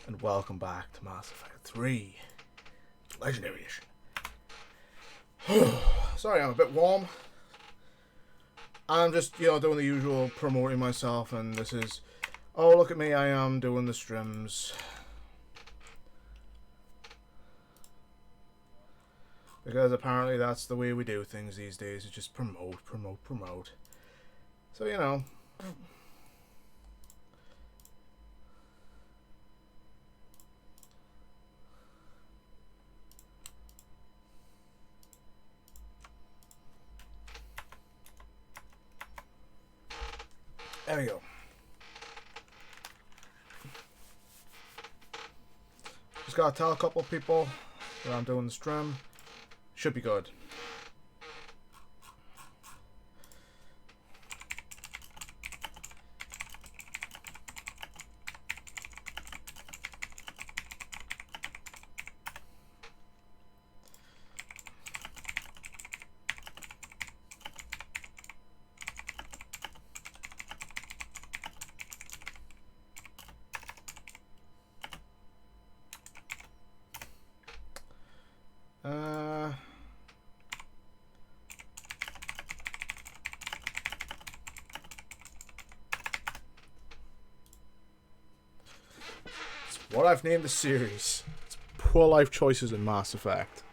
and welcome back to Mass Effect 3 Legendary Edition. Sorry, I'm a bit warm. I'm just, doing the usual promoting myself, and this is, oh, look at me, I am doing the streams. Because apparently that's the way we do things these days, is just promote. So, there we go. Just gotta tell a couple of people that I'm doing the stream. Should be good. What I've named the series. It's poor life choices in Mass Effect.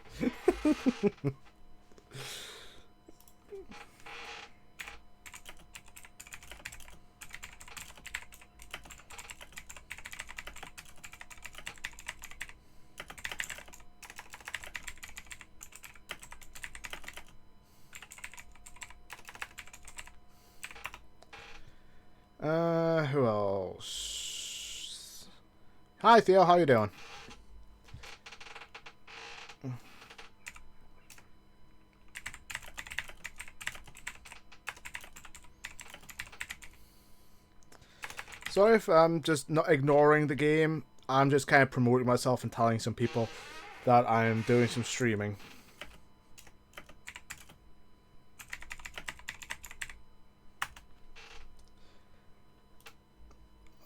Who else? Hi Theo, how you doing? Sorry if I'm just not ignoring the game. I'm just kind of promoting myself and telling some people that I'm doing some streaming.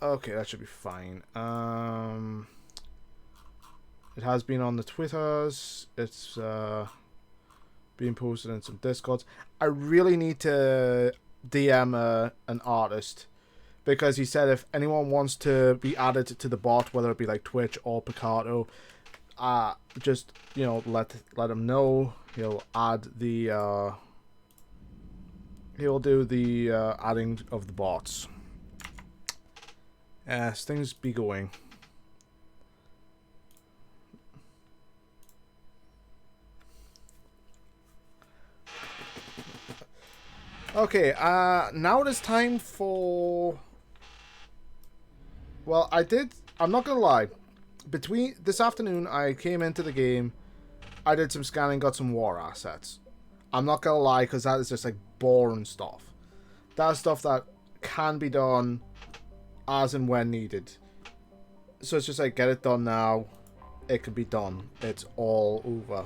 Okay, that should be fine. It has been on the Twitters. It's being posted in some Discords. I really need to DM an artist, because he said if anyone wants to be added to the bot, whether it be like Twitch or Picarto, just let him know. He'll add the he'll do the adding of the bots. Yes, things be going. Okay, now it is time for... Well, I'm not gonna lie. Between this afternoon, I came into the game, I did some scanning, got some war assets. I'm not gonna lie, because that is just like boring stuff. That's stuff that can be done as and when needed. So it's just like, get it done now. It can be done. It's all over.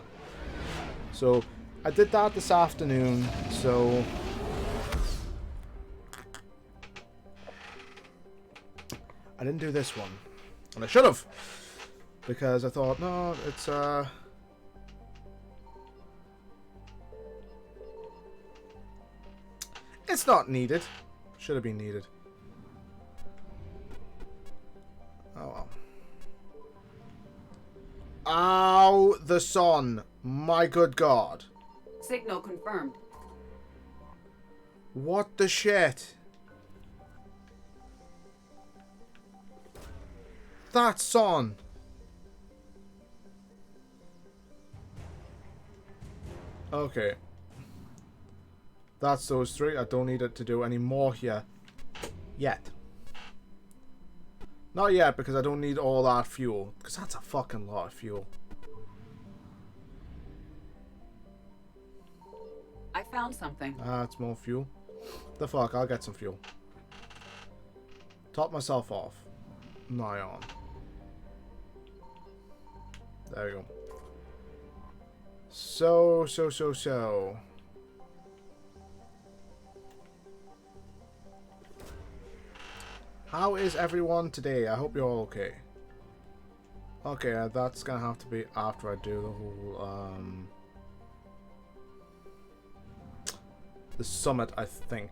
So I did that this afternoon. So I didn't do this one, and I should have, because I thought, no, it's not needed. Should have been needed. Oh well. Ow, the sun. My good God. Signal confirmed. What the shit? That's on. Okay. That's those three. I don't need it to do any more here. Yet. Not yet, because I don't need all that fuel. Because that's a fucking lot of fuel. I found something. It's more fuel. The fuck, I'll get some fuel. Top myself off. Nigh on. There we go. So. How is everyone today? I hope you're all okay. Okay, that's gonna have to be after I do the whole, the summit, I think.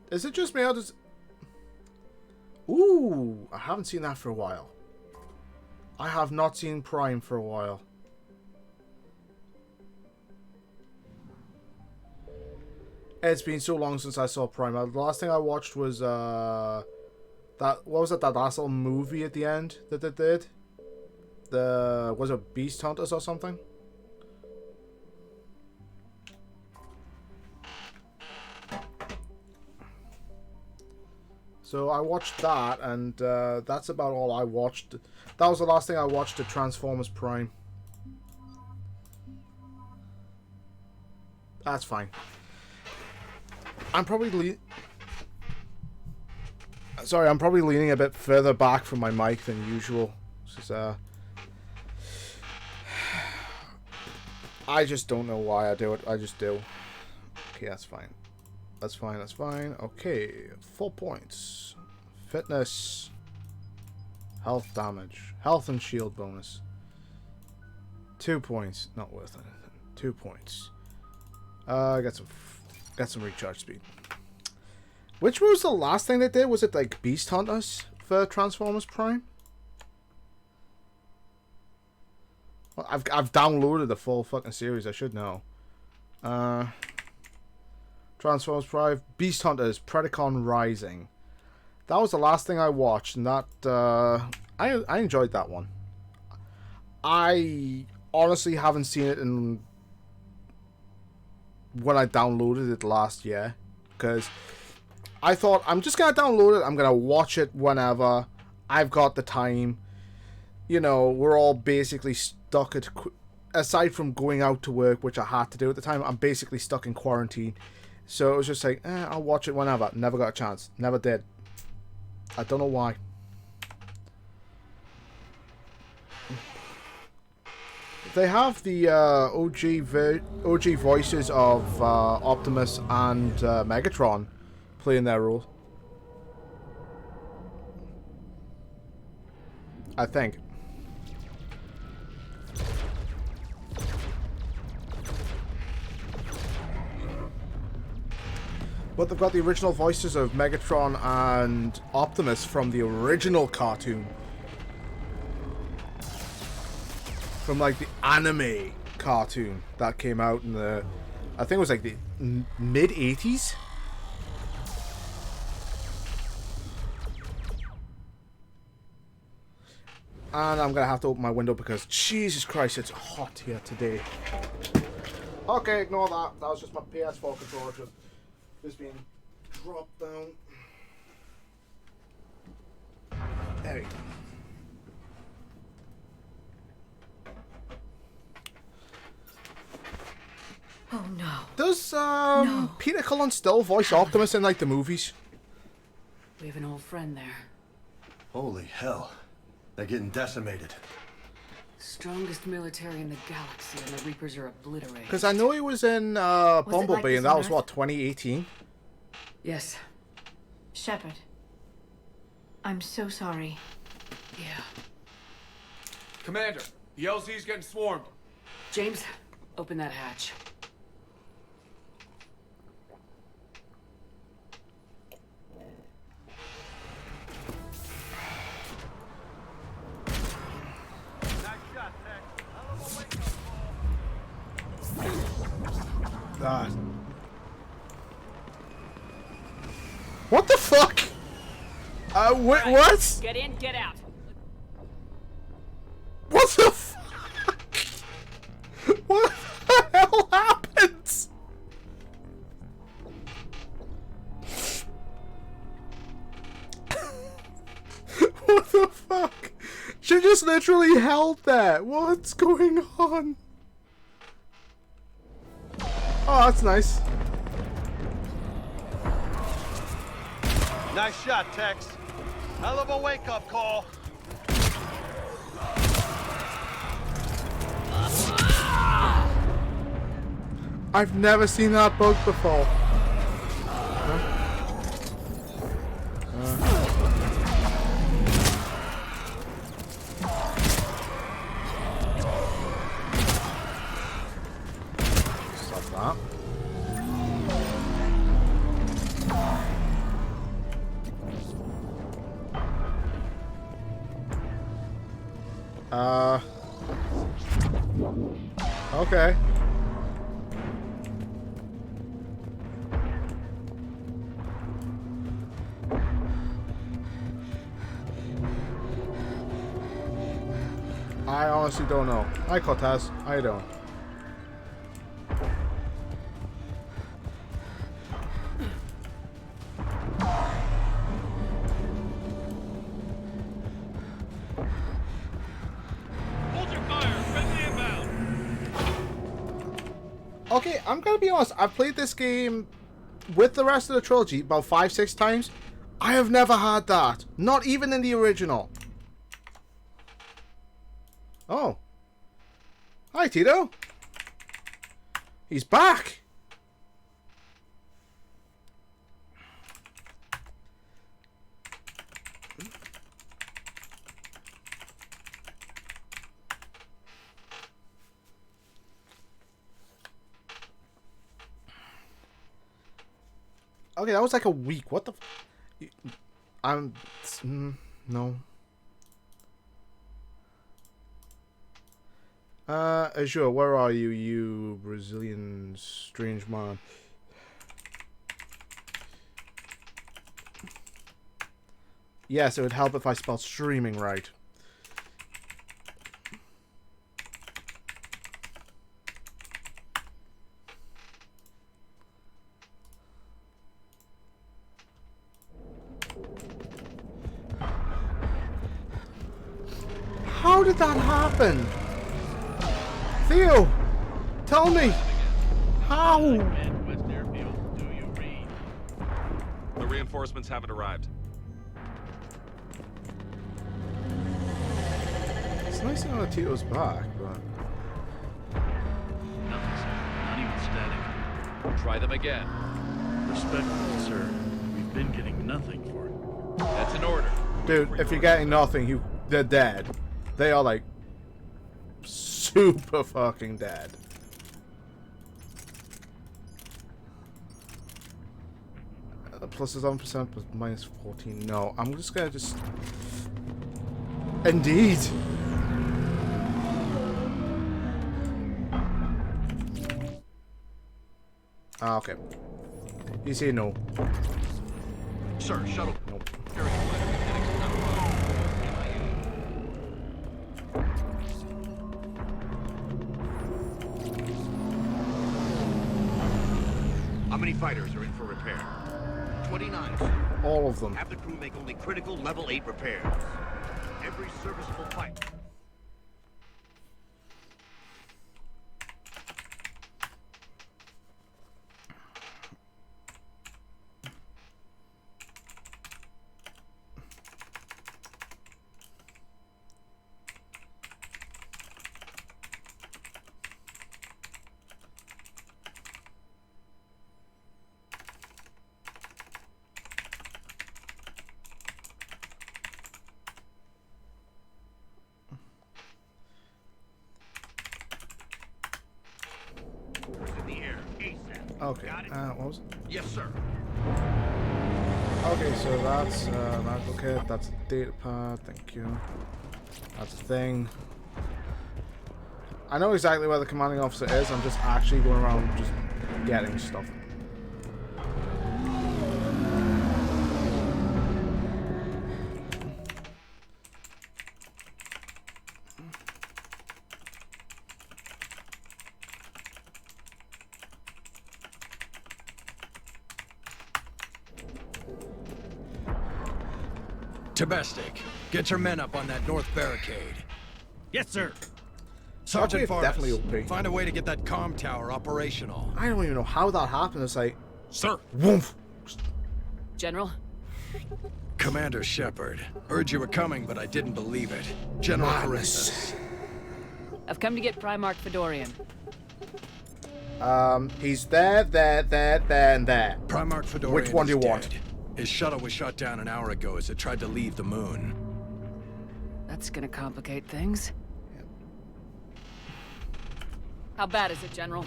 Is it just me? Or does... Ooh, I haven't seen that for a while. I have not seen Prime for a while. It's been so long since I saw Prime. The last thing I watched was that, what was it, that last little movie at the end that they did? Was it Beast Hunters or something? So I watched that, and that's about all I watched. That was the last thing I watched at Transformers Prime. That's fine. I'm probably I'm probably leaning a bit further back from my mic than usual. Just, I just don't know why I do it. I just do. Okay, that's fine. That's fine, that's fine. Okay, 4 points. Fitness. Health damage. Health and shield bonus. 2 points. Not worth anything. 2 points. Got some recharge speed. Which was the last thing they did? Was it like Beast Hunters for Transformers Prime? Well, I've downloaded the full fucking series. I should know. Transformers Prime, Beast Hunters, Predacon Rising. That was the last thing I watched, and that I enjoyed that one. I honestly haven't seen it in when I downloaded it last year, because I thought I'm just gonna download it. I'm gonna watch it whenever I've got the time. You know, we're all basically stuck at, aside from going out to work, which I had to do at the time. I'm basically stuck in quarantine. So it was just like, I'll watch it whenever. Never got a chance. Never did. I don't know why. They have the OG voices of Optimus and Megatron playing their role. I think. But they've got the original voices of Megatron and Optimus from the original cartoon. From like the anime cartoon that came out in the, I think it was like the mid-80s. And I'm gonna have to open my window because Jesus Christ, it's hot here today. Okay, ignore that. That was just my PS4 controller just being dropped down. There we go. Oh no. Does No. Peter Cullen still voice Optimus in like the movies? We have an old friend there. Holy hell. They're getting decimated. Strongest military in the galaxy, and the Reapers are obliterated. Because I know he was in Bumblebee, this and that on was Earth? what, 2018? Yes. Shepard. I'm so sorry. Yeah. Commander, the LZ's getting swarmed. James, open that hatch. God. What the fuck? Wait, what? Get in, get out. What the fuck? What the hell happened? What the fuck? She just literally held that. What's going on? Oh, that's nice. Nice shot, Tex. Hell of a wake-up call. I've never seen that bug before. Stop that. Okay. I honestly don't know. Hi, Cortez. How you doing? Hold your fire. Friendly inbound. Okay, I'm gonna be honest. I've played this game with the rest of the trilogy about 5-6 times. I have never had that. Not even in the original. Oh. Hi, Tito. He's back. Okay, that was like a week. What the I'm... no. Azure, where are you, you Brazilian strange man? Yes, it would help if I spelled streaming right. How did that happen? Theo, tell me. How? West Airfield, do you read? The reinforcements haven't arrived. It's nice to know that Tito's back, but... Nothing, sir. Not even static. Try them again. Respectfully, sir. We've been getting nothing for it. That's an order. Dude, if you're getting nothing, they're dead. They are like super fucking dead. Plus is 1% plus minus 14. No, I'm just gonna just. Indeed. Ah, okay. You say no. Sir, shuttle. Nope. How many fighters are in for repair? 29, sir. All of them. Have the crew make only critical level 8 repairs. Every serviceable fighter. Okay. What was it? Yes, sir. Okay, so that's medical kit. That's a data pad. Thank you. That's a thing. I know exactly where the commanding officer is. I'm just actually going around just getting stuff. Tabestic, get your men up on that north barricade. Yes, sir. Sergeant Okay, Forrest, definitely OP. find a way to get that comm tower operational. I don't even know how that happened. It's like, Sir. woof. General? Commander Shepard, heard you were coming, but I didn't believe it. General Madness. Carissa. I've come to get Primarch Fedorian. He's there, and there. Primarch Fedorian Which one do you is want? dead. His shuttle was shot down an hour ago as it tried to leave the moon. That's gonna complicate things. How bad is it, General?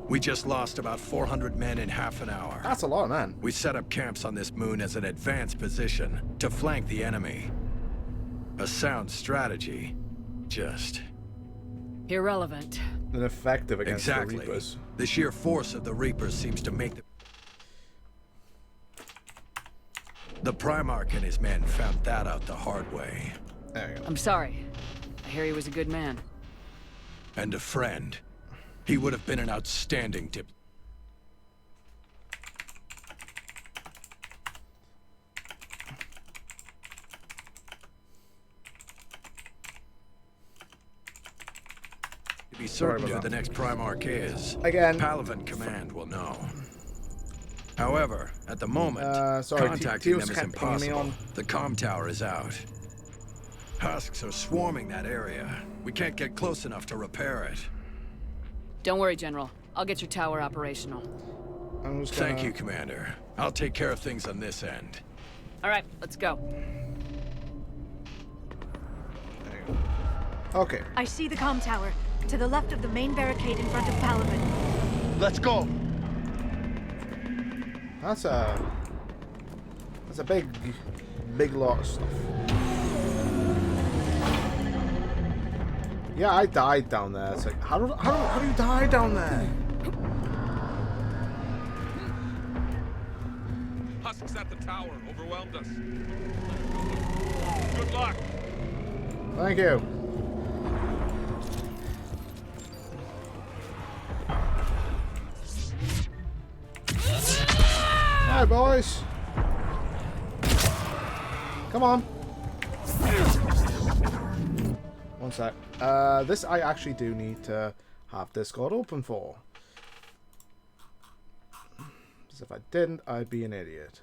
We just lost about 400 men in half an hour. That's a lot, man. We set up camps on this moon as an advanced position to flank the enemy. A sound strategy. Just... Irrelevant. And effective against the exactly. Reapers. The sheer force of the Reapers seems to make the Primarch and his men found that out the hard way. There you go. I'm sorry. I hear he was a good man. And a friend. He would have been an outstanding dip. To be certain who about the that. next Primarch is, Again. Palaven Command will know. However, at the moment, sorry, contacting Teal's them is kept pinging me impossible. on. The comm tower is out. Husks are swarming that area. We can't get close enough to repair it. Don't worry, General. I'll get your tower operational. I'm just gonna... Thank you, Commander. I'll take care of things on this end. All right, let's go. There you go. Okay. I see the comm tower. To the left of the main barricade in front of Palaven. Let's go. That's a big lot of stuff. Yeah, I died down there. It's like, how do you die down there? Husks at the tower overwhelmed us. Good luck. Thank you. Hi, boys. Come on. One sec. This I actually do need to have Discord open for. Because if I didn't, I'd be an idiot.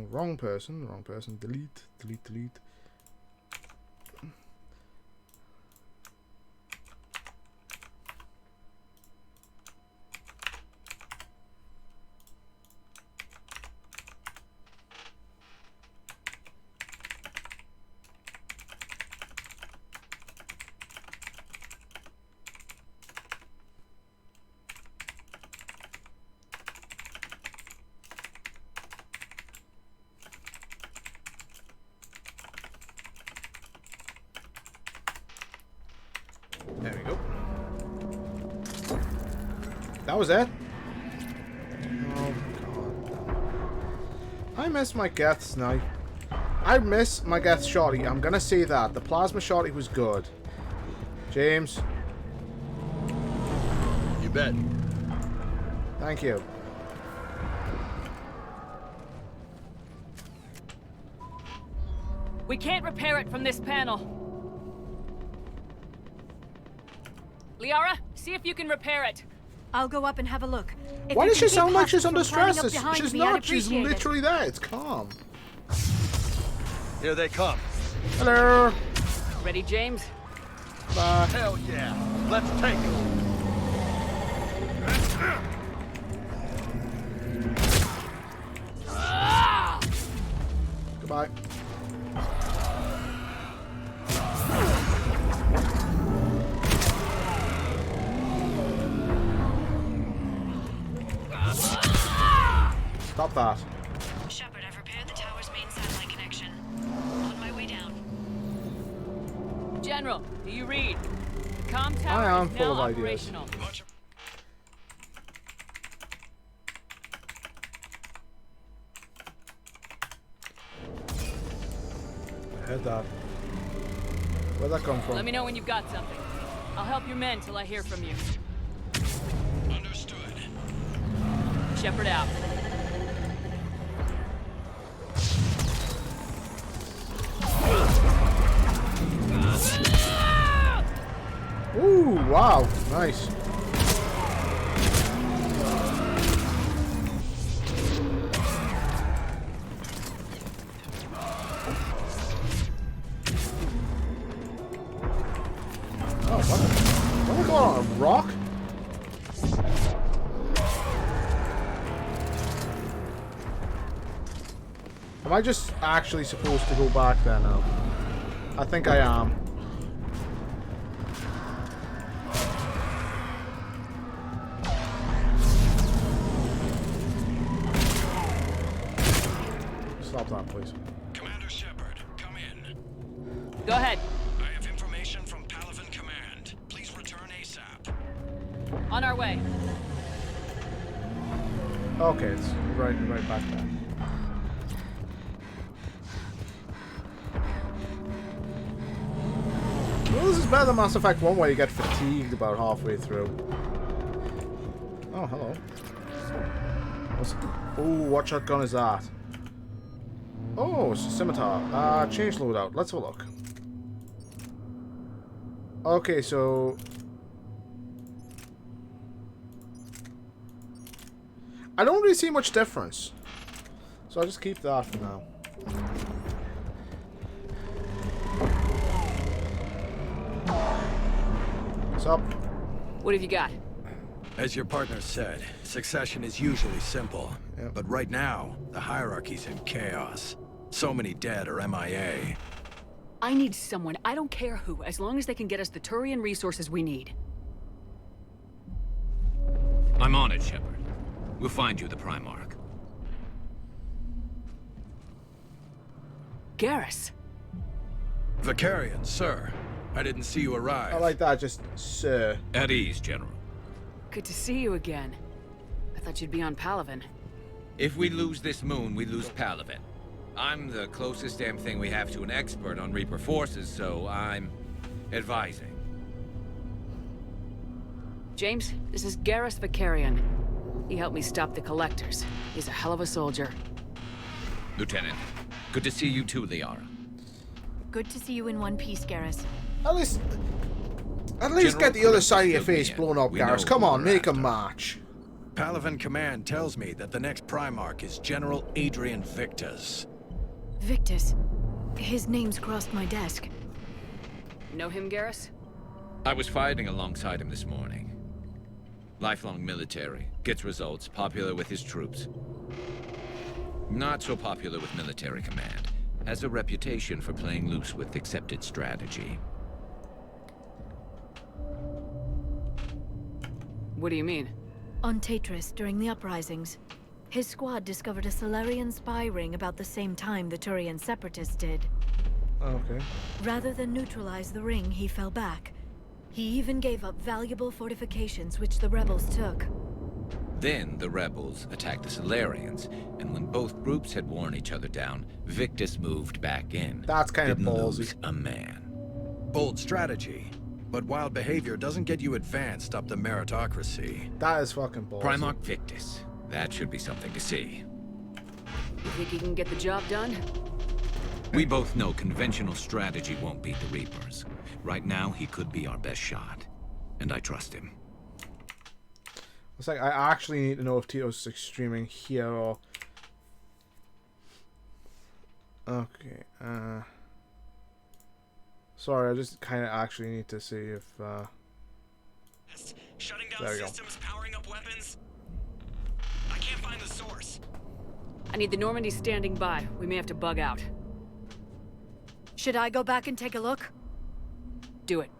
Wrong person. Wrong person. Delete. There we go. That was it? Oh, God. I miss my Geth Snipe. I miss my Geth Shotty. I'm gonna say that. The Plasma Shotty was good. James. You bet. Thank you. We can't repair it from this panel. Liara, see if you can repair it. I'll go up and have a look. If Why you does can she keep sound like Husks she's under from climbing stress? up behind She's me, I'd not. She's appreciate it. literally there. It's calm. Here they come. Hello. Ready, James? Bye. Hell yeah. Let's take it. Goodbye. Stop that. Shepard, I've repaired the tower's main satellite connection. On my way down. General, do you read? The comm I tower am is full now of ideas. operational. I heard that. Where'd that come from? Let me know when you've got something. I'll help your men till I hear from you. Understood. Shepard out. Ooh, wow, nice. Oh, what am I going on? A rock? Am I just actually supposed to go back there now? I think I am. Stop that, please. Commander Shepard, come in. Go ahead. I have information from Palaven Command. Please return ASAP. On our way. Okay, it's right back there. Well, this is better than Mass Effect 1 where you get fatigued about halfway through. Oh, hello. Ooh, what shotgun is that? Oh, it's a scimitar. Change loadout. Let's have a look. Okay, so... I don't really see much difference. So I'll just keep that for now. What's up? What have you got? As your partner said, succession is usually simple. Yep. But right now, the hierarchy's in chaos. So many dead or MIA. I need someone, I don't care who, as long as they can get us the Turian resources we need. I'm on it, Shepard. We'll find you the Primarch. Garrus. Vicarian, sir. I didn't see you arrive. I like that, just sir. At ease, General. Good to see you again. I thought you'd be on Palaven. If we lose this moon, we lose Palaven. I'm the closest damn thing we have to an expert on Reaper forces, so I'm advising. James, this is Garrus Vicarian. He helped me stop the Collectors. He's a hell of a soldier. Lieutenant, good to see you too, Liara. Good to see you in one piece, Garrus. At least General get the other Griffiths side of your filled me face in. blown up, We Garrus. know Come who on, we're make a after. match. Palaven Command tells me that the next Primarch is General Adrian Victus. Victus. His name's crossed my desk. Know him, Garrus? I was fighting alongside him this morning. Lifelong military, gets results, popular with his troops. Not so popular with military command. Has a reputation for playing loose with accepted strategy. What do you mean? On Tatris, during the uprisings, his squad discovered a Solarian spy ring about the same time the Turian separatists did. Okay. Rather than neutralize the ring, he fell back. He even gave up valuable fortifications which the rebels took. Then the rebels attacked the Solarians, and when both groups had worn each other down, Victus moved back in. That's kind of Didn't ballsy. lose a man. Bold strategy. But wild behavior doesn't get you advanced up the meritocracy. That is fucking ballsy. Primarch Victus. That should be something to see. You think he can get the job done? We both know conventional strategy won't beat the Reapers. Right now, he could be our best shot. And I trust him. It's like, I actually need to know if Tito's like, streaming here or... Okay, Sorry, I just kind of actually need to see if, Shutting down There we go. systems, powering up weapons. I can't find the source. I need the Normandy standing by. We may have to bug out. Should I go back and take a look? Do it.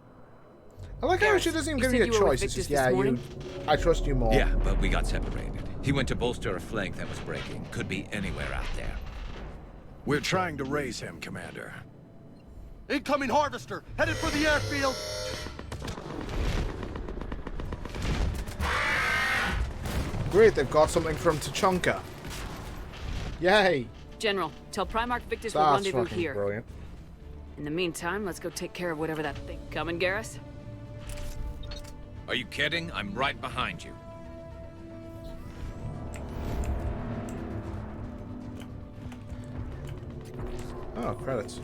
I like how Garrus, she doesn't even you give you said a you were with choice. It's Victus just, this yeah, morning? I trust you more. Yeah, but we got separated. He went to bolster a flank that was breaking. Could be anywhere out there. We're trying to raise him, Commander. Incoming harvester, headed for the airfield. Great, they've got something from Tachanka. Yay! General, tell Primarch Victus we'll That's rendezvous fucking here. brilliant. In the meantime, let's go take care of whatever that thing. Coming, Garrus? Are you kidding? I'm right behind you. Oh, credits.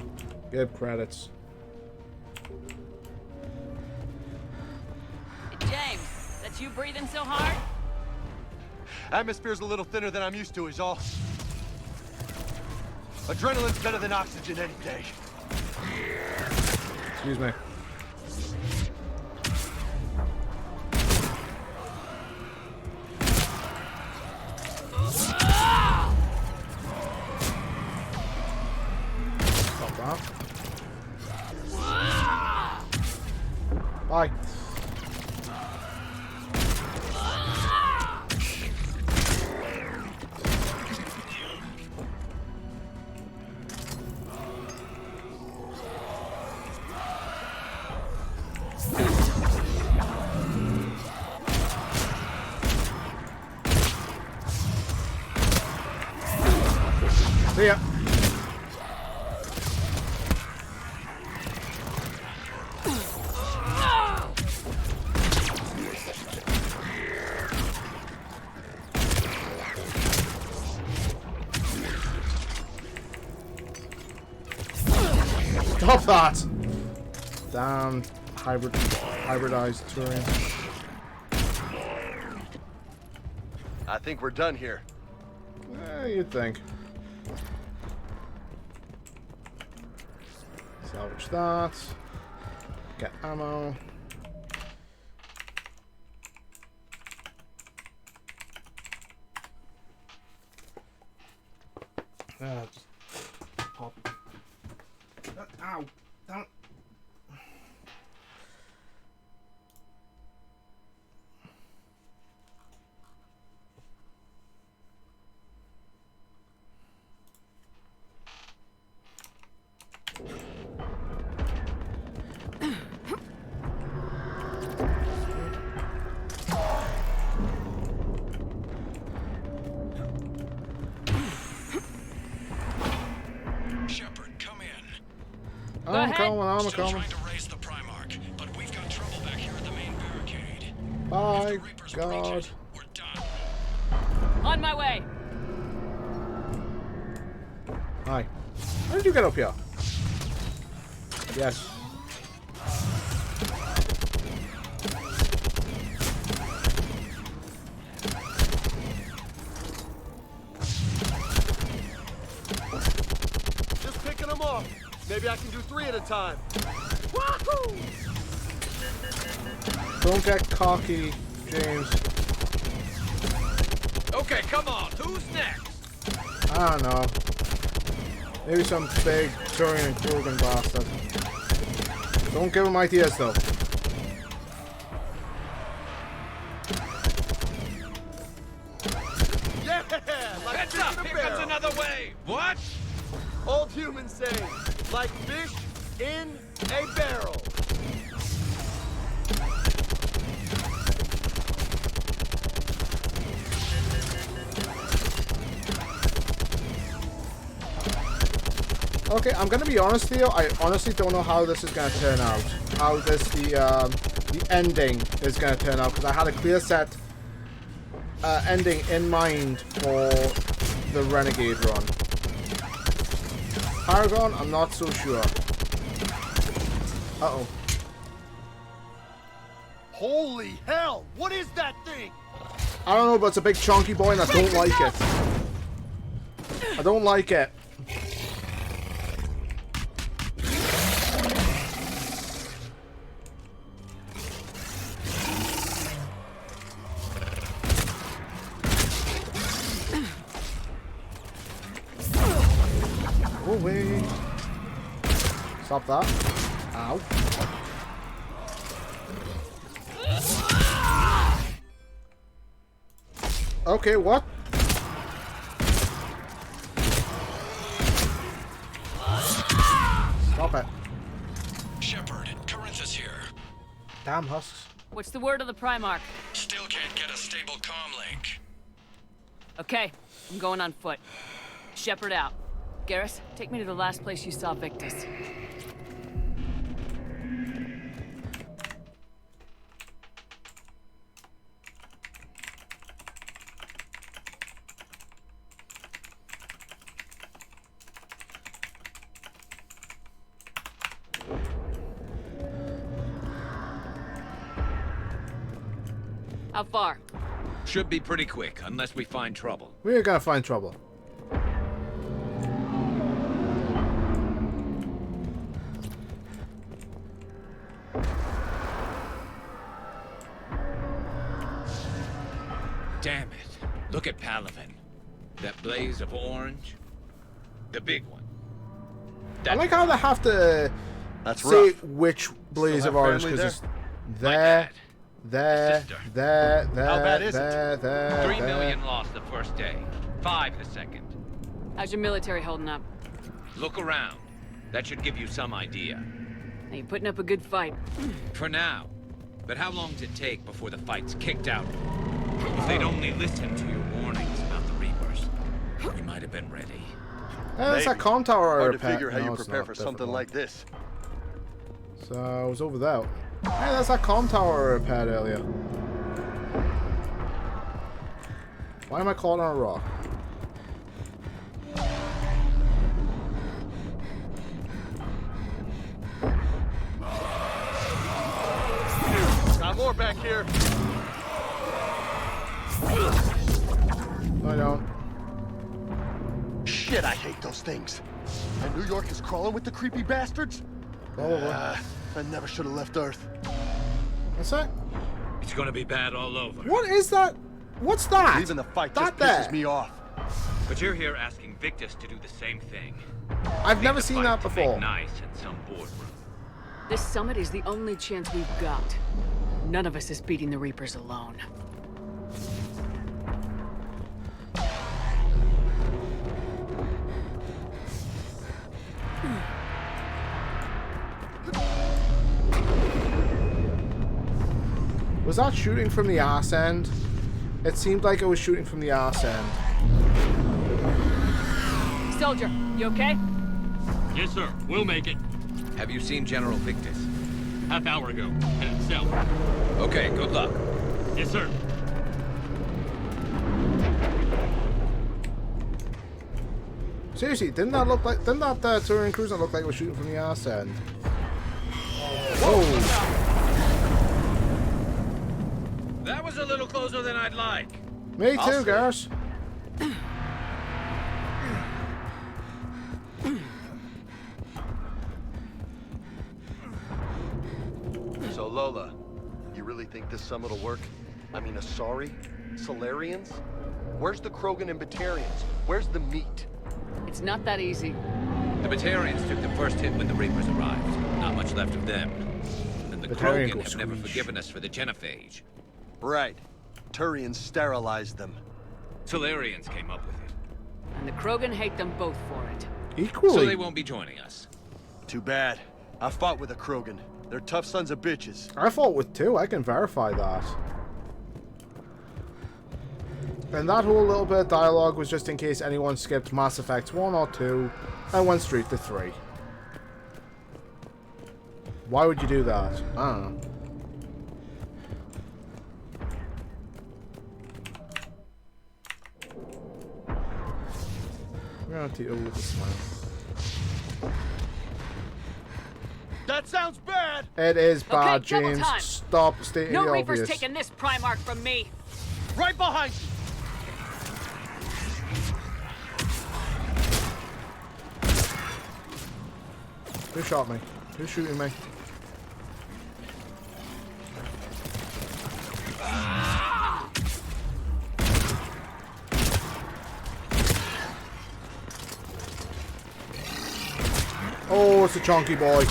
Good credits. That's you breathing so hard? Atmosphere's a little thinner than I'm used to, is all. Adrenaline's better than oxygen any day. Excuse me. Stop that. Bye. See ya. Stop that! Damn hybridized Turian. I think we're done here. You'd think. Salvage that. Get ammo. Just pop. Ow! Don't. Shepard, come in. I'm coming. Still trying to raise the Primarch, but we've got trouble back here at the main barricade. By If the Reapers breach God. it, we're done. On my way. Hi. How did you get up here? Yes. Just picking them off. Maybe I can do 3 at a time. Don't get cocky, James. Okay, come on. Who's next? I don't know. Maybe some big Turian and Krogan bastard. Don't give him ideas though. Yeah! Like Heads fish up! in a Here comes barrel. another wave! What? Old human saying, like fish in a barrel. Okay, I'm gonna be honest with you. I honestly don't know how this is gonna turn out. How the ending is gonna turn out, because I had a clear set ending in mind for the Renegade run. Paragon, I'm not so sure. Uh-oh. Holy hell! What is that thing? I don't know, but it's a big chunky boy and I don't like it. I don't like it. Go away. Stop that. Ow. Okay, what? Stop it. Shepard, Corinthus here. Damn husks. What's the word of the Primarch? Still can't get a stable comm link. Okay, I'm going on foot. Shepard out. Garrus, take me to the last place you saw Victus. How far? Should be pretty quick, unless we find trouble. We're gonna find trouble. Damn it. Look at Palaven. That blaze of orange. The big one. I like how they have to That's say rough. which blaze Still of have orange family because it's My there, dad. there, Sister. there, How bad is it? there. 3 million lost the first day. 5 the second. How's your military holding up? Look around. That should give you some idea. Are you putting up a good fight? For now. But how long does it take before the fight's kicked out? If they'd only listened to your warnings about the Reapers, we might have been ready. Hey, that's that Maybe. comm tower I Hard to repaired. figure how No, you it's prepare not. for Different something one. like this. So I was over there. Hey, that's that comm tower I repaired earlier. Why am I caught on a rock? Got more back here. No, I don't. Shit, I hate those things. And New York is crawling with the creepy bastards? Probably. I never should have left Earth. What's that? It's gonna be bad all over. What is that? What's that? Leaving the fight That just pisses there. me off. But you're here asking Victus to do the same thing. I've Leave never the seen fight that to before. make nice in some boardroom. This summit is the only chance we've got. None of us is beating the Reapers alone. Was that shooting from the arse end? It seemed like it was shooting from the arse end. Soldier, you okay? Yes, sir. We'll make it. Have you seen General Victus? Half hour ago. Headed south. Okay, good luck. Yes, sir. Seriously, didn't that Turian cruiser look like it was shooting from the arse end? Whoa! That was a little closer than I'd like. Me I'll too, say. Garrus. So Lola, you really think this summit will work? I mean, Asari? Solarians? Where's the Krogan and Batarians? Where's the meat? It's not that easy. The Batarians took the first hit when the Reapers arrived. Not much left of them. And the Batarian Krogan go have never squeeze. forgiven us for the genophage. Right. Turians sterilized them. Solarians came up with it. And the Krogan hate them both for it. Equally. So they won't be joining us. Too bad. I fought with a Krogan. They're tough sons of bitches. I fought with two. I can verify that. And that whole little bit of dialogue was just in case anyone skipped Mass Effect 1 or 2 and went straight to 3. Why would you do that? I don't know. We're going to deal with this now. That sounds bad! It is bad, Okay, double James. time. Stop stating No the Reapers obvious. taking this Primarch from me. Right behind you! Who shot me? Who's shooting me? Oh, it's a chunky boy.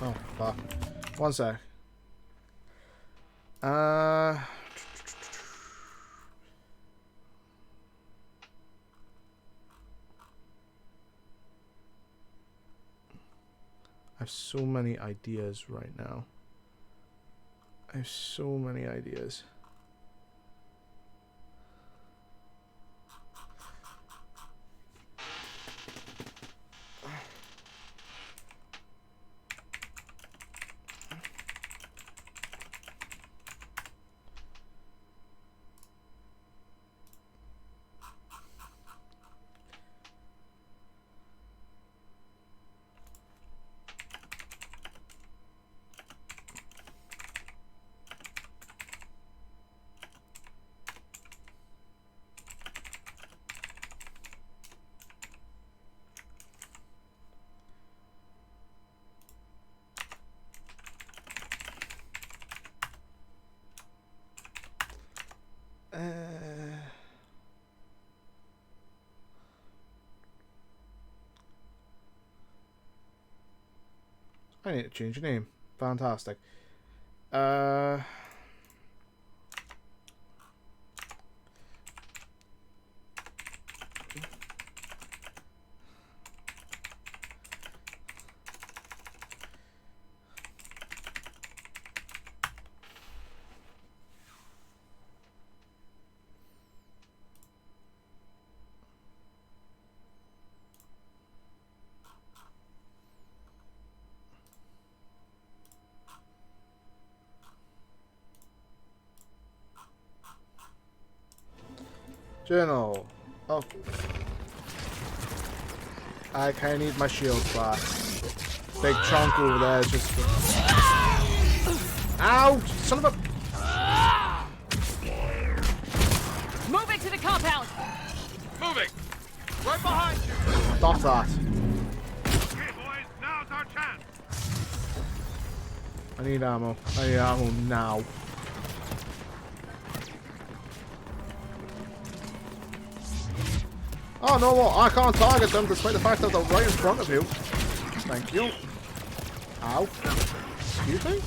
Oh, fuck. One sec. I have so many ideas right now. I have so many ideas. I need to change your name. Fantastic. Journal. Oh. I kinda need my shield back. Big chunk over there is just... Ow! Son of a... Moving to the compound! Moving! Right behind you! Stop that. Okay, boys, now's our chance! I need ammo. I need ammo now. Oh no, well, I can't target them despite the fact that they're right in front of you. Thank you. Ow. Excuse me?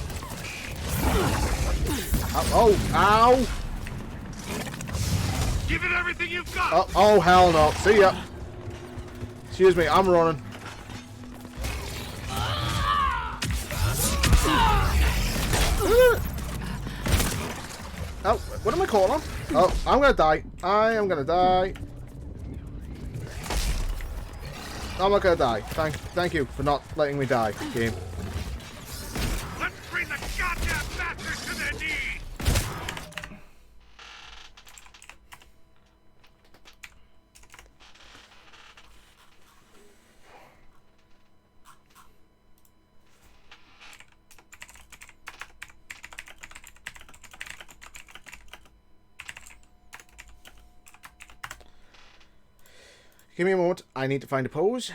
Ow. Oh, ow! Give it everything you've got! Oh, hell no. See ya. Excuse me, I'm running. Oh, what am I calling? Oh, I'm gonna die. I am gonna die. I'm not gonna die. Thank you for not letting me die, game. Let's bring the goddamn bastards to their knees! Give me a moment. I need to find a pose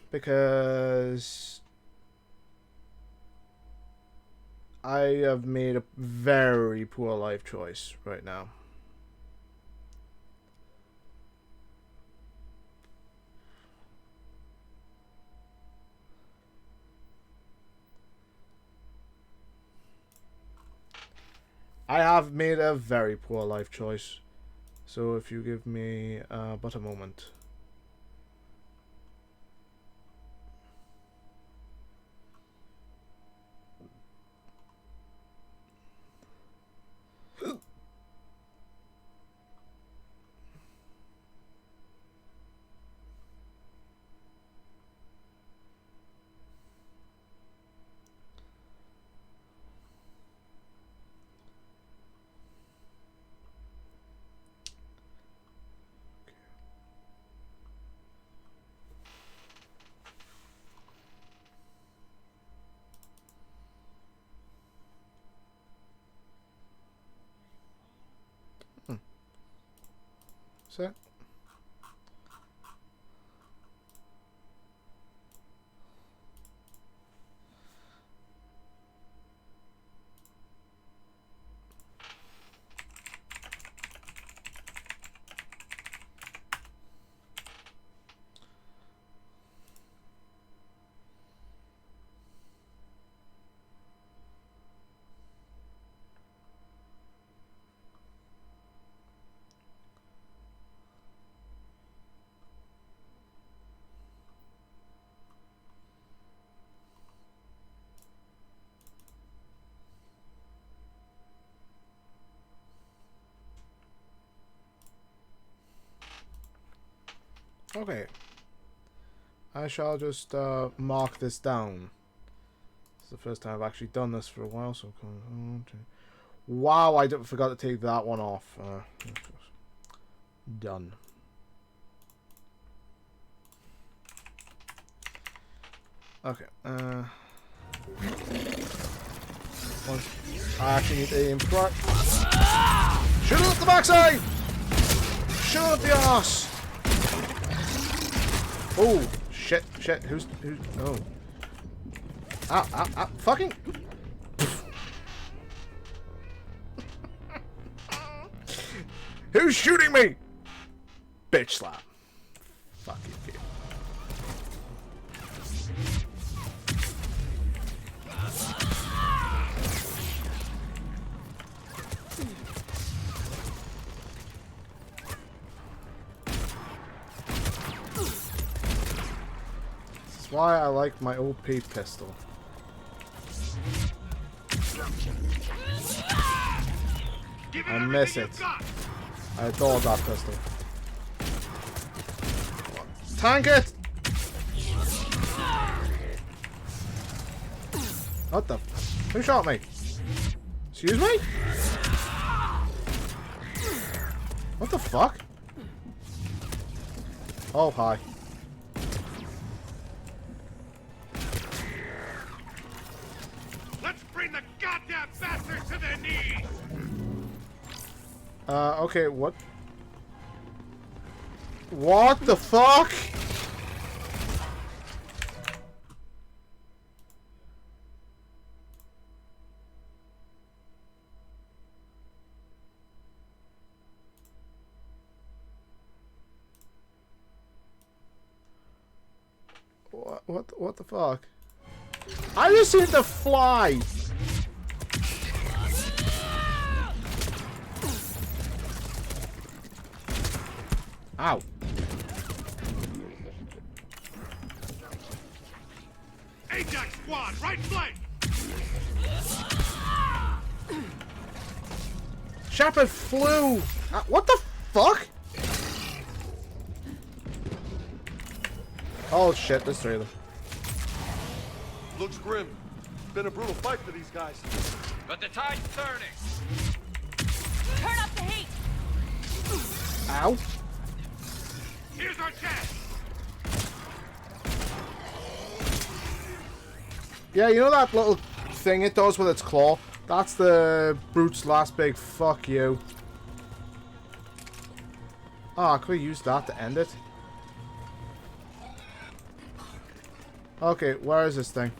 because I have made a very poor life choice right now. I have made a very poor life choice. So if you give me but a moment. So okay. I shall just mark this down. It's the first time I've actually done this for a while, so wow, I forgot to take that one off. Done. Okay. I actually need to aim right. Shoot it up the backside! Shoot it up the arse! Oh, shit. Who's, oh. Ow, fucking. Who's shooting me? Bitch slap. Fuck you, kid. why I like my OP pistol. I miss it. I adore that pistol. Tank it! What the? Who shot me? Excuse me? What the fuck? Oh, hi. Let's bring the goddamn bastards to their knees! Okay, what? What the fuck? What the fuck? I just hit the fly. Ow. Ajax squad, right flank! Shepard flew. What the fuck? Oh shit, there's 3 of them. Looks grim. Been a brutal fight for these guys. But the tide's turning. Turn up the heat! Ow. Here's our chance! Yeah, you know that little thing it does with its claw? That's the brute's last big fuck you. Oh, I could have used that to end it. Okay, where is this thing?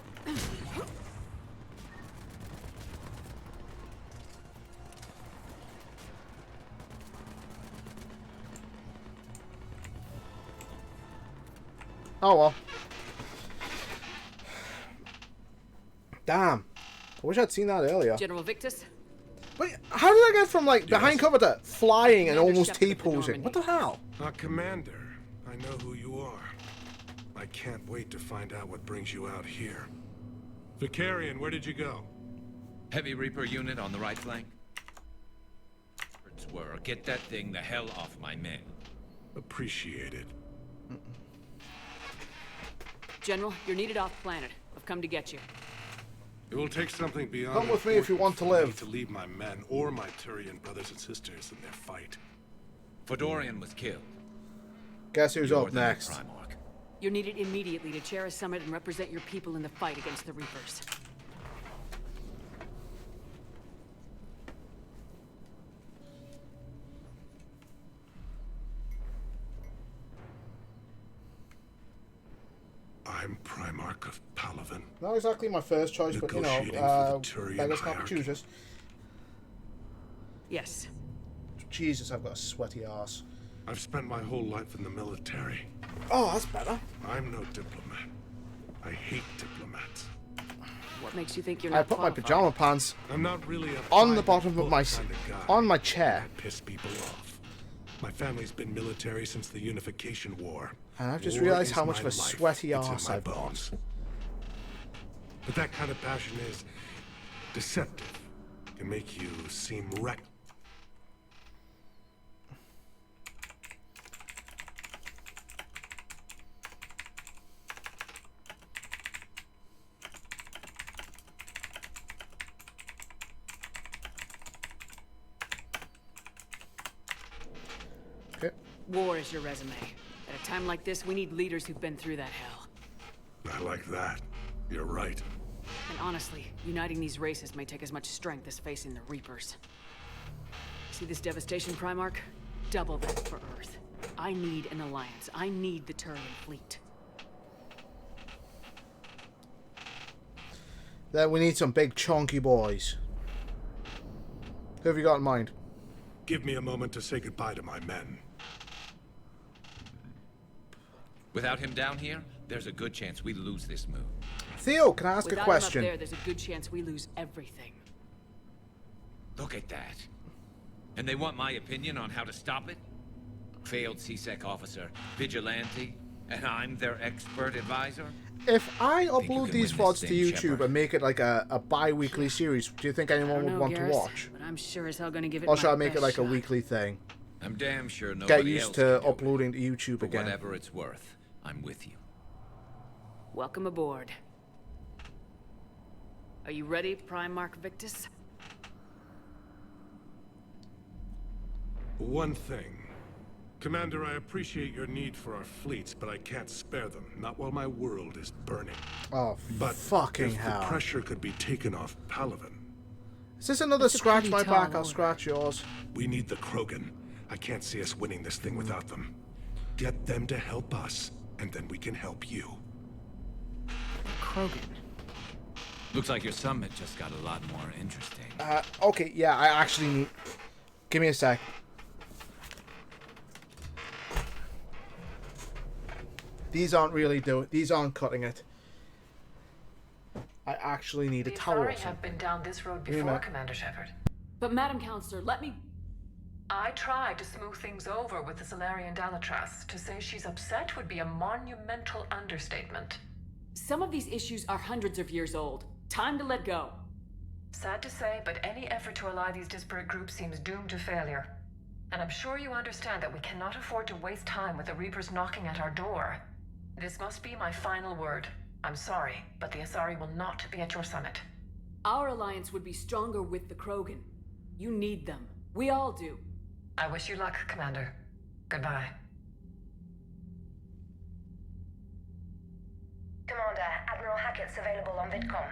Oh well. Damn. I wish I'd seen that earlier. General Victus? Wait, how did I get from like behind cover to flying and Commander almost Shepard of the T-posing? What the hell? Commander, I know who you are. I can't wait to find out what brings you out here. Vicarian, where did you go? Heavy Reaper unit on the right flank. Were get that thing the hell off my men. Appreciate it. General, you're needed off planet. I've come to get you. It will take something beyond. Come with me if you want to live. To leave my men or my Turian brothers and sisters in their fight. Fedorian was killed. Guess who's You're up the next? Primarch. You're needed immediately to chair a summit and represent your people in the fight against the Reapers. I'm Primarch of Palaven. Not exactly my first choice, but you know, beggars can't be choosers. Yes. Jesus, I've got a sweaty ass. I've spent my whole life in the military. Oh, that's better. I'm no diplomat. I hate diplomats. What makes you think you're not I put my qualified? pajama pants I'm not really a on the bottom of my kind of guy. on my chair. I piss people off. My family's been military since the Unification War. And I've just War realized is how much of my a life. sweaty It's in ass my I've got. bones. But that kind of passion is deceptive. Can make you seem wrecked. War is your resume. At a time like this, we need leaders who've been through that hell. I like that. You're right. And honestly, uniting these races may take as much strength as facing the Reapers. See this devastation, Primarch? Double that for Earth. I need an alliance. I need the Turian fleet. Then we need some big chunky boys. Who have you got in mind? Give me a moment to say goodbye to my men. Without him down here, there's a good chance we lose this move. Theo, can I ask Without a question? him up there, there's a good chance we lose everything. Look at that. And they want my opinion on how to stop it? Failed CSEC officer, vigilante, and I'm their expert advisor? If I you upload can these win VODs this to thing, YouTube Shepard? and make it like a bi-weekly series, do you think I anyone don't would know, want Garrus, to watch? but I'm sure as hell gonna give it Or my should I make it best like a shot. weekly thing? I'm damn sure Get nobody used else to can do uploading it. to YouTube For again. whatever it's worth, I'm with you. Welcome aboard. Are you ready, Primarch Victus? One thing. Commander, I appreciate your need for our fleets, but I can't spare them. Not while my world is burning. Oh, but fucking if hell. the pressure could be taken off Palaven. Is this another It's a scratch pretty my tall back? I'll order. scratch yours. We need the Krogan. I can't see us winning this thing without them. Get them to help us, and then we can help you. Krogan. Looks like your summit just got a lot more interesting. Okay, yeah, I actually need... Give me a sec. These aren't really doing... These aren't cutting it. I actually need a towel. The Asari have been down this road Give me a before, minute. Commander Shepard. But Madam Counselor, let me... I tried to smooth things over with the Solarian Dalatras. To say she's upset would be a monumental understatement. Some of these issues are hundreds of years old. Time to let go. Sad to say, but any effort to ally these disparate groups seems doomed to failure. And I'm sure you understand that we cannot afford to waste time with the Reapers knocking at our door. This must be my final word. I'm sorry, but the Asari will not be at your summit. Our alliance would be stronger with the Krogan. You need them. We all do. I wish you luck, Commander. Goodbye. Commander, Admiral Hackett's available on VidCom.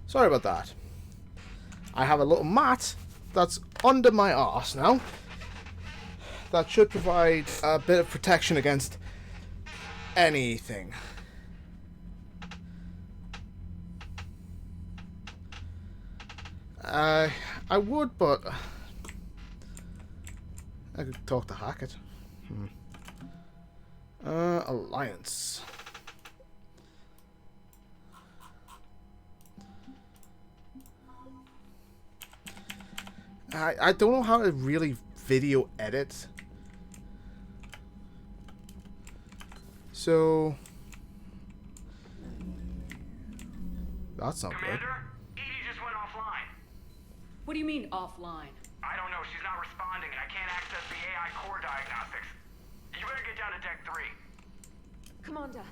Sorry about that. I have a little mat that's under my arse now. That should provide a bit of protection against anything. I would, but I could talk to Hackett. Alliance. I don't know how to really video edit. So that's not good. Commander, Edie just went offline. What do you mean, offline? I don't know, she's not responding and I can't access the AI core diagnostics. You better get down to Deck 3. Commander,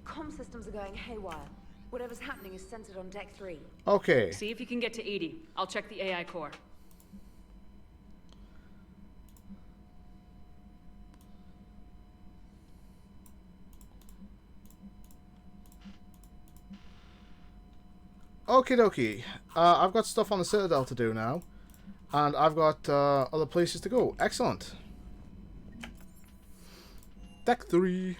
comm systems are going haywire. Whatever's happening is centered on Deck 3. Okay. See if you can get to Edie. I'll check the AI core. Okie dokie. I've got stuff on the Citadel to do now. And I've got other places to go. Excellent. Deck 3.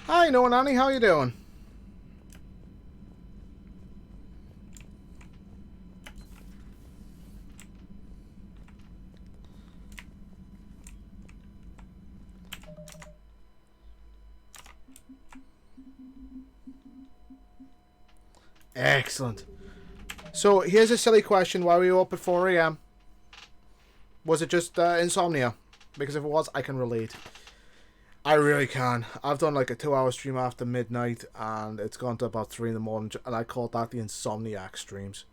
Hi, Noah and Annie. How you doing? Excellent. So here's a silly question. Why were you up at 4 AM? Was it just insomnia? Because if it was, I can relate. I really can. I've done like a 2-hour stream after midnight and it's gone to about 3 in the morning and I called that the insomniac streams.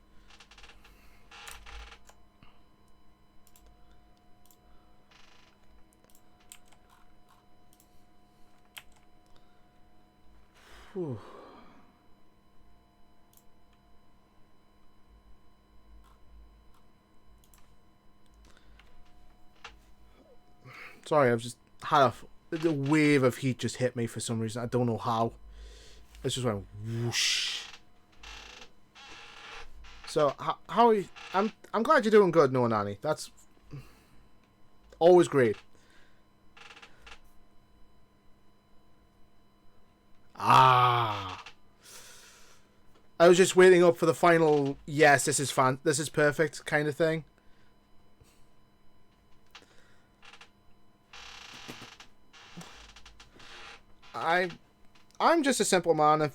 Whew. Sorry, I've just had a the wave of heat just hit me for some reason. I don't know how. It just went whoosh. So how are you? I'm glad you're doing good, Noah Nanny. That's always great. Ah. I was just waiting up for the final, yes, this is perfect kind of thing. I'm just a simple man.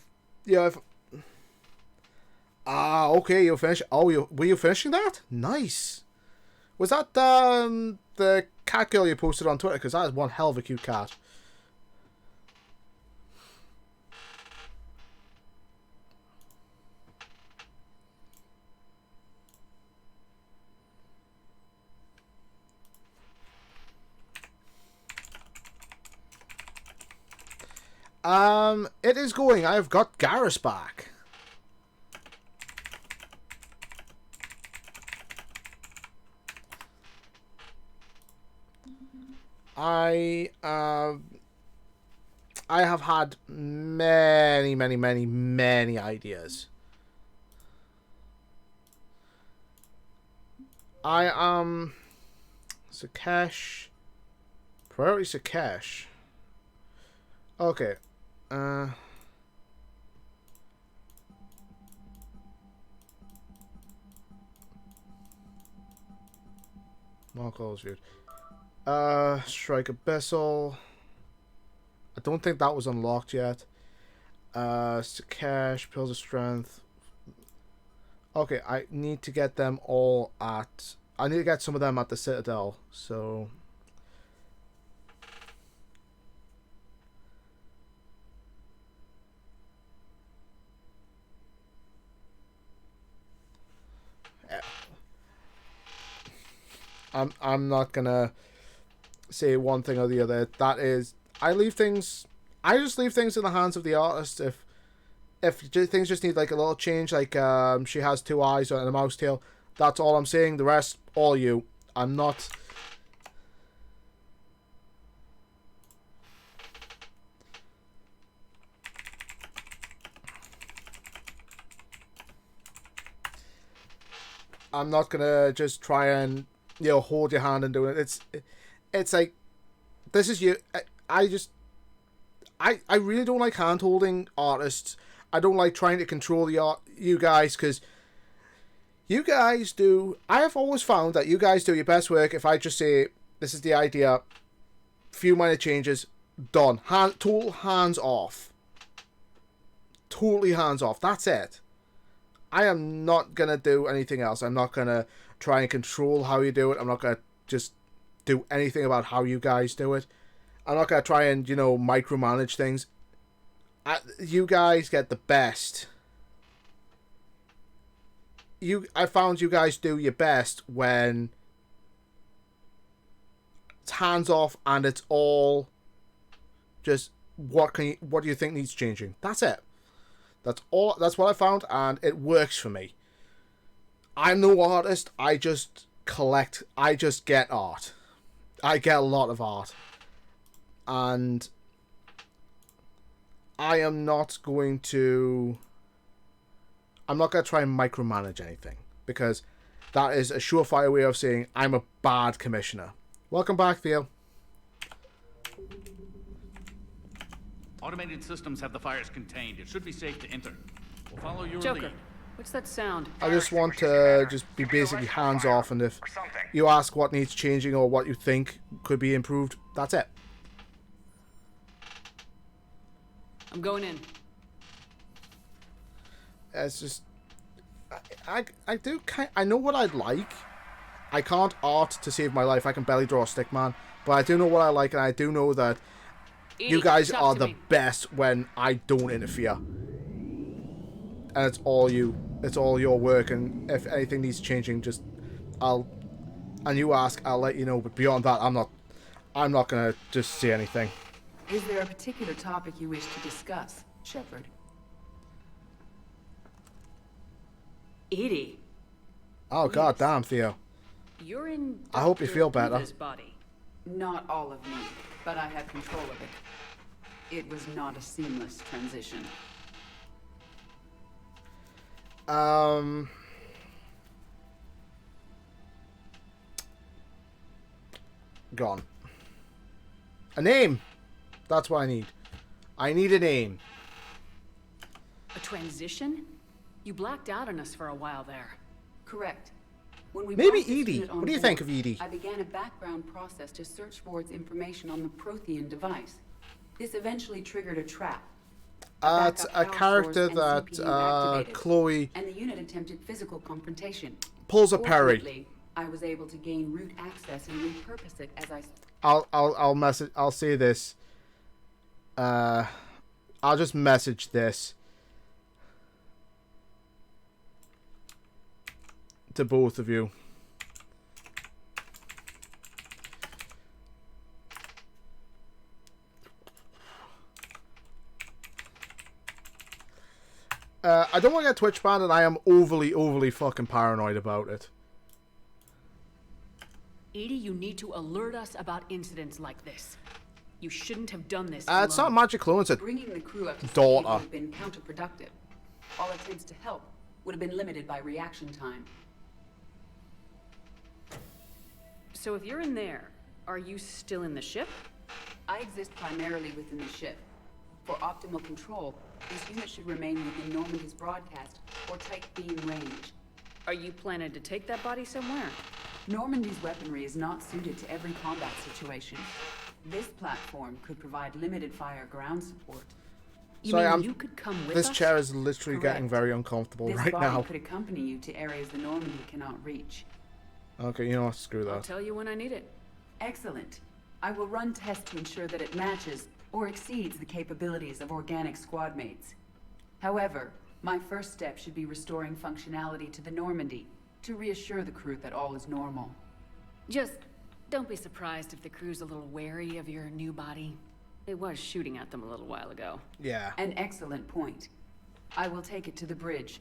Okay, you're finished. Oh, were you finishing that? Nice. Was that the cat girl you posted on Twitter? Because that is one hell of a cute cat. It is going. I've got Garrus back. I have had many ideas. Sakesh. Priority Sakesh. Okay. Mark All's viewed. Strike Abyssal. I don't think that was unlocked yet. Cash, Pills of Strength. Okay, I need to get them all at... I need to get some of them at the Citadel, so... I'm not gonna say one thing or the other. That is, I just leave things in the hands of the artist. If things just need like a little change, like she has 2 eyes and a mouse tail, that's all I'm saying. The rest, all you. I'm not... I'm not gonna just try and, you know, hold your hand and do it. It's like, this is you. I really don't like hand holding artists. I don't like trying to control you guys, because you guys do... I have always found that you guys do your best work if I just say, this is the idea, few minor changes, done. Total hands off. Totally hands off. That's it. I am not going to do anything else. I'm not going to try and control how you do it. I'm not going to just do anything about how you guys do it. I'm not going to try and, you know, micromanage things. You guys get the best. I found you guys do your best when it's hands off and it's all just what do you think needs changing? That's it. That's what I found, and it works for me. I'm no artist. I just collect. I just get art. I get a lot of art. And I'm not going to try and micromanage anything, because that is a surefire way of saying I'm a bad commissioner. Welcome back, Theo. Automated systems have the fires contained. It should be safe to enter. We'll follow your Joker, lead. what's that sound? I just want to be basically hands off, and if you ask what needs changing or what you think could be improved, that's it. I'm going in. It's just... I know what I'd like. I can't art to save my life. I can barely draw a stick man. But I do know what I like, and I do know that you guys are the best when I don't interfere. And it's all you. It's all your work, and if anything needs changing, just... And you ask, I'll let you know, but beyond that, I'm not gonna just say anything. Is there a particular topic you wish to discuss, Shepard? Edie. Oh, god damn, Theo. You're in I hope you feel better. Body. Not all of me. but I had control of it. It was not a seamless transition. Gone. A name! That's what I need. I need a name. A transition? You blacked out on us for a while there. Correct. When we Maybe brought this Edie. unit on What do you board, think of Edie? I began a background process to search for its information on the Prothean device. This eventually triggered a trap. It's a character that Chloe and the unit attempted physical confrontation. pulls a parry. Fortunately, I was able to gain root access and repurpose it as I. I'll say this. I'll just message this to both of you. I don't want to get Twitch banned, and I am overly fucking paranoid about it. Edie, you need to alert us about incidents like this. You shouldn't have done this. It's not Magic Clone, it's a Bringing the crew up to speed daughter. would have been counterproductive. All attempts to help would have been limited by reaction time. So if you're in there, are you still in the ship? I exist primarily within the ship. For optimal control, this unit should remain within Normandy's broadcast or tight beam range. Are you planning to take that body somewhere? Normandy's weaponry is not suited to every combat situation. This platform could provide limited fire ground support. Sorry, you could come with this us? chair is literally Correct. getting very uncomfortable This right body now. could accompany you to areas the Normandy cannot reach. Okay, you know what? Screw I'll that. tell you when I need it. Excellent. I will run tests to ensure that it matches or exceeds the capabilities of organic squad mates. However, my first step should be restoring functionality to the Normandy to reassure the crew that all is normal. Just don't be surprised if the crew's a little wary of your new body. It was shooting at them a little while ago. Yeah. An excellent point. I will take it to the bridge.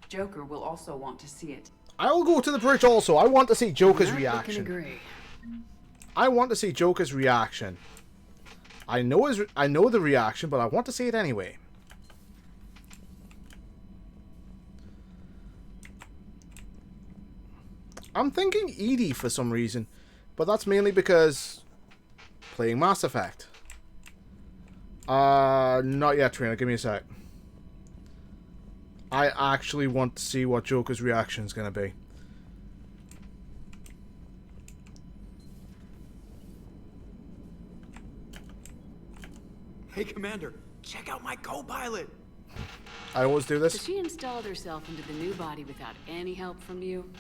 Joker will also want to see it. I will go to the bridge also. I want to see Joker's That I can reaction. agree. I want to see Joker's reaction. I know the reaction, but I want to see it anyway. I'm thinking Edie for some reason, but that's mainly because playing Mass Effect. Not yet, Trina. Give me a sec. I actually want to see what Joker's reaction is going to be. Hey, Commander, check out my co-pilot. I always do So this. she installed herself into the new body without any help from you?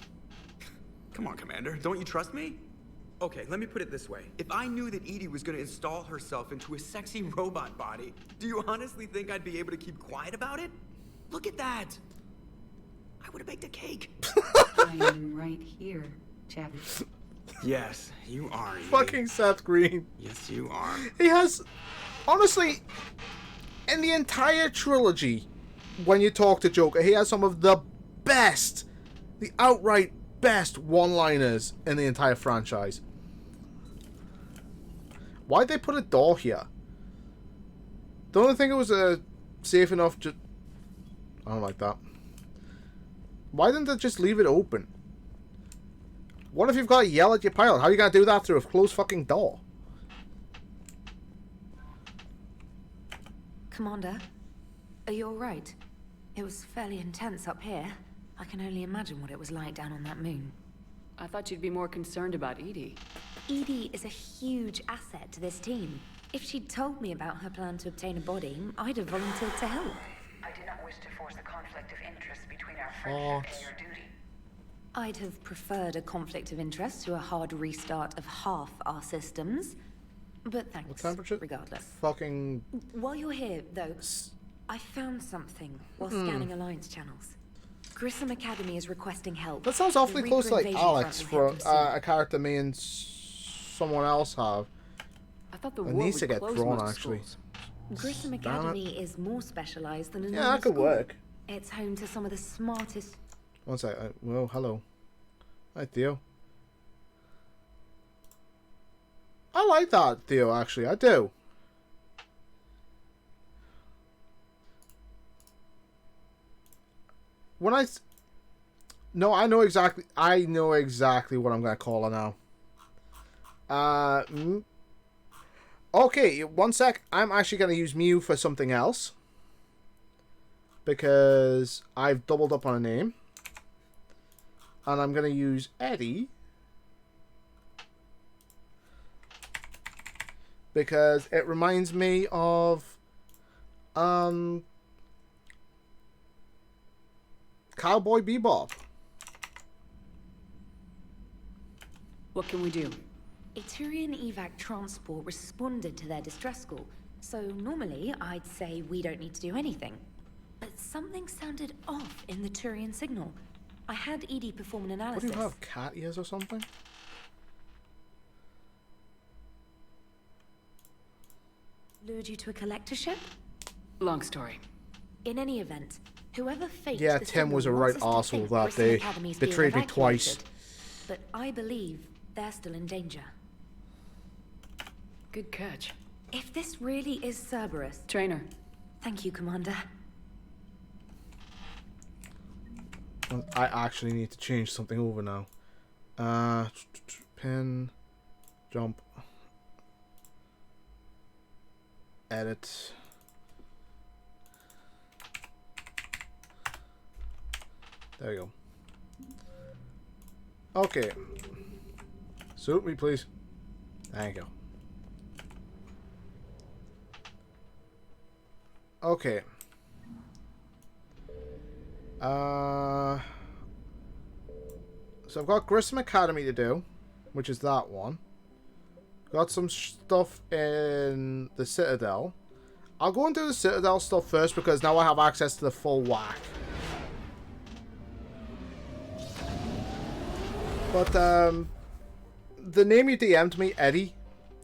Come on, Commander, don't you trust me? Okay, let me put it this way. If I knew that Edie was gonna install herself into a sexy robot body, do you honestly think I'd be able to keep quiet about it? Look at that! I would have baked a cake. I am right here, chap. Yes, you are, Edie. Fucking Seth Green. Yes, you are. He has, honestly, in the entire trilogy, when you talk to Joker, he has some of the best, the outright best one-liners in the entire franchise. Why'd they put a door here? Don't you think it was safe enough to... I don't like that. Why didn't they just leave it open? What if you've got to yell at your pilot? How are you going to do that through a closed fucking door? Commander, are you alright? It was fairly intense up here. I can only imagine what it was like down on that moon. I thought you'd be more concerned about Edie. Edie is a huge asset to this team. If she'd told me about her plan to obtain a body, I'd have volunteered to help. I do not wish to force a conflict of interest between our friendship and your duty. I'd have preferred a conflict of interest to a hard restart of half our systems. But thanks, What temperature? regardless. Fucking... While you're here, though, I found something while scanning Alliance channels. Grissom Academy is requesting help. That sounds awfully The close to like Reaper Alex invasion front will for hit them soon. a character me and someone else have. I thought the It war needs would to get close drawn most actually. schools. Grissom Damn it. Academy is more specialized than a Yeah, normal that could school. work. It's home to some of the smartest. One sec. Well, hello. Hi, Theo. I like that, Theo, actually. I do. When No, I know exactly what I'm going to call her now. Okay, one sec. I'm actually going to use Mew for something else. Because I've doubled up on a name. And I'm going to use Eddie. Because it reminds me of Cowboy Bebop. What can we do? A Turian evac transport responded to their distress call, so normally I'd say we don't need to do anything. But something sounded off in the Turian signal. I had Edie perform an analysis. What do you have, cat ears or something? Lured you to a collector ship? Long story. In any event, whoever faked Yeah, the Tim was a signal right wants us to arsehole think that Grissom day. Academy's being Betrayed me twice. evacuated. But I believe they're still in danger. Good catch. If this really is Cerberus... Trainer. Thank you, Commander. I actually need to change something over now. Pin. Jump. Edit. There you go. Okay. Suit me, please. Thank you. Okay. So I've got Grissom Academy to do, which is that one. Got some stuff in the Citadel. I'll go and do the Citadel stuff first because now I have access to the full whack. But the name you DM'd me, Eddie,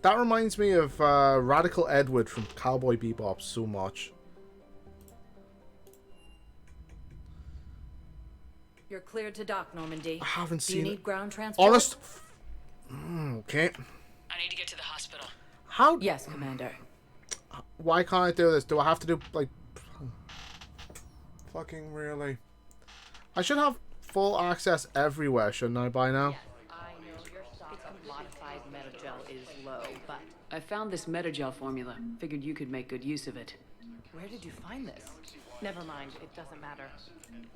that reminds me of Radical Edward from Cowboy Bebop so much. You're cleared to dock, Normandy. I haven't Do you seen need it. ground transport? Honest. Okay. I need to get to the hospital. How? Yes, Commander. Why can't I do this? Do I have to do like? Fucking really? I should have full access everywhere, shouldn't I? By now. I know your stock of modified metagel is low, but I found this metagel formula. Figured you could make good use of it. where did you find this? Never mind, it doesn't matter.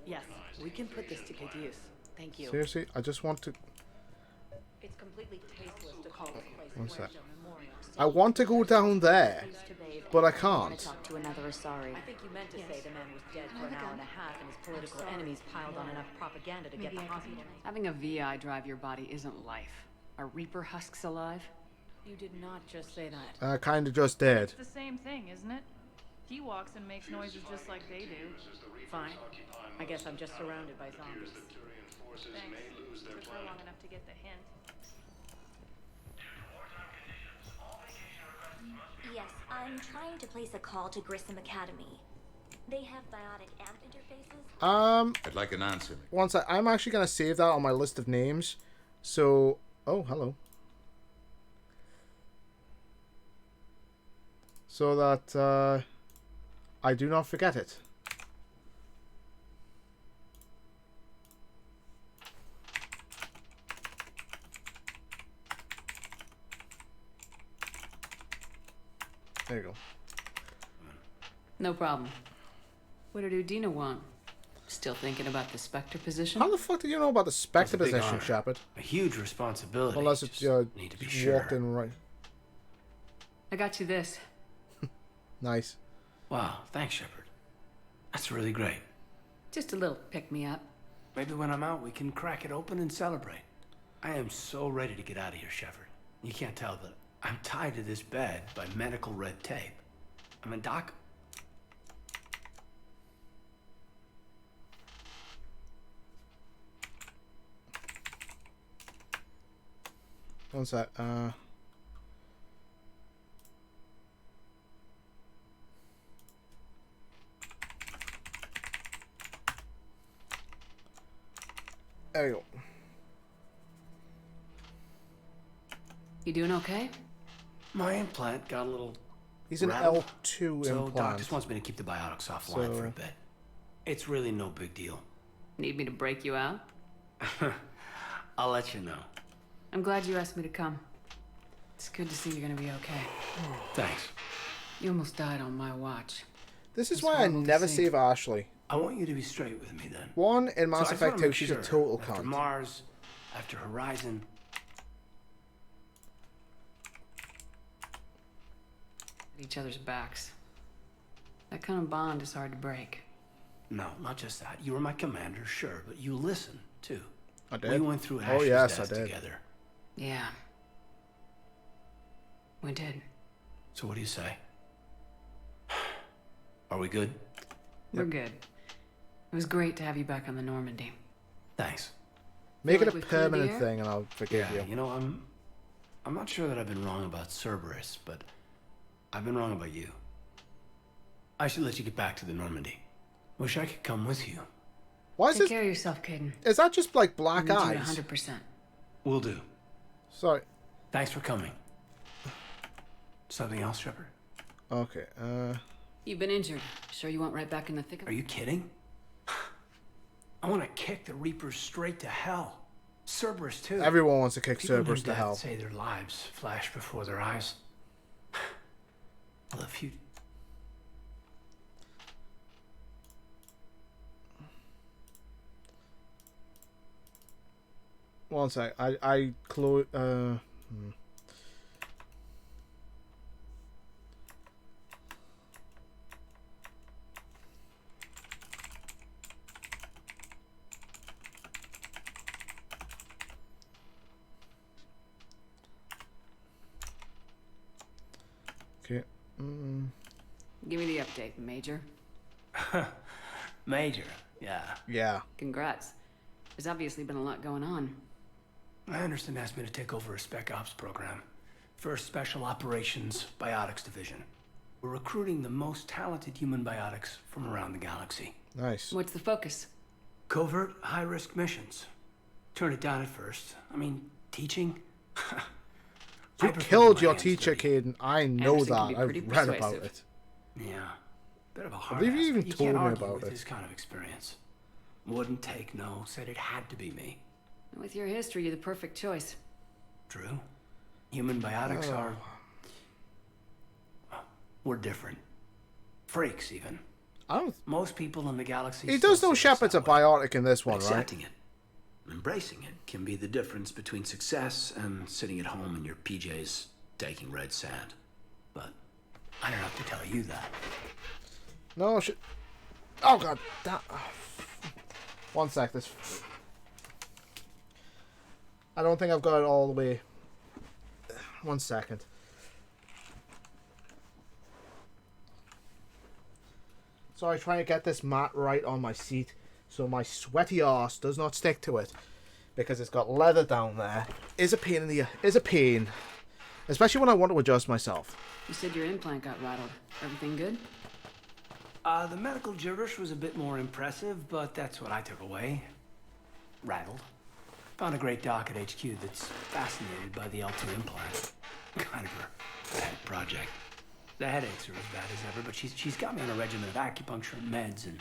Yes, we can put this to good use. Thank you. Seriously, I just want to. It's completely tasteless to call this place One sec. memorial. I want to go down there, but I can't. Talk to another Asari. I think you meant to say the man was dead for an hour and a half and his political enemies piled on enough propaganda to get the hospital. Having a VI drive your body isn't life. Are Reaper husks alive? You did not just say that. I kind of just did. It's the same thing, isn't it? He walks and makes noises just like they do. Fine. I guess I'm just surrounded by zombies. Thanks. Took her long enough to get the hint. Yes, I'm trying to place a call to Grissom Academy. They have biotic amp interfaces. I'd like an answer. One sec. I'm actually gonna save that on my list of names. So, oh, hello. So that I do not forget it. There you go. No problem. What did Udina want? Still thinking about the Spectre position? How the fuck do you know about the Spectre That's a big position, honor. Shepard? A huge responsibility. Unless it's need to be just sure. walked in right. I got you this. Nice. Wow, thanks, Shepard. That's really great. Just a little pick-me-up. Maybe when I'm out, we can crack it open and celebrate. I am so ready to get out of here, Shepard. You can't tell, but I'm tied to this bed by medical red tape. I mean, Doc... One sec. There you go. You doing okay? My implant got a little... He's an rattled. L2 So implant. Doc just wants me to keep the biotics offline for a bit. It's really no big deal. Need me to break you out? I'll let you know. I'm glad you asked me to come. It's good to see you're gonna be okay. Thanks. You almost died on my watch. This is It's why I horrible to never see. save Ashley. I want you to be straight with me then. One, in Mass So I just Effect wanna 2, make she's sure, a total after cunt. Mars, after Horizon... At each other's backs. That kind of bond is hard to break. No, not just that. You were my commander, sure, but you listened, too. I did. We went through Oh, Ashley's yes, death I did. together. Yeah. We did. So what do you say? Are we good? We're good. It was great to have you back on the Normandy. Thanks. Make it like a we've cleared the permanent air? thing and I'll forgive you. You know, I'm not sure that I've been wrong about Cerberus, but I've been wrong about you. I should let you get back to the Normandy. Wish I could come with you. Why is Take this? care of yourself, Caden. Is that just like black I need eyes? you 100%. Will do. Sorry. Thanks for coming. Something else, Shepard? Okay, You've been injured. Sure you went right back in the thick of it? Are you kidding? I want to kick the Reapers straight to hell. Cerberus, too. Everyone wants to kick People Cerberus near to death hell. say their lives flash before their eyes. Well, if you... One sec. I close. Okay. Give me the update, Major. Major, yeah. Yeah. Congrats. There's obviously been a lot going on. Anderson asked me to take over a Spec Ops program. First Special Operations Biotics Division. We're recruiting the most talented human biotics from around the galaxy. Nice. What's the focus? Covert, high-risk missions. Turned it down at first. I mean, teaching? You killed your teacher, Caden. I know Anderson can that. be I've pretty read about persuasive. it. Yeah. Bit of a I hard believe you ass, even but told can't me argue about with it. his kind of experience. Wouldn't take no, said it had to be me. With your history, you're the perfect choice. True. Human biotics are... We're different. Freaks, even. I don't... Most people in the galaxy... He does know Shepard's a biotic in this one, right? Accepting it, embracing it, can be the difference between success and sitting at home in your PJs taking red sand. But I don't have to tell you that. No, shit. Oh, God. One sec. This... I don't think I've got it all the way. 1 second. Sorry, trying to get this mat right on my seat so my sweaty arse does not stick to it, because it's got leather down there. Is a pain in the... Is a pain. Especially when I want to adjust myself. You said your implant got rattled. Everything good? The medical gibberish was a bit more impressive, but that's what I took away. Rattled. Found a great doc at HQ that's fascinated by the L2 implant. Kind of her pet project. The headaches are as bad as ever, but she's got me on a regimen of acupuncture and meds and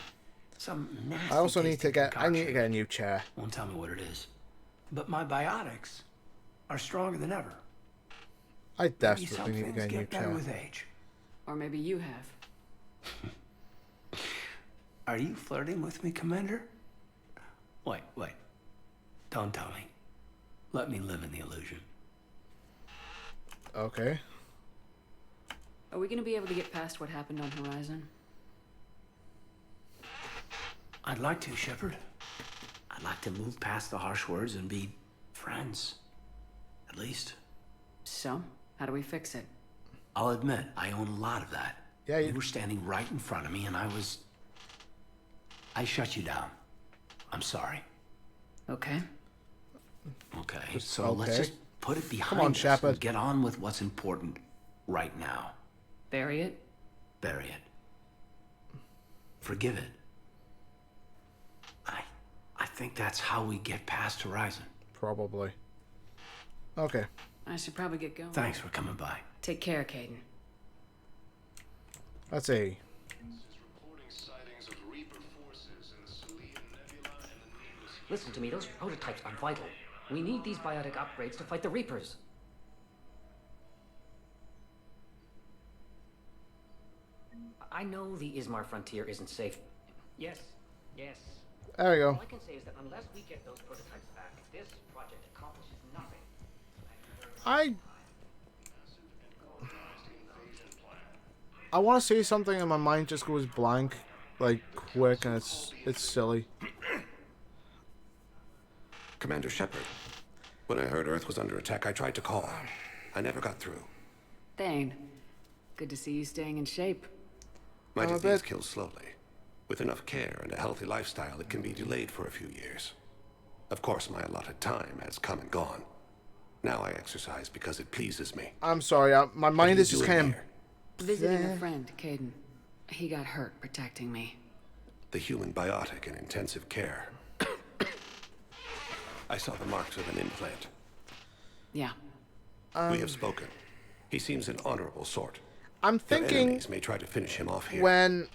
some nasty I also need to tasting get... I need to concoction. get a new chair. Won't tell me what it is. But my biotics are stronger than ever. I Maybe desperately some need to things get a new get better chair. with age. Or maybe you have. Are you flirting with me, Commander? Wait. Don't tell me. Let me live in the illusion. Okay. Are we gonna be able to get past what happened on Horizon? I'd like to, Shepard. I'd like to move past the harsh words and be friends. At least. So, how do we fix it? I'll admit, I own a lot of that. Yeah, you were standing right in front of me and I shut you down. I'm sorry. Okay. Okay, so let's okay. just put it behind on, us Shepard. and get on with what's important right now. Bury it? Bury it. Forgive it. I think that's how we get past Horizon. Probably. Okay. I should probably get going. Thanks for coming by. Take care, Caden. That's a... Listen to me, those prototypes are vital. We need these biotic upgrades to fight the Reapers. I know the Ismar frontier isn't safe. Yes, yes. There we go. All I can say is that unless we get those prototypes back, this project accomplishes nothing. I want to say something and my mind just goes blank, like quick, and it's silly. Commander Shepard, when I heard Earth was under attack, I tried to call. I never got through. Thane, good to see you staying in shape. My disease kills slowly. With enough care and a healthy lifestyle, it can be delayed for a few years. Of course, my allotted time has come and gone. Now I exercise because it pleases me. I'm sorry, my mind is just kind of... Visiting a friend, Caden. He got hurt protecting me. The human biotic in intensive care. I saw the marks of an implant. Yeah. We have spoken. He seems an honorable sort. I'm Your thinking enemies may try to finish him off here. When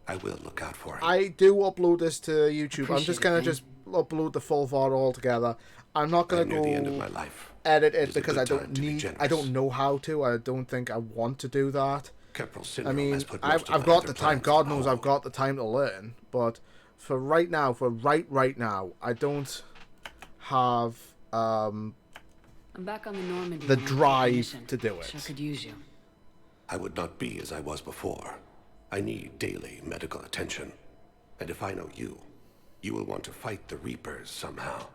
I will look out for him. I do upload this to YouTube, I'm just gonna Appreciate upload the full VOD altogether. I'm not gonna go the end of my life. edit It it is a because good I time don't to be need. generous. I don't know how to. I don't think I want to do that. Keppel I syndrome mean, has put I've most of got their the time. plans God on knows hold. I've got the time to learn. But for right now, right now, I don't have I'm back on the Normandy. the on a drive mission. to do it. Sure could use you. I would not be as I was before. I need daily medical attention. And if I know you, you will want to fight the Reapers somehow.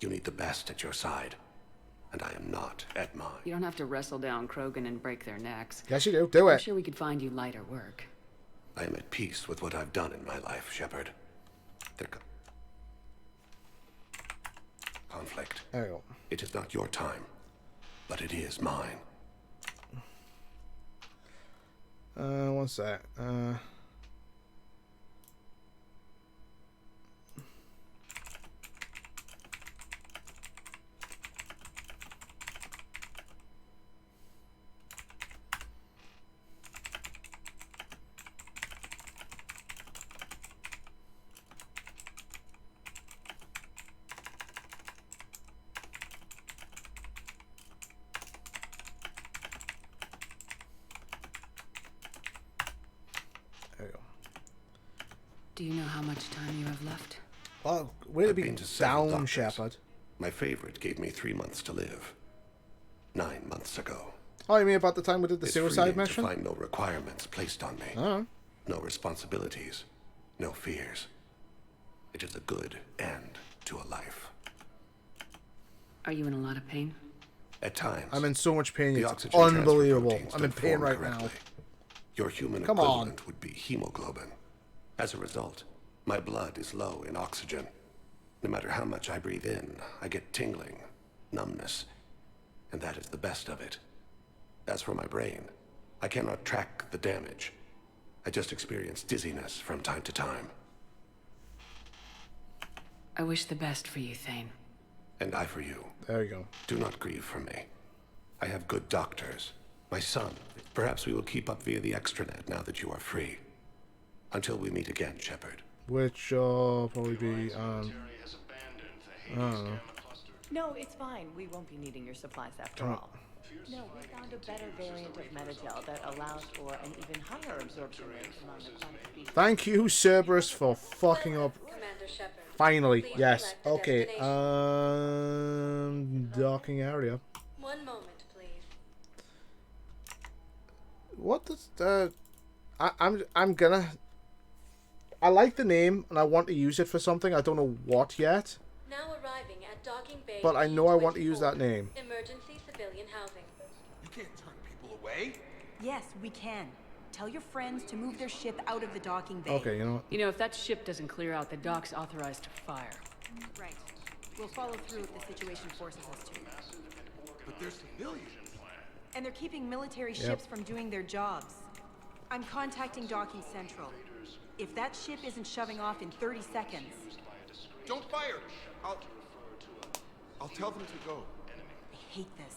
You need the best at your side. And I am not at mine. You don't have to wrestle down Krogan and break their necks. Yes, you do. Do I'm it. sure we could find you lighter work. I am at peace with what I've done in my life, Shepard. Conflict. There you go. It is not your time, but it is mine. One sec. Do you know how much time you have left? Oh, way to I've be been to several down, doctors. Shepard. My favorite gave me 3 months to live. 9 months ago. Oh, you mean about the time we did the It's suicide freeing mission? to find no requirements placed on me. Oh. No responsibilities. No fears. It is a good end to a life. Are you in a lot of pain? At times. I'm in so much pain. The It's oxygen transfer unbelievable. proteins I'm in don't pain form right correctly. now. Your human Come on. equivalent would be hemoglobin. As a result, my blood is low in oxygen. No matter how much I breathe in, I get tingling, numbness, and that is the best of it. As for my brain, I cannot track the damage. I just experience dizziness from time to time. I wish the best for you, Thane. And I for you. There you go. Do not grieve for me. I have good doctors. My son. Perhaps we will keep up via the extranet now that you are free. Until we meet again, Shepard. Which probably be I don't know. No, it's fine. We won't be needing your supplies after Oh. all. No, we found a better variant of metagel that allows for an even higher absorption rate among the plant species. Thank you, Cerberus, for fucking up. Commander Shepard. Finally, Please yes. select a Okay. destination. Docking area. One moment, please. What does I'm gonna. I like the name and I want to use it for something. I don't know what yet. Now arriving at docking bay. But I know I want to use that P24, name. Emergency civilian housing. You can't turn people away. Yes, we can. Tell your friends to move their ship out of the docking bay. Okay, you know what? You know, if that ship doesn't clear out, the dock's authorized to fire. Right. We'll follow through if the situation forces us to. But they're civilians. And they're keeping military Yep. ships from doing their jobs. I'm contacting Docking Central. If that ship isn't shoving off in 30 seconds... Don't fire! I'll tell them to go. I hate this.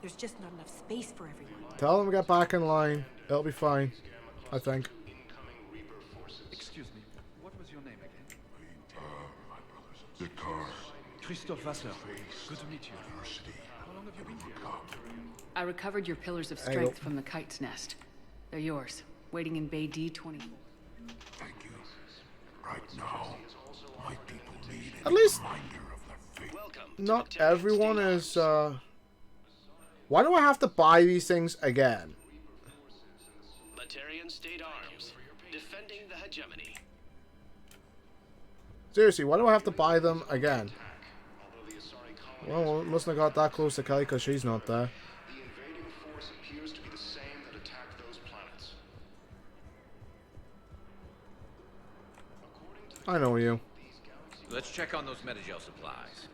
There's just not enough space for everyone. Tell them to get back in line. It'll be fine, I think. Excuse me, what was your name again? Zakar. Christophe Vasseur. Good to meet you. How long have you been here? I recovered your pillars of There you strength go. from the kite's nest. They're yours, waiting in Bay D-24. Thank you. Right now, my people need At least, reminder of their fate. not everyone is, Why do I have to buy these things again? Batarian State Arms, defending the hegemony. Seriously, why do I have to buy them again? Well, we mustn't have got that close to Kai because she's not there. The invading force appears to be the same that attacked those planets. I know you. Let's check on those Metagel supplies.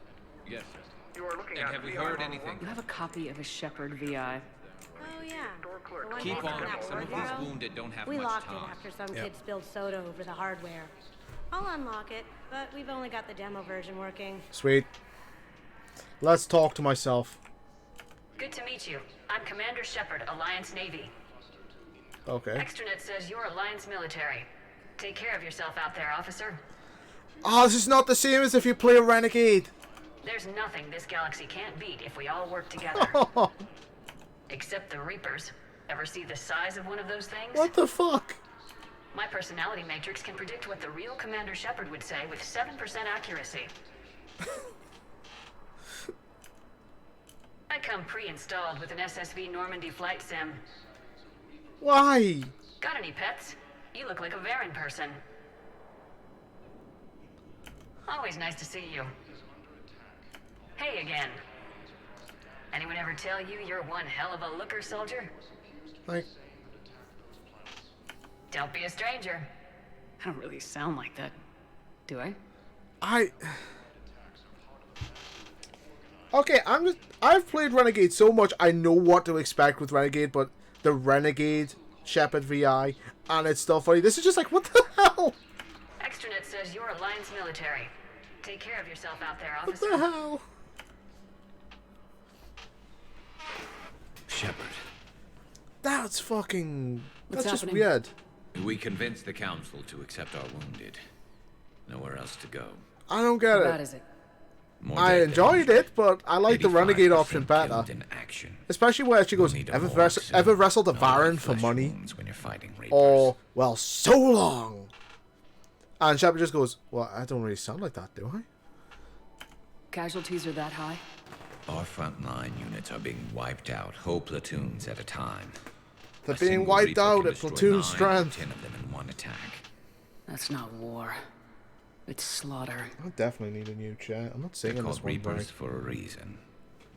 Yes, sir. You are looking And at have we VR heard Model anything? You have a copy of a Shepherd VI. Oh, yeah. The one Keep next to on. that Some of wardrobe. these wounded don't have We much locked time. it after some Yep. kid spilled soda over the hardware. I'll unlock it, but we've only got the demo version working. Sweet. Let's talk to myself. Good to meet you. I'm Commander Shepard, Alliance Navy. Okay. Extranet says you're Alliance military. Take care of yourself out there, officer. Oh, this is not the same as if you play a Renegade. There's nothing this galaxy can't beat if we all work together. Except the Reapers. Ever see the size of one of those things? What the fuck? My personality matrix can predict what the real Commander Shepard would say with 7% accuracy. I come pre-installed with an SSV Normandy flight sim. Why? Got any pets? You look like a Varen person. Always nice to see you. Hey again. Anyone ever tell you you're one hell of a looker, soldier? Like, Don't be a stranger. I don't really sound like that, do I? Okay, I've played Renegade so much, I know what to expect with Renegade, but the Renegade Shepard VI, and it's still funny. This is just like, what the hell? Extranet says you're Alliance military. Take care of yourself out there, What officer. the hell? Shepard, That's fucking... What's That's just happening? weird. we convinced the Council to accept our wounded. Nowhere else to go. I don't get How it. bad is it? More I dead than enjoyed usual. it, but I like the Renegade 85% option better. killed in action. Especially where she goes, Need a ever, morgue soon. ever wrestled a No Baron light for flesh money? wounds when you're fighting Reapers. Or, well, so long. And Shepard just goes, well, I don't really sound like that, do I? Casualties are that high? Our frontline units are being wiped out, whole platoons at a time. They're A being single wiped Reaper out can at destroy platoon 9 or strength. 10 of them in one attack. That's not war. It's slaughter. I definitely need a new chair. I'm not They're singing this called one Reapers right. for a reason.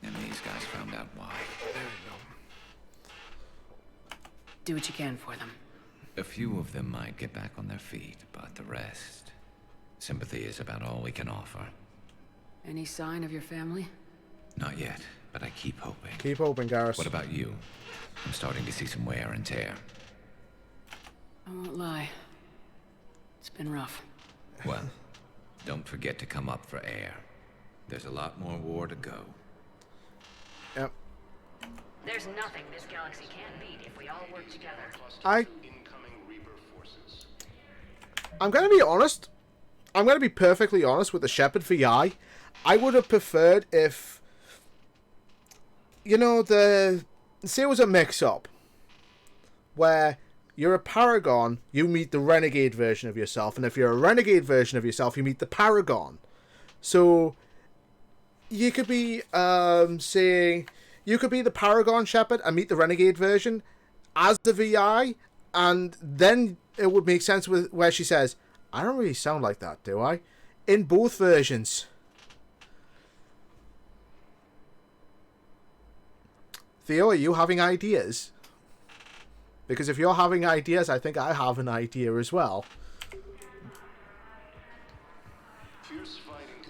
And these guys found out why. Do what you can for them. A few of them might get back on their feet, but the rest... Sympathy is about all we can offer. Any sign of your family? Not yet, but I keep hoping. Keep hoping, Garrus. What about you? I'm starting to see some wear and tear. I won't lie. It's been rough. Well, don't forget to come up for air. There's a lot more war to go. Yep. There's nothing this galaxy can't beat if we all work together. I'm gonna be honest. I'm gonna be perfectly honest with the Shepard VI. I would have preferred if, you know, say it was a mix-up where you're a Paragon, you meet the Renegade version of yourself, and if you're a Renegade version of yourself, you meet the Paragon. So you could be saying you could be the Paragon Shepard and meet the Renegade version as the VI, and then it would make sense with where she says, I don't really sound like that, do I? In both versions. Theo, are you having ideas? Because if you're having ideas, I think I have an idea as well.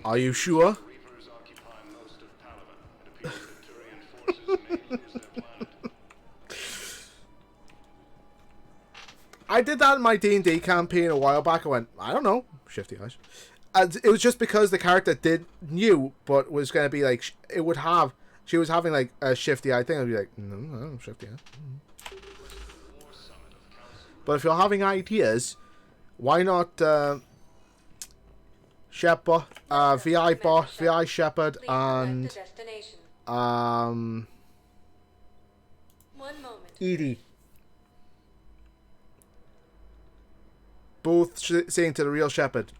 Are you sure? I did that in my D&D campaign a while back. I went, I don't know, shifty eyes. And it was just because the character knew, but was going to be like, it would have she was having like a shifty eye thing, I'd be like, no, no, shifty eye. But if you're having ideas, why not Shepard, VI Bot, VI Shepard, and Edie. Both saying to the real Shepard,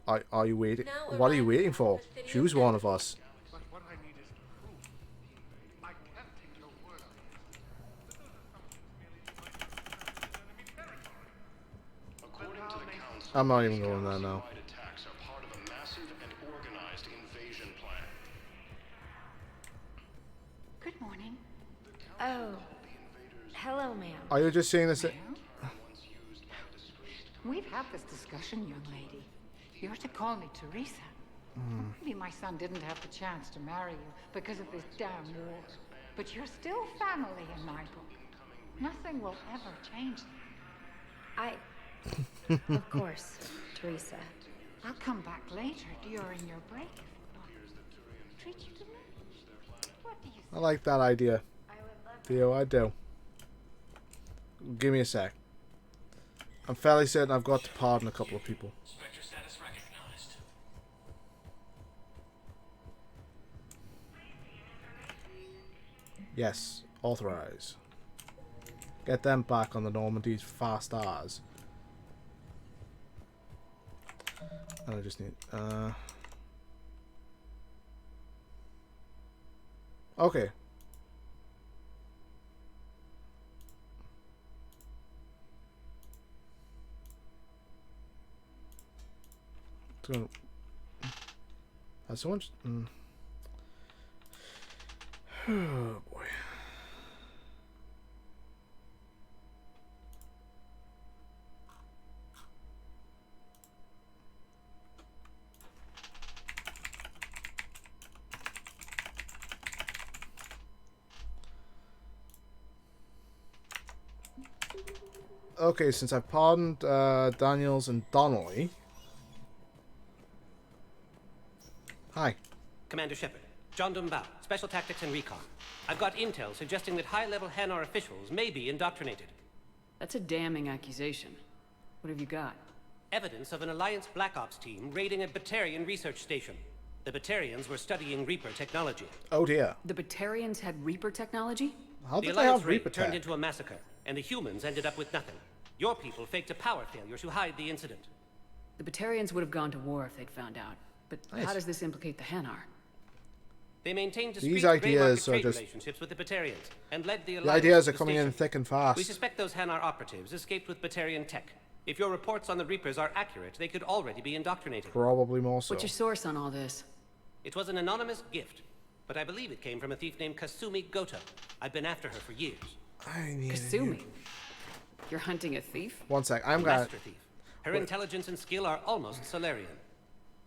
are you waiting? What are you waiting for? Choose one of us. I'm not even going there now. Attacks are part of a massive and organized invasion plan. Good morning. Oh. Hello, ma'am. Are you just saying this? We've had this discussion, young lady. You're to call me Teresa. Maybe my son didn't have the chance to marry you because of this damn war. But you're still family in my book. Nothing will ever change that. Of course, Teresa. I'll come back later during your break if you want. Treat you to lunch. What do you I like that idea. Theo, I do. Give me a sec. I'm fairly certain I've got to pardon a couple of people. Yes, authorize. Get them back on the Normandy's fast as. And I just need okay. Has someone oh boy. Okay, since I've pardoned Daniels and Donnelly. Hi. Commander Shepard, John Dumbao, Special Tactics and Recon. I've got intel suggesting that high-level Hanar officials may be indoctrinated. That's a damning accusation. What have you got? Evidence of an Alliance Black Ops team raiding a Batarian research station. The Batarians were studying Reaper technology. Oh dear. The Batarians had Reaper technology? How the did Alliance they have raid Reaper turned tech? into a massacre, and the humans ended up with nothing. Your people faked a power failure to hide the incident. The Batarians would have gone to war if they'd found out. But Nice. how does this implicate the Hanar? They maintained discreet These gray market ideas are trade just... relationships with the Batarians and led the The Alliance ideas to are the coming station. in thick and fast. We suspect those Hanar operatives escaped with Batarian tech. If your reports on the Reapers are accurate, they could already be indoctrinated. Probably more so. What's your source on all this? It was an anonymous gift, but I believe it came from a thief named Kasumi Goto. I've been after her for years. I need Kasumi? You're hunting a thief? One sec. I'm gonna... Master thief. Her intelligence and skill are almost Solarian.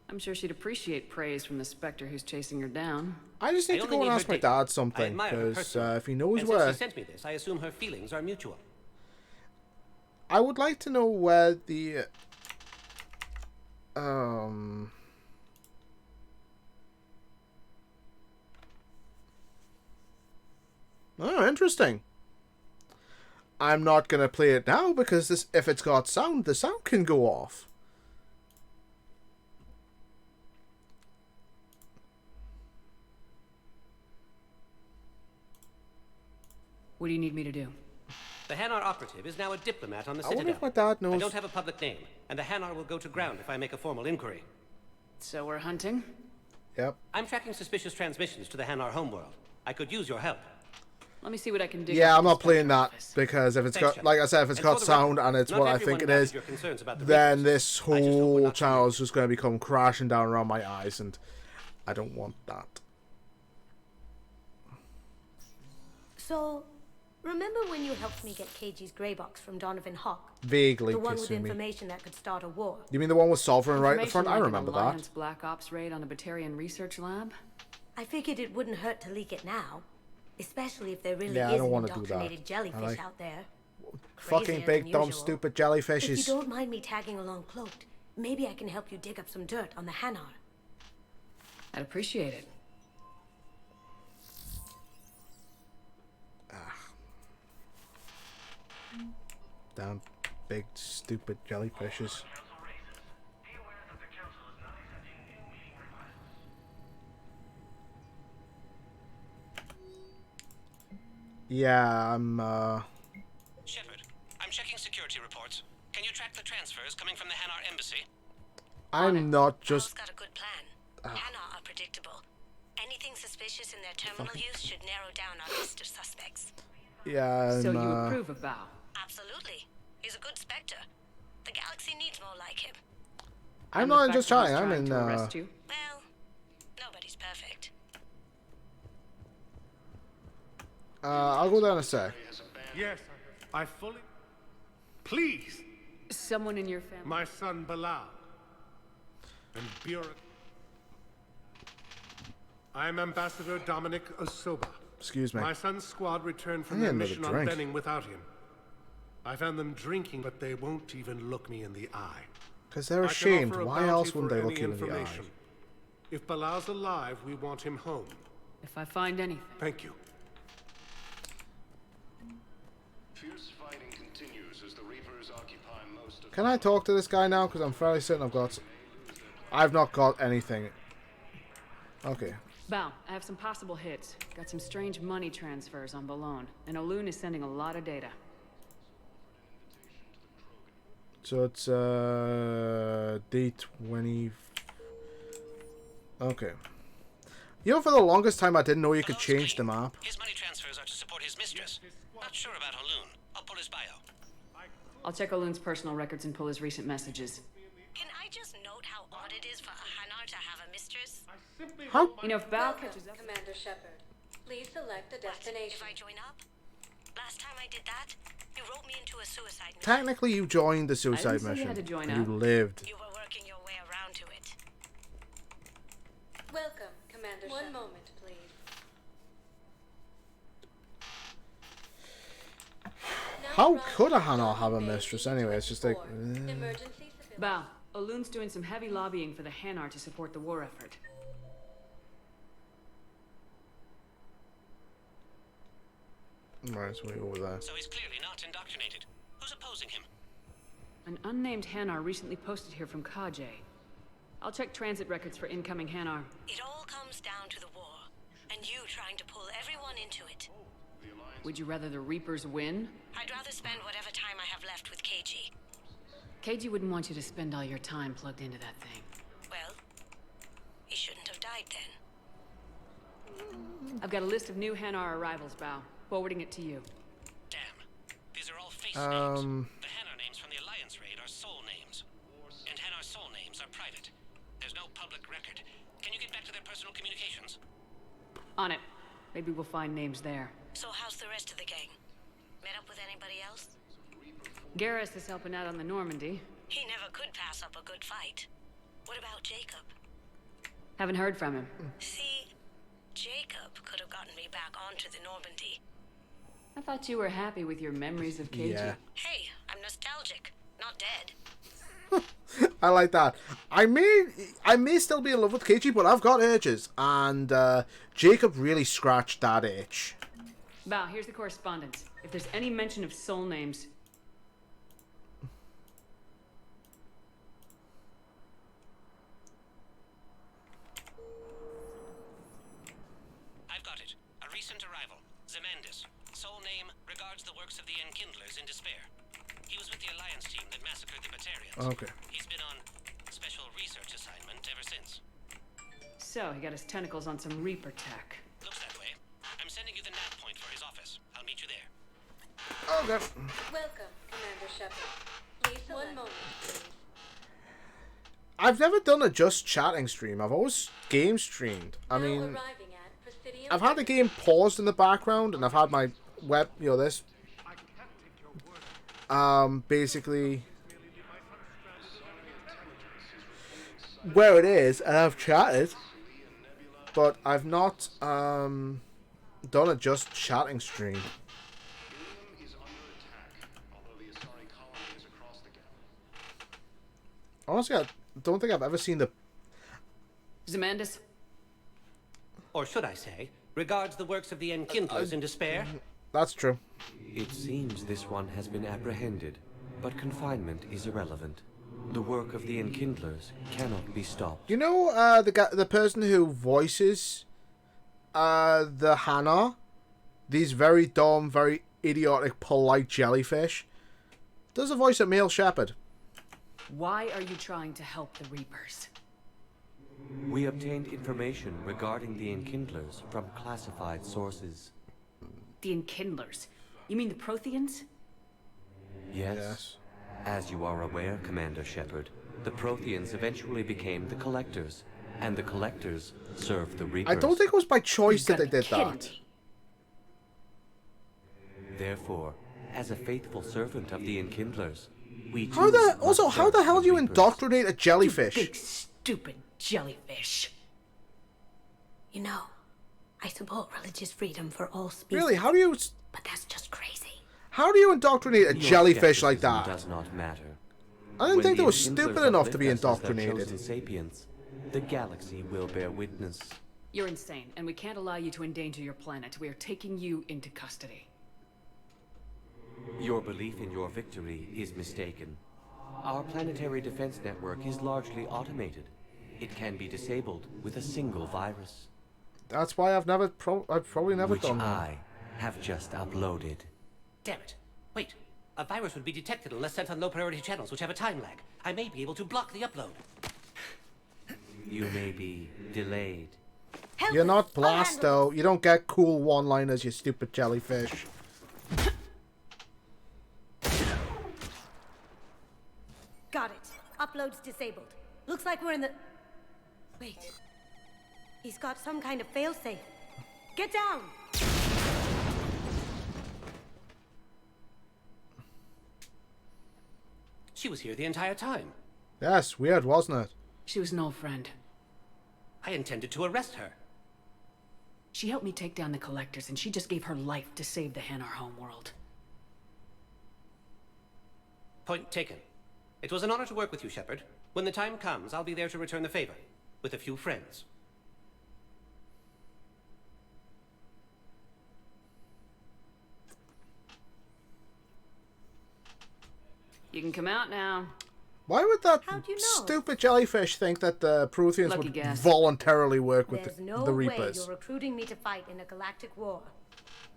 I'm sure she'd appreciate praise from the Spectre who's chasing her down. I just need to go and ask my dad something, because if he knows and where... since she sent me this, I assume her feelings are mutual. I would like to know where the... Oh, interesting. I'm not going to play it now, because this, if it's got sound, the sound can go off. What do you need me to do? The Hanar operative is now a diplomat on the I wonder Citadel. if my dad knows... I don't have a public name, and the Hanar will go to ground if I make a formal inquiry. So we're hunting? Yep. I'm tracking suspicious transmissions to the Hanar homeworld. I could use your help. Let me see what I can do. Yeah, I'm not playing that, because if it's Thanks, got, like I said, if it's got sound and it's not what I everyone think it is, values your concerns about the then Reapers. this whole channel is just going to become crashing down around my eyes, and I don't want that. So, remember when you helped me get KG's grey box from Donovan Hawk? Vaguely, The one with Kasumi. information that could start a war. You mean the one with Sovereign right at the front? Information I like remember an Alliance Black Ops raid on a Batarian research lab? I figured it wouldn't hurt to leak it now. Especially if there really Yeah, I is don't an wanna do that. indoctrinated I jellyfish like- out there. Fucking Crazier big, than dumb, usual. stupid If you jellyfishes. don't mind me tagging along cloaked, maybe I can help you dig up some dirt on the Hanar. I'd appreciate it. Damn big stupid jellyfishes. Yeah, Shepard, I'm checking security reports. Can you track the transfers coming from the Hanar embassy? I'm not just. Got a good plan. Hanar are predictable. Anything suspicious in their terminal use should narrow down our list of suspects. Yeah, So you approve of Bao? Absolutely. He's a good Spectre. The galaxy needs more like him. I'm not just trying. I'm in. to arrest you? Well, nobody's perfect. I'll go down a sec. Yes, I fully. Please. Someone in your family. My son Bilal. And bureau. I am Ambassador Dominic Osoba. Excuse me. My son's squad returned from their mission on Benning without him. I found them drinking, but they won't even look me in the eye. Because they're ashamed. Why else wouldn't they look you in the eye? If Bilal's alive, we want him home. If I find anything. Thank you. Fierce fighting continues as the Reapers occupy most of. Can I talk to this guy now? Because I'm fairly certain I've not got anything. Okay. Bao, I have some possible hits. Got some strange money transfers on Boulogne, and Olun is sending a lot of data. So it's D20. Okay. You know, for the longest time, I didn't know you could change the map. His money transfers are to support his mistress. Not sure about Olun. I'll pull his bio. I'll check Olun's personal records and pull his recent messages. Can I just note how odd it is for a Hanar to have a mistress? How? You know, if Bao catches up... Commander Shepard, please select a destination. If I join up? Last time I did that, you wrote me into a suicide mission. Technically, you joined the suicide mission. You had to join and up. you lived. You were working your way around to it. Welcome, Commander Shepard. One moment, please. How could a Hanar have a mistress anyway? It's just like... Bao, Olun's doing some heavy lobbying for the Hanar to support the war effort. Right, so we go over there. So he's clearly not indoctrinated. Who's opposing him? An unnamed Hanar recently posted here from Kajay. I'll check transit records for incoming Hanar. It all comes down to the war, and you trying to pull everyone into it. Would you rather the Reapers win? I'd rather spend whatever time I have left with KG. KG wouldn't want you to spend all your time plugged into that thing. Well, he shouldn't have died then. I've got a list of new Hanar arrivals, Bao. Forwarding it to you. Damn. These are all face names. The Hanar names from the Alliance raid are soul names. And Hanar soul names are private. There's no public record. Can you get back to their personal communications? On it. Maybe we'll find names there. So how's the rest of the gang? Met up with anybody else? Garrus is helping out on the Normandy. He never could pass up a good fight. What about Jacob? Haven't heard from him. See, Jacob could have gotten me back onto the Normandy. I thought you were happy with your memories of KG. Yeah. Hey, I'm nostalgic, not dead. I like that. I may still be in love with KG, but I've got urges, and Jacob really scratched that itch. Bao, here's the correspondence. If there's any mention of soul names... I've got it. A recent arrival. Zemandis. Soul name regards the works of the Enkindlers in despair. He was with the Alliance team that massacred the Batarians. Okay. He's been on special research assignment ever since. So, he got his tentacles on some Reaper tech. Looks that way. I'm sending you the nav point for his office. I'll meet you there. Okay. Welcome, Commander Shepard. Please select. One moment, please. I've never done a just chatting stream. I've always game streamed. I mean, I've had the game paused in the background, and I've had my web, this. Basically, where it is, and I've chatted, but I've not done a just chatting stream. Honestly, I don't think I've ever seen the... Zemandis? Or should I say, regards the works of the Enkindlers in despair? That's true. It seems this one has been apprehended. But confinement is irrelevant. The work of the Enkindlers cannot be stopped. You know, the person who voices the Hannah, these very dumb, very idiotic, polite jellyfish, does a voice of male shepherd. Why are you trying to help the Reapers? We obtained information regarding the Enkindlers from classified sources. The Enkindlers? You mean the Protheans? Yes. As you are aware, Commander Shepard, the Protheans eventually became the Collectors, and the Collectors served the Reapers. I don't think it was by choice that they did that. Therefore, as a faithful servant of the Enkindlers, we How the hell do you indoctrinate a jellyfish? You big stupid jellyfish. You know, I support religious freedom for all species. Really? How do you? But that's just crazy. How do you indoctrinate a jellyfish like that? Does not matter. I didn't think they were stupid enough to be indoctrinated. Sapiens, the galaxy will bear witness. You're insane, and we can't allow you to endanger your planet. We are taking you into custody. Your belief in your victory is mistaken. Our planetary defense network is largely automated. It can be disabled with a single virus. That's why I've probably never done that. I have just uploaded. Damn it. Wait. A virus would be detected unless sent on low-priority channels, which have a time lag. I may be able to block the upload. You may be delayed. You're not Blasto. You don't get cool one-liners, you stupid jellyfish. Got it. Upload's disabled. Looks like we're in the... Wait. He's got some kind of failsafe. Get down! She was here the entire time. Yes, weird, wasn't it? She was an old friend. I intended to arrest her. She helped me take down the Collectors, and she just gave her life to save the Hanar homeworld. Point taken. It was an honor to work with you, Shepard. When the time comes, I'll be there to return the favor. With a few friends. You can come out now. Why would that How'd you know? stupid jellyfish think that the Protheans Lucky would guess. voluntarily work with There's the no Reapers? way you're recruiting me to fight in a galactic war.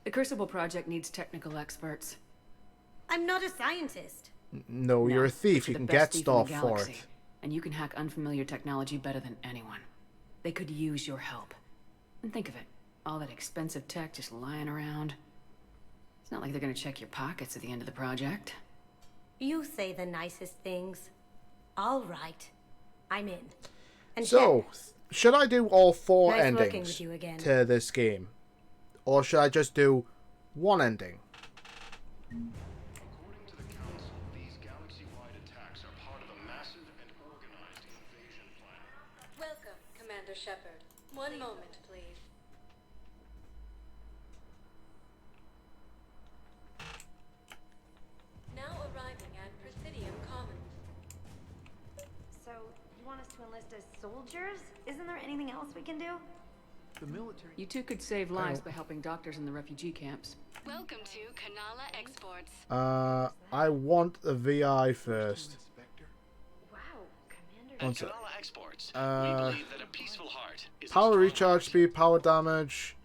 The Crucible Project needs technical experts. I'm not a scientist. No, you're a thief. You You're can the get best thief in the stuff for galaxy, it. and you can hack unfamiliar technology better than anyone. They could use your help. And think of it, all that expensive tech just lying around. It's not like they're gonna check your pockets at the end of the project. You say the nicest things. All right. I'm in. And So, should I do all four Nice working endings with you again. to this game? Or should I just do one ending? According to the Council, these galaxy-wide attacks are part of a massive and organized invasion plan. Welcome, Commander Shepard. One moment, please. Now arriving at Presidium Commons. So, you want us to enlist as soldiers? Isn't there anything else we can do? The military. You two could save lives by helping doctors in the refugee camps. Welcome to Kanala Exports. I want the VI first. Wow, Commander. One At sec. Kanala Exports, we believe that a peaceful heart is Power recharge speed, power damage.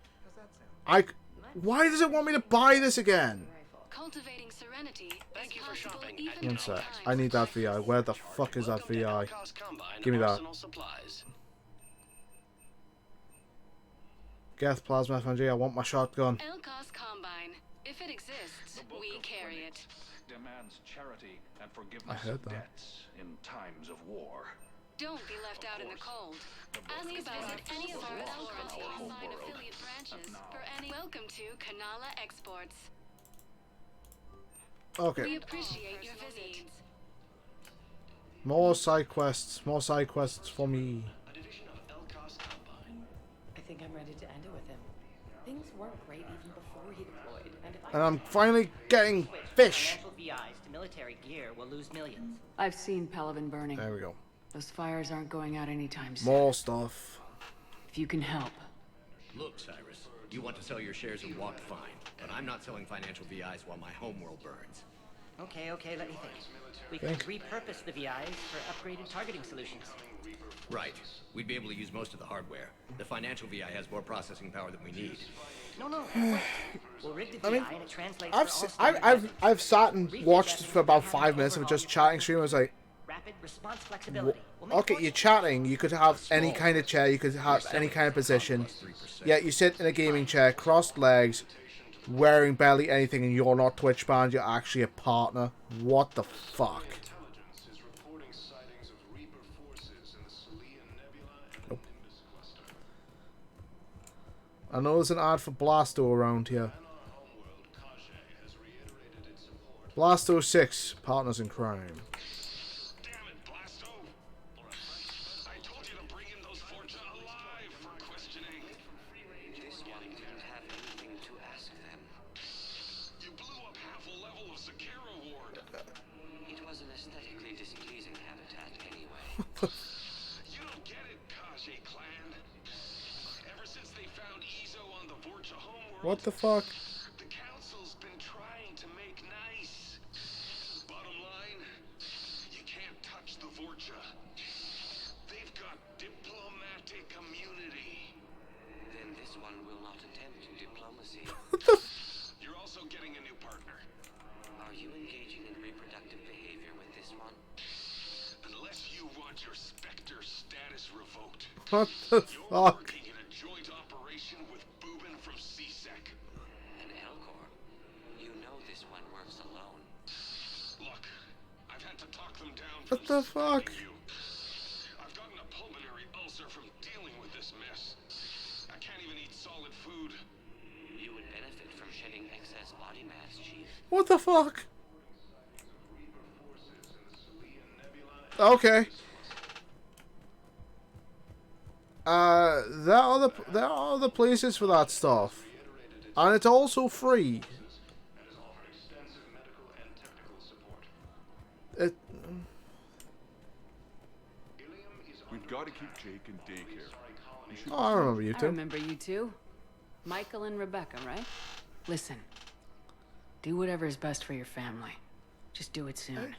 Why does it want me to buy this again? Cultivating serenity. Thank you for shopping at One Kanala sec. Exports. I need that VI. Where the fuck is that Welcome to VI? Elcos Combine Give me that. Arsenal Supplies. Geth Plasma FNG. I want my shotgun. Elcos Combine. If it exists, we carry it. Demands charity and I forgiveness heard of that. debts in times of war. Don't be left out in the cold. Ask about any of our Elcos Combine affiliate branches for any. Welcome to Kanala Exports. We Okay. appreciate your visit. More side quests. More side quests for me. A division of Elcos Combine. I think I'm ready to end it with him. Things weren't great even before he deployed, and if I And I'm finally getting fish. financial VIs to military gear, we'll lose millions. I've seen Pelivan burning. There we go. Those fires aren't going out anytime soon. More stuff. If you can help. Look, Cyrus, you want to sell your shares in Walk, fine, but I'm not selling financial VIs while my homeworld burns. Okay, let me think. We could repurpose the VIs for upgraded targeting solutions. Right. We'd be able to use most of the hardware. The financial VI has more processing power than we need. No. Wait. We'll rig the VI and it translates for all standard I've sat and watched for about 5 minutes of just chatting stream. I was like, rapid response flexibility. okay, you're chatting. You could have any kind of chair. You could have any kind of position. Yeah, you sit in a gaming chair, crossed legs, wearing barely anything, and you're not Twitch banned. You're actually a partner. What the fuck? Nope. I know there's an ad for Blasto around here. Blasto 6, Partners in Crime. You don't get it, Kaje clan. Ever since they found Ezo on the Vorcha homeworld, What the fuck? the council's been trying to make nice. Bottom line, you can't touch the Vorcha. They've got diplomatic immunity. Then this one will not attempt diplomacy. You're also getting a new partner. Are you engaging in reproductive behavior with this one? Unless you want your Spectre status revoked. What the You're fuck? working in a joint operation with Boobin from CSEC. An Elcor? You know this one works alone. Look, I've had to talk them down. What the fuck? I've gotten a pulmonary ulcer from dealing with this mess. I can't even eat solid food. You would benefit from shedding excess body mass, Chief. What the fuck? Okay. There are other places for that stuff, and it's also free. It. We've got to keep Jake in daycare. Oh, I remember you I two. remember you two. Michael and Rebecca, right? Listen. Do whatever is best for your family. Just do it soon.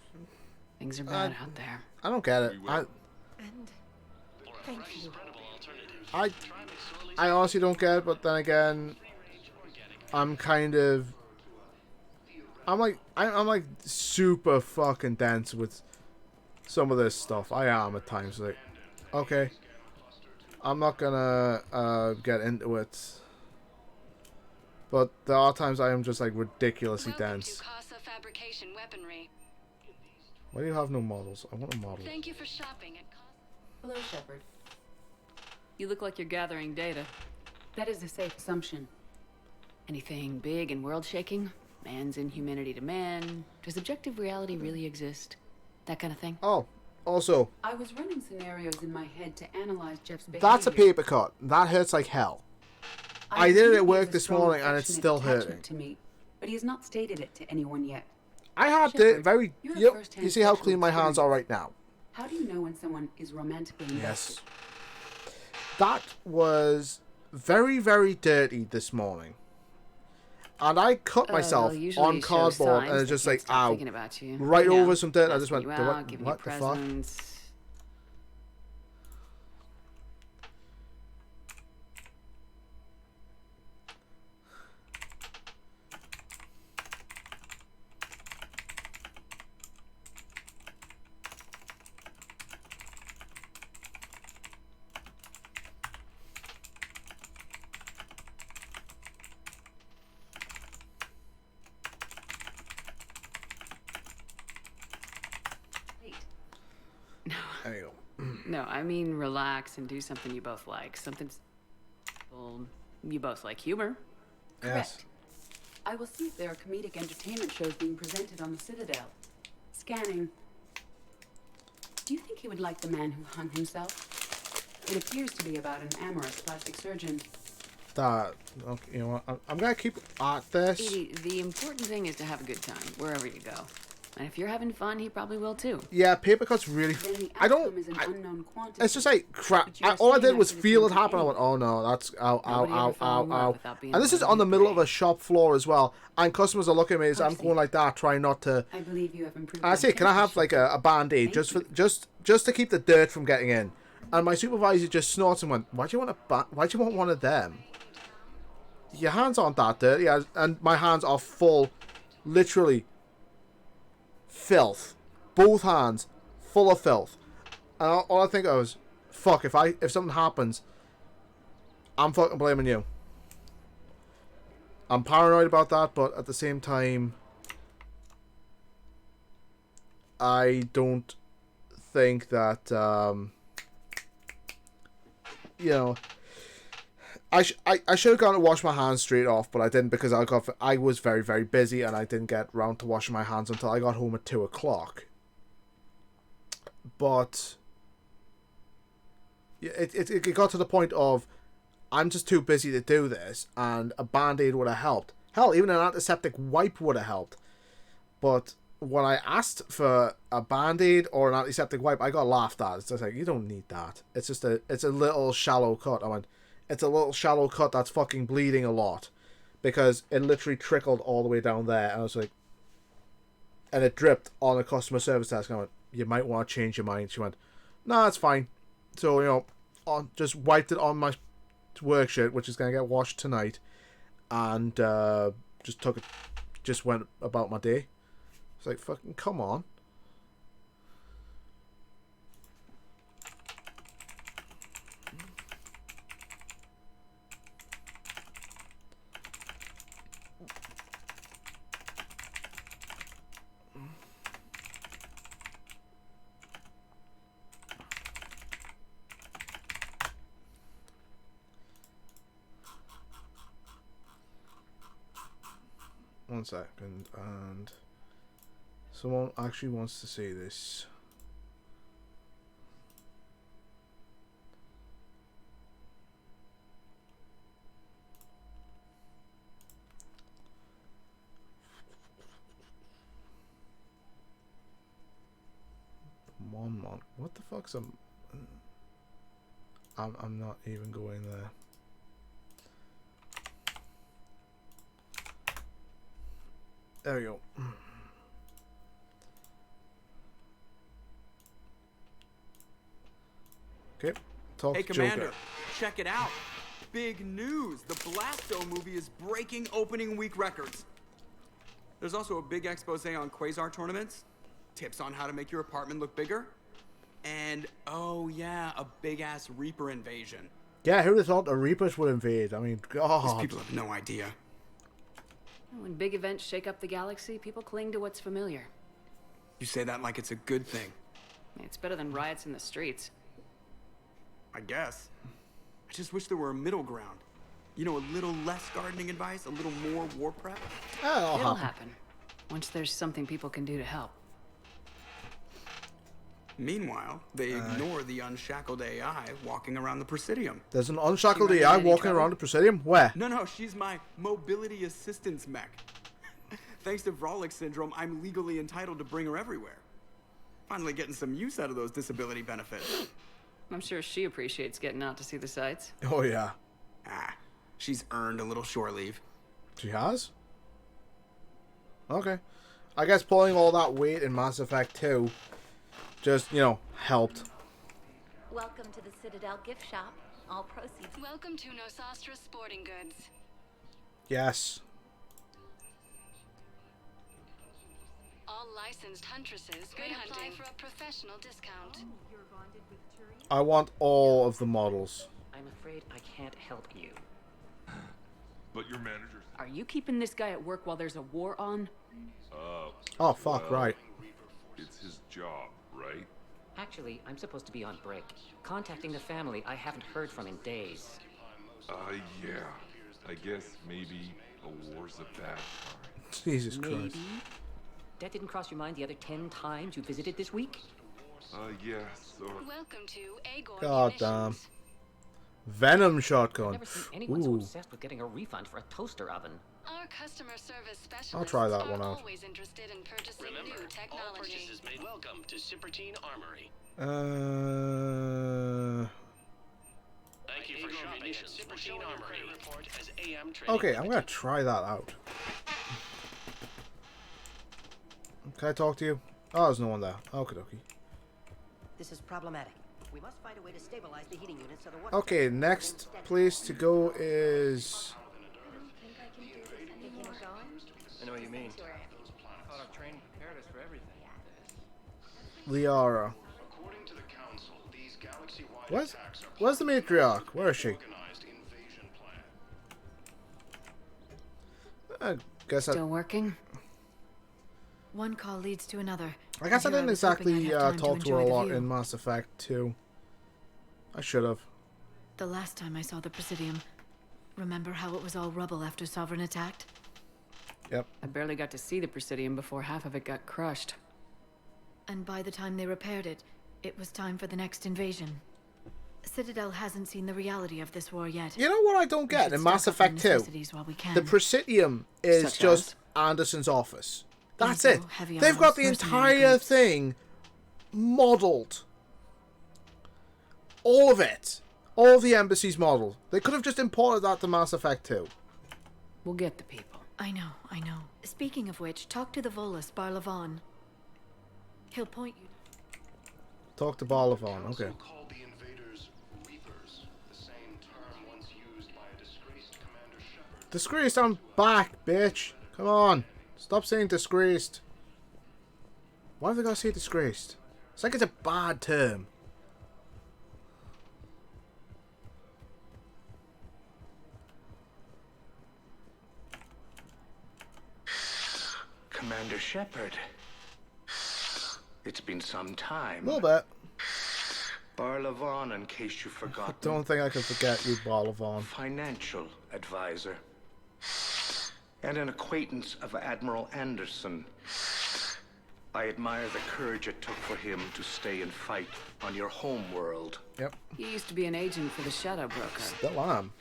Things are bad out there. I don't get it. And thank you. I honestly don't get it, but then again, I'm like super fucking dense with some of this stuff. I am at times. Like, okay, I'm not gonna get into it, but there are times I am just like ridiculously dense. Fabrication weaponry. Why do you have no models? I want a model. Thank you for shopping at Hello, Shepard. You look like you're gathering data. That is a safe assumption. Anything big and world-shaking? Man's inhumanity to man? Does objective reality really exist? That kind of thing? Oh, also, I was running scenarios in my head to analyze Jeff's behavior. that's a paper cut. That hurts like hell. I did it at work this morning and it's still hurting. To me, but he has not stated it to anyone yet. I had the very. Yep. You see how clean my hands are right now. How do you know when someone is romantically invested? Yes. That was very, very dirty this morning. And I cut myself on cardboard and it's just like, ow. Right over some dirt. I just went, what the fuck? There you go. No, I mean relax and do something you both like. Something you both like humor. Yes. I will see if there are comedic entertainment shows being presented on the Citadel. Scanning. Do you think he would like The Man Who Hung Himself? It appears to be about an amorous plastic surgeon. That, okay, you know what? I'm gonna keep at this. Edie, the important thing is to have a good time, wherever you go. And if you're having fun, he probably will too. Yeah, paper cuts really. Then the I don't. outcome is an unknown quantity. It's just like crap. But you were All I saying did that was for the feel it same happen. I went, anyway. oh no, that's ow, ow, Nobody ever ow, fell in ow, love ow. without being And this is allowed on to the middle of play. a shop floor as well. And customers are looking at me as I'm Percy. going like that, trying not to. I believe you have improved. I say, can I have like a band-aid just for just to keep the dirt from getting in? And my supervisor just snorts and went, why do you want one of them? Your hands aren't that dirty. And my hands are full, literally, filth. Both hands full of filth. And all I think of is, fuck, if something happens, I'm fucking blaming you. I'm paranoid about that, but at the same time, I don't think that, you know, I should have gone to wash my hands straight off, but I didn't because I was very, very busy and I didn't get round to washing my hands until I got home at 2 o'clock. But it got to the point of I'm just too busy to do this, and a band-aid would have helped. Hell, even an antiseptic wipe would have helped. But when I asked for a band-aid or an antiseptic wipe, I got laughed at. It's just like, you don't need that. It's just it's a little shallow cut. I went, it's a little shallow cut that's fucking bleeding a lot. Because it literally trickled all the way down there. And I was like, and it dripped on a customer service desk. I went, you might want to change your mind. She went, no, it's fine. So, you know, just wiped it on my work shirt, which is going to get washed tonight. And just went about my day. It's like, fucking come on. One second, and someone actually wants to say this. Mon. What the fuck's I'm not even going there. There we go. Okay, talk Hey, to Commander, Joker. check it out. Big news. The Blasto movie is breaking opening week records. There's also a big expose on Quasar tournaments, tips on how to make your apartment look bigger, and, oh yeah, a big-ass Reaper invasion. Yeah, who would have thought the Reapers would invade? I mean, God. These people have no idea. When big events shake up the galaxy, people cling to what's familiar. You say that like it's a good thing. It's better than riots in the streets. I guess. I just wish there were a middle ground. You know, a little less gardening advice, a little more war prep. It'll happen. Once there's something people can do to help. Meanwhile, they ignore the unshackled AI walking around the Presidium. There's an unshackled AI walking around the Presidium? Where? No, she's my mobility assistance mech. Thanks to Vrolic syndrome, I'm legally entitled to bring her everywhere. Finally getting some use out of those disability benefits. I'm sure she appreciates getting out to see the sights. Oh, yeah. She's earned a little shore leave. She has? Okay. I guess pulling all that weight in Mass Effect 2 just, you know, helped. Welcome to the Citadel gift shop. All proceeds. Welcome to Nosastra Sporting Goods. Yes. All licensed huntresses may apply for a professional discount. I want all of the models. I'm afraid I can't help you. But your manager. Are you keeping this guy at work while there's a war on? Oh, fuck, well, right. It's his job, right? Actually, I'm supposed to be on break. Contacting the family I haven't heard from in days. Yeah. I guess maybe a war's a bad time. Jesus Christ. Maybe? That didn't cross your mind the other 10 times you visited this week? Yes, or... Welcome to Agor God Munitions. damn. Venom I've shotgun. never seen anyone so Ooh. obsessed with getting a refund for a toaster oven. Our customer service specialists I'll try that are one out. always interested in purchasing new technology. All purchases made. Welcome to Sippertine Armory. Thank you for shopping at Sippertine Armory. Report as AM trading. Okay, I'm gonna try that out. Can I talk to you? Oh, there's no one there. Okie dokie. This is problematic. We must find a way to stabilize the heating unit so the water. Okay, next place to go is. I know what you mean. I thought our training prepared us for everything. Liara. Where's the matriarch? Where is she? I guess Still working? One call leads to another. I guess I didn't was hoping exactly I'd have time talk to her a enjoy the lot view. in Mass Effect 2. I should have. The last time I saw the Presidium, remember how it was all rubble after Sovereign attacked? Yep. I barely got to see the Presidium before half of it got crushed. And by the time they repaired it, it was time for the next invasion. Citadel hasn't seen the reality of this war yet. You know what I don't get in Mass Effect 2? The Presidium is Such just as? Anderson's office. That's Yoko, it. heavy They've got arms, the mercenary entire groups. thing modeled. All of it. All the embassies modeled. They could have just imported that to Mass Effect 2. We'll get the people. I know. Speaking of which, talk to the Volus, Barlavon. He'll point you. Talk to Barlavon, okay. Called the invaders Reapers, the same term once used by a disgraced Commander Shepard. Disgraced, I'm back, bitch. Come on. Stop saying disgraced. Why have they got to say disgraced? It's like it's a bad term. Commander Shepard. It's been some time. A little bit. Barlavon, in case you've forgotten. Don't think I can forget you, Barlavon. Financial advisor. And an acquaintance of Admiral Anderson. I admire the courage it took for him to stay and fight on your home world. Yep. You used to be an agent for the Shadow Broker. Still am.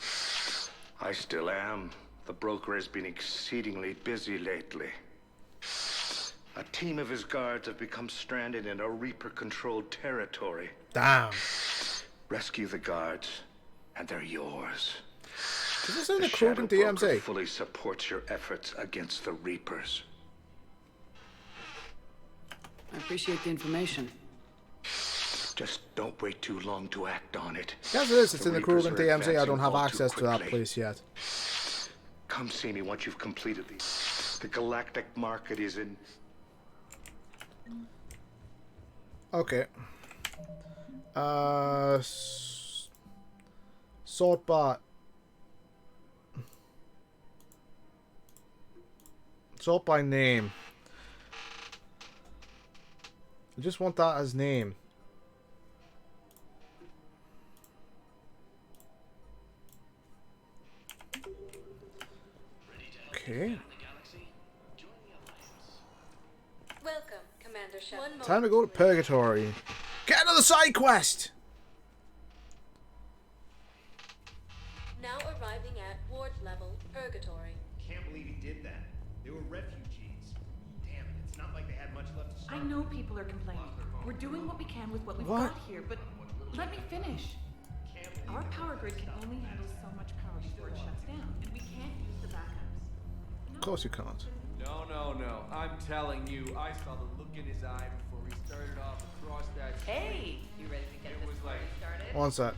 I still am. The broker has been exceedingly busy lately. A team of his guards have become stranded in a Reaper-controlled territory. Damn. Rescue the guards, and they're yours. Is this in the Shadow Krogan Broker DMZ? fully supports your efforts against the Reapers. I appreciate the information. Just don't wait too long to act on it. Yes, it is. It's in the Reapers Krogan are DMZ. I advancing don't have all too access to that quickly. place yet. Come see me once you've completed these. The galactic market is in... Okay. Sort by... Sort by name. I just want that as name. Okay. Welcome, Commander Shepard. Time to go to Purgatory. Get another side quest! Now arriving at ward level Purgatory. Can't believe he did that. They were refugees. Damn it, it's not like they had much left to I start. know people are complaining. We're doing what we can with what we've What? got here, but let me finish. Our power grid can only handle so much power before it shuts down, and we can't use the backups. Of course you can't. No. I'm telling you, I saw the look in his eye before we started off across that street. Hey, you ready to get It this was party like- started? One sec.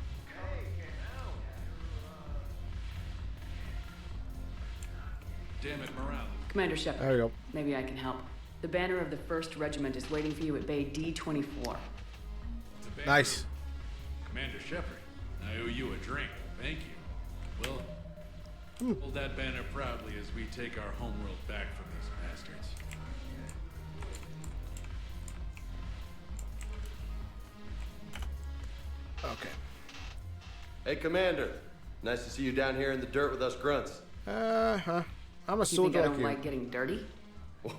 Damn it, morale. Commander Shepard. There we go. Maybe I can help. The banner of the 1st Regiment is waiting for you at Bay D-24. Nice. Commander Shepard, I owe you a drink. Thank you. Well, hold that banner proudly as we take our homeworld back from these bastards. Okay. Hey, Commander. Nice to see you down here in the dirt with us grunts. I'm a You think soldier I like don't you. like getting dirty?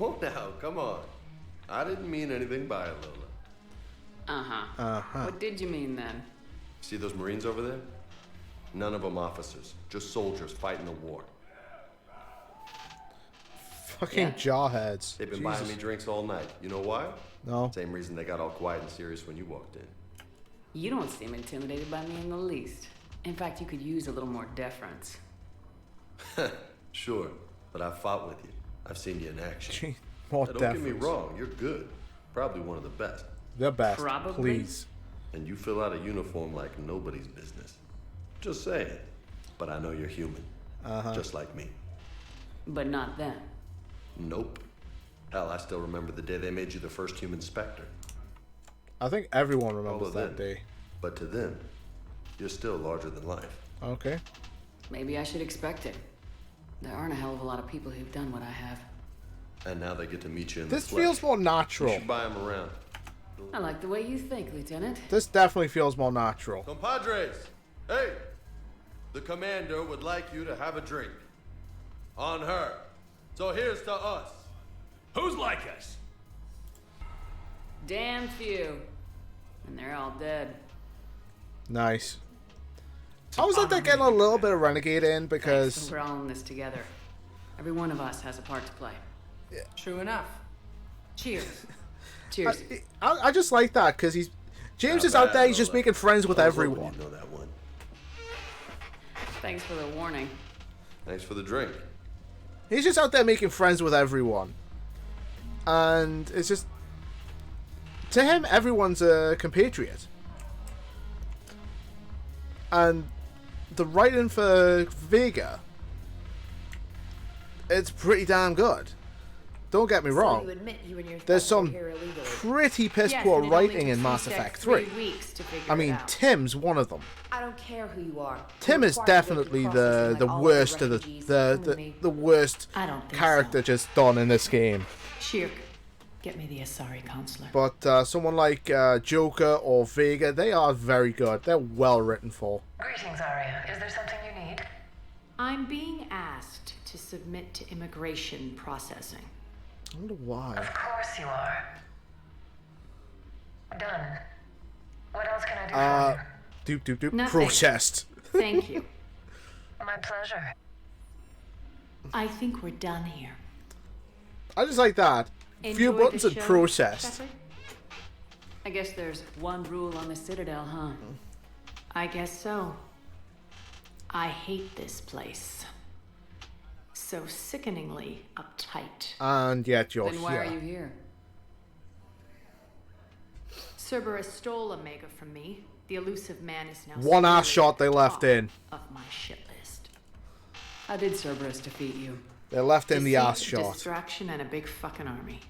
Oh, now, come on. I didn't mean anything by it, Lola. Uh-huh. Uh-huh. What did you mean then? See those Marines over there? None of them officers, just soldiers fighting the war. Fucking jarheads. They've been Jesus. buying me drinks all night. You know why? No. Same reason they got all quiet and serious when you walked in. You don't seem intimidated by me in the least. In fact, you could use a little more deference. Sure, but I've fought with you. I've seen you in action. Gee, more now, don't get me deference. wrong, you're good. Probably one of the best. The best, Probably. please. And you fill out a uniform like nobody's business. Just saying. But I know you're human. Just like me. But not them. Nope. Hell, I still remember the day they made you the first human Spectre. I think everyone remembers Although that day. But to them, you're still larger than life. Okay. Maybe I should expect it. There aren't a hell of a lot of people who've done what I have. And now they get to meet you in This the flesh. feels more natural. You should buy them around. I like the way you think, Lieutenant. This definitely feels more natural. Compadres, hey! The commander would like you to have a drink. On her. So here's to us. Who's like us? Damn few. And they're all dead. Nice. I was like getting a little bit of Renegade in because Thanks, we're all in this together. Every one of us has a part to play. Yeah. True enough. Cheers. Cheers. I just like that because James is out there. He's just making friends with everyone. You know that one. Thanks for the warning. Thanks for the drink. He's just out there making friends with everyone, and it's just to him everyone's a compatriot. And the writing for Vega, it's pretty damn good. Don't get me wrong. You admit you and your There's thug were some here illegally. pretty piss Yes, poor and it only writing took in Mass C-Sec Effect 3 3. weeks to figure I it mean, out. Tim's one of them. I don't care who you are. Tim is definitely the worst of the worst I don't think character just done in this game. Shirk, get me the Asari counselor. But someone like Joker or Vega, they are very good. They're well written for. Greetings, Arya. Is there something you need? I'm being asked to submit to immigration processing. I wonder why. Of course you are. Done. What else can I do for you? Nothing. Processed. Thank you. My pleasure. I think we're done here. I just like that. Few Enjoy buttons the and show, processed. Shepard? I guess there's one rule on the Citadel, huh? I guess so. I hate this place. So sickeningly uptight. And yet you're Then why here. are you here? Cerberus stole Omega from me. The elusive man is now One ass squarely shot they left in. of my shit list. How did Cerberus defeat you? They left in the ass Deceit, shot. distraction, and a big fucking army.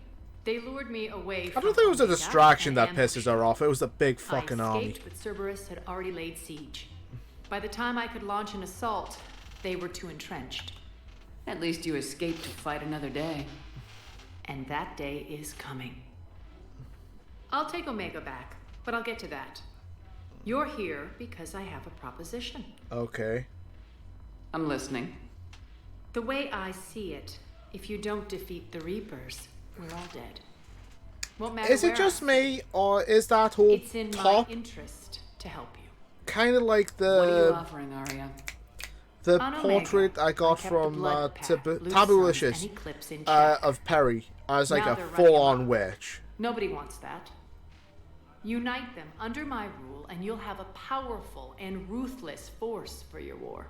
They lured me away I from don't think it was a Omega distraction and that ambushed pisses her off. It was the big I fucking army. escaped, but Cerberus had already laid siege. By the time I could launch an assault, they were too entrenched. At least you escaped to fight another day. And that day is coming. I'll take Omega back, but I'll get to that. You're here because I have a proposition. Okay. I'm listening. The way I see it, if you don't defeat the Reapers, we're all dead. Won't matter Is it where just I me, or is that whole It's in top my interest to help you. kind of like What are you the offering, Arya? the On portrait Omega, I got kept the from blood pact, loose Tabulicious sons, and Eclipse in check. of Perry as like Now a they're running full-on amok. witch. Nobody wants that. Unite them under my rule, and you'll have a powerful and ruthless force for your war.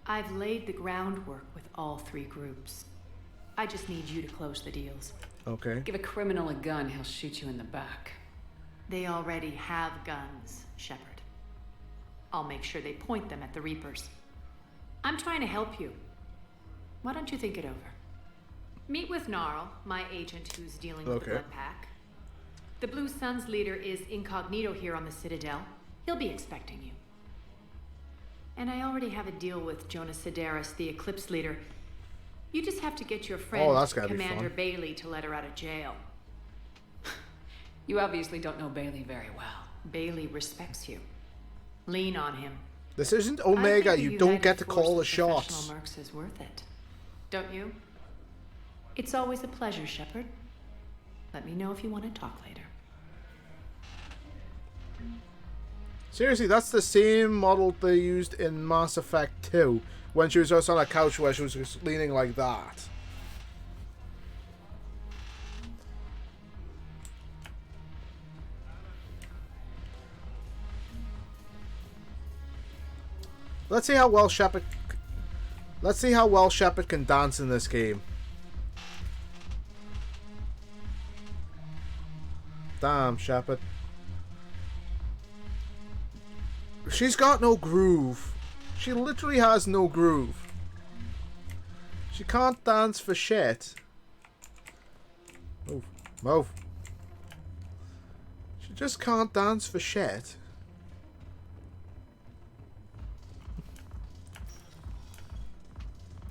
I've laid the groundwork with all three groups. I just need you to close the deals. Okay. Give a criminal a gun, he'll shoot you in the back. They already have guns, Shepard. I'll make sure they point them at the Reapers. I'm trying to help you. Why don't you think it over? Meet with Gnarl, my agent who's dealing with the Okay. Blood Pack. The Blue Suns leader is incognito here on the Citadel. He'll be expecting you. And I already have a deal with Jonas Sidaris, the Eclipse leader. You just have to get your friend, that's gotta be Commander fun. Bailey, to let her out of jail. You obviously don't know Bailey very well. Bailey respects you. Lean on him. This isn't I Omega. think the You don't united get to force call the of shots. professional mercs is worth it. Don't you? It's always a pleasure, Shepard. Let me know if you want to talk later. Seriously, that's the same model they used in Mass Effect 2 when she was just on a couch where she was just leaning like that. Let's see how well Shepard. Let's see how well Shepard can dance in this game. Damn, Shepard. She's got no groove. She literally has no groove. She can't dance for shit. Move. Move. She just can't dance for shit.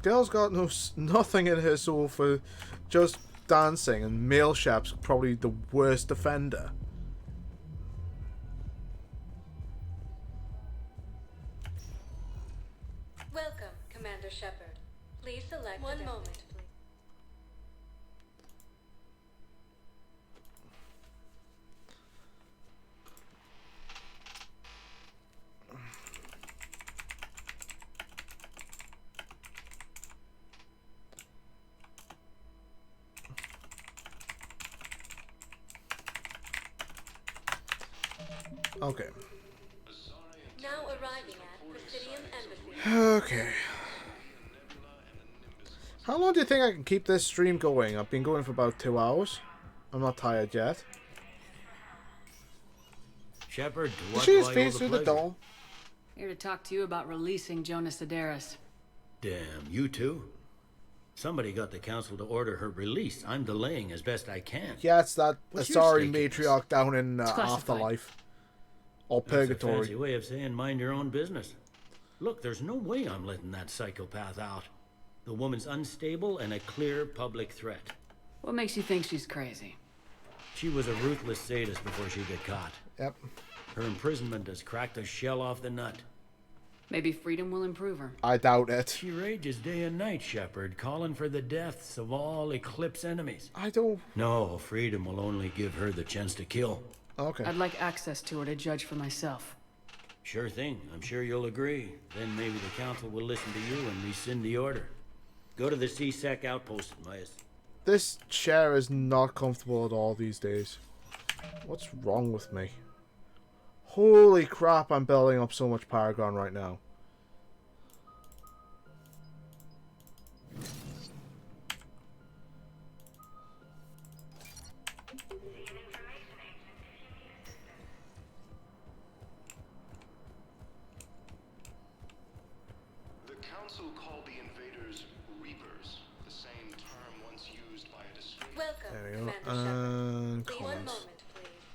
Girl's got nothing in her soul for just dancing, and Male Shep's probably the worst offender. Welcome, Commander Shepard. Please select one moment, please. Okay. Now arriving at Presidium Embassy. Okay. How long do you think I can keep this stream going? I've been going for about 2 hours. I'm not tired yet. Shepard, Did she just face through the door? Here to talk to you about releasing Jonas Sedaris. Damn, you too? Somebody got the council to order her release. I'm delaying as best I can. Yeah, it's that What's your sorry stake in this? matriarch down in Afterlife. Or That's a Purgatory. fancy way of saying mind your own business. Look, there's no way I'm letting that psychopath out. The woman's unstable and a clear public threat. What makes you think she's crazy? She was a ruthless sadist before she got caught. Yep. Her imprisonment has cracked the shell off the nut. Maybe freedom will improve her. I doubt it. She rages day and night, Shepard, calling for the deaths of all Eclipse enemies. I don't... No, freedom will only give her the chance to kill. Okay. I'd like access to her to judge for myself. Sure thing. I'm sure you'll agree. Then maybe the council will listen to you and rescind the order. Go to the C-Sec outpost, Myers. This chair is not comfortable at all these days. What's wrong with me? Holy crap, I'm building up so much Paragon right now. The council called the invaders Reapers, the same term once used by a distinct... Welcome, There we go. Commander Shepard. One Comments. moment, please.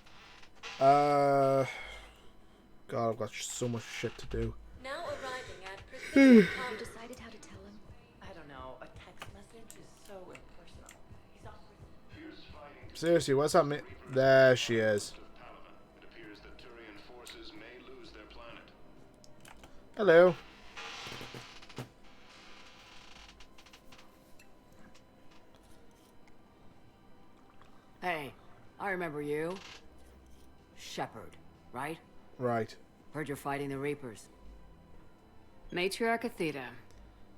God, I've got so much shit to do. Now arriving at Presidium. You decided how to tell him? I don't know. A text message is so impersonal. He's awkward. Seriously, what's that mean? There she is. It appears that Turian forces may lose their planet. Hello. Hey, I remember you. Shepard, right? Right. Heard you're fighting the Reapers. Matriarch Athena.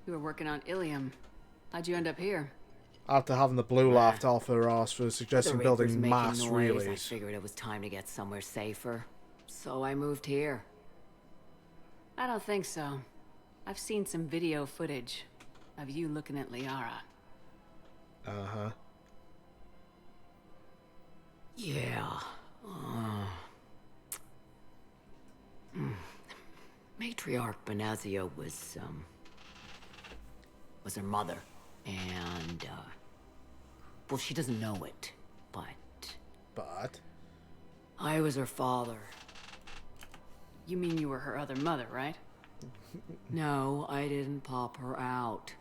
You were working on Ilium. How'd you end up here? After having the blue laughed off her ass for suggesting The building Reapers mass making noise, I relays. figured it was time to get somewhere safer. So I moved here. I don't think so. I've seen some video footage of you looking at Liara. Uh-huh. Yeah. Matriarch Benazio was her mother. And, well, she doesn't know it, but... But? I was her father. You mean you were her other mother, right? No, I didn't pop her out.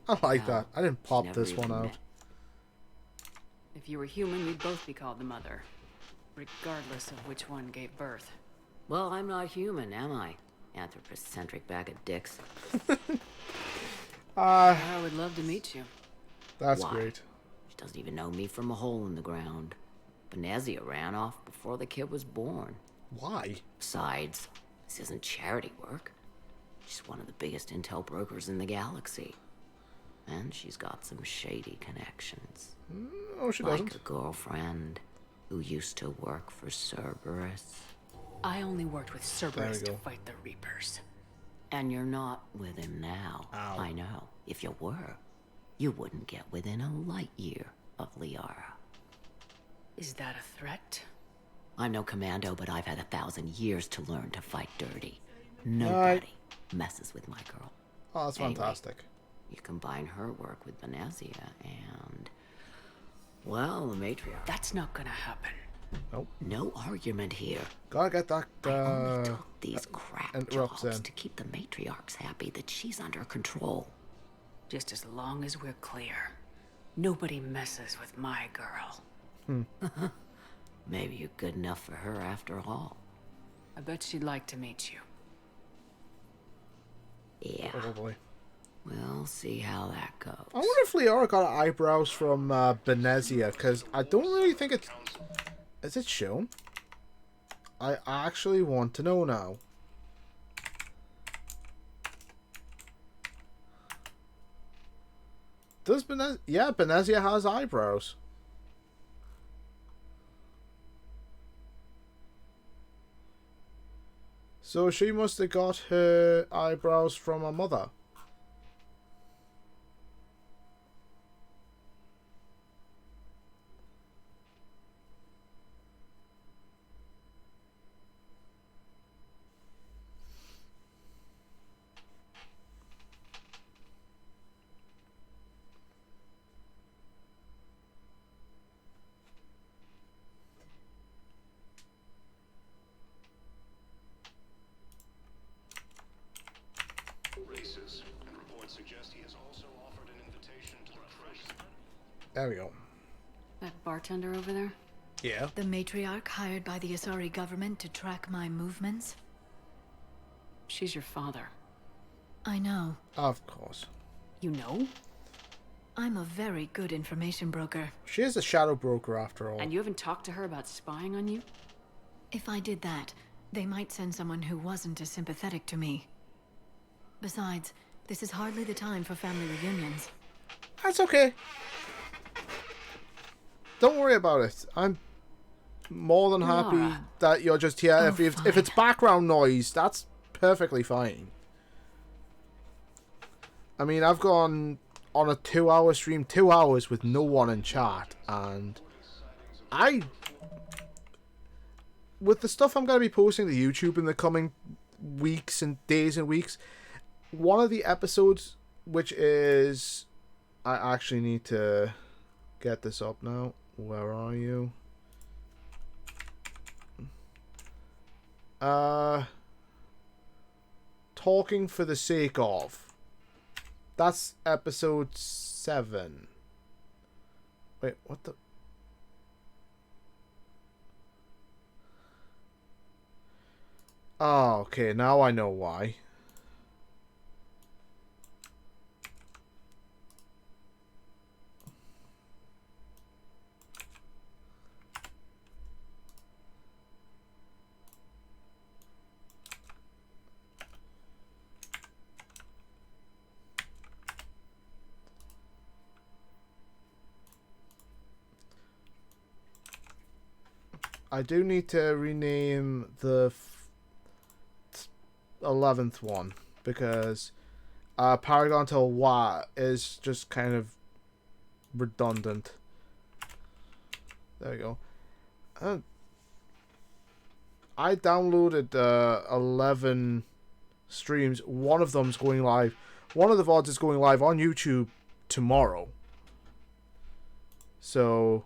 I like No, that. I didn't pop never this one even out. met. If you were human, you'd both be called the mother. Regardless of which one gave birth. Well, I'm not human, am I? Anthropocentric bag of dicks. I would love to meet you. That's Why? great. She doesn't even know me from a hole in the ground. Benazia ran off before the kid was born. Why? Besides, this isn't charity work. She's one of the biggest intel brokers in the galaxy. And she's got some shady connections. Oh, she like doesn't. a girlfriend who used to work for Cerberus. I only worked with Cerberus There to we go. fight the Reapers. And you're not with him now. Ow. I know. If you were, you wouldn't get within a light year of Liara. Is that a threat? I'm no commando, but I've had 1,000 years to learn to fight dirty. Nobody messes with my girl. Oh, that's fantastic. You combine her work with Benezia and... well, the matriarch. That's not gonna happen. Nope. No argument here. Gotta get that, I only took these crap interrupts jobs in. to keep the matriarchs happy that she's under control. Just as long as we're clear. Nobody messes with my girl. Maybe you're good enough for her after all. I bet she'd like to meet you. Yeah. Probably. We'll see how that goes. I wonder if Liara got eyebrows from Benezia, because I don't really think it's... Is it shown? I actually want to know now. Does Benezia... Yeah, Benezia has eyebrows. So she must have got her eyebrows from her mother. Races, and reports suggest he has also offered an invitation to the press. There we go. That bartender over there? Yeah. The matriarch hired by the Asari government to track my movements? She's your father. I know. Of course. You know? I'm a very good information broker. She is a shadow broker after all. And you haven't talked to her about spying on you? If I did that, they might send someone who wasn't as sympathetic to me. Besides, this is hardly the time for family reunions. That's okay. Don't worry about it. I'm more than happy that you're just here. Oh, If it's background noise, that's perfectly fine. I mean, I've gone on a 2-hour stream, 2 hours with no one in chat, and with the stuff I'm going to be posting to YouTube in the coming weeks and days and weeks, one of the episodes, which is... I actually need to get this up now. Where are you? Talking for the sake of. That's episode 7. Wait, what the... Oh, okay, now I know why. I do need to rename the 11th one because Paragon to Wa is just kind of redundant. There we go. I downloaded 11 streams. One of them's going live. One of the VODs is going live on YouTube tomorrow. So,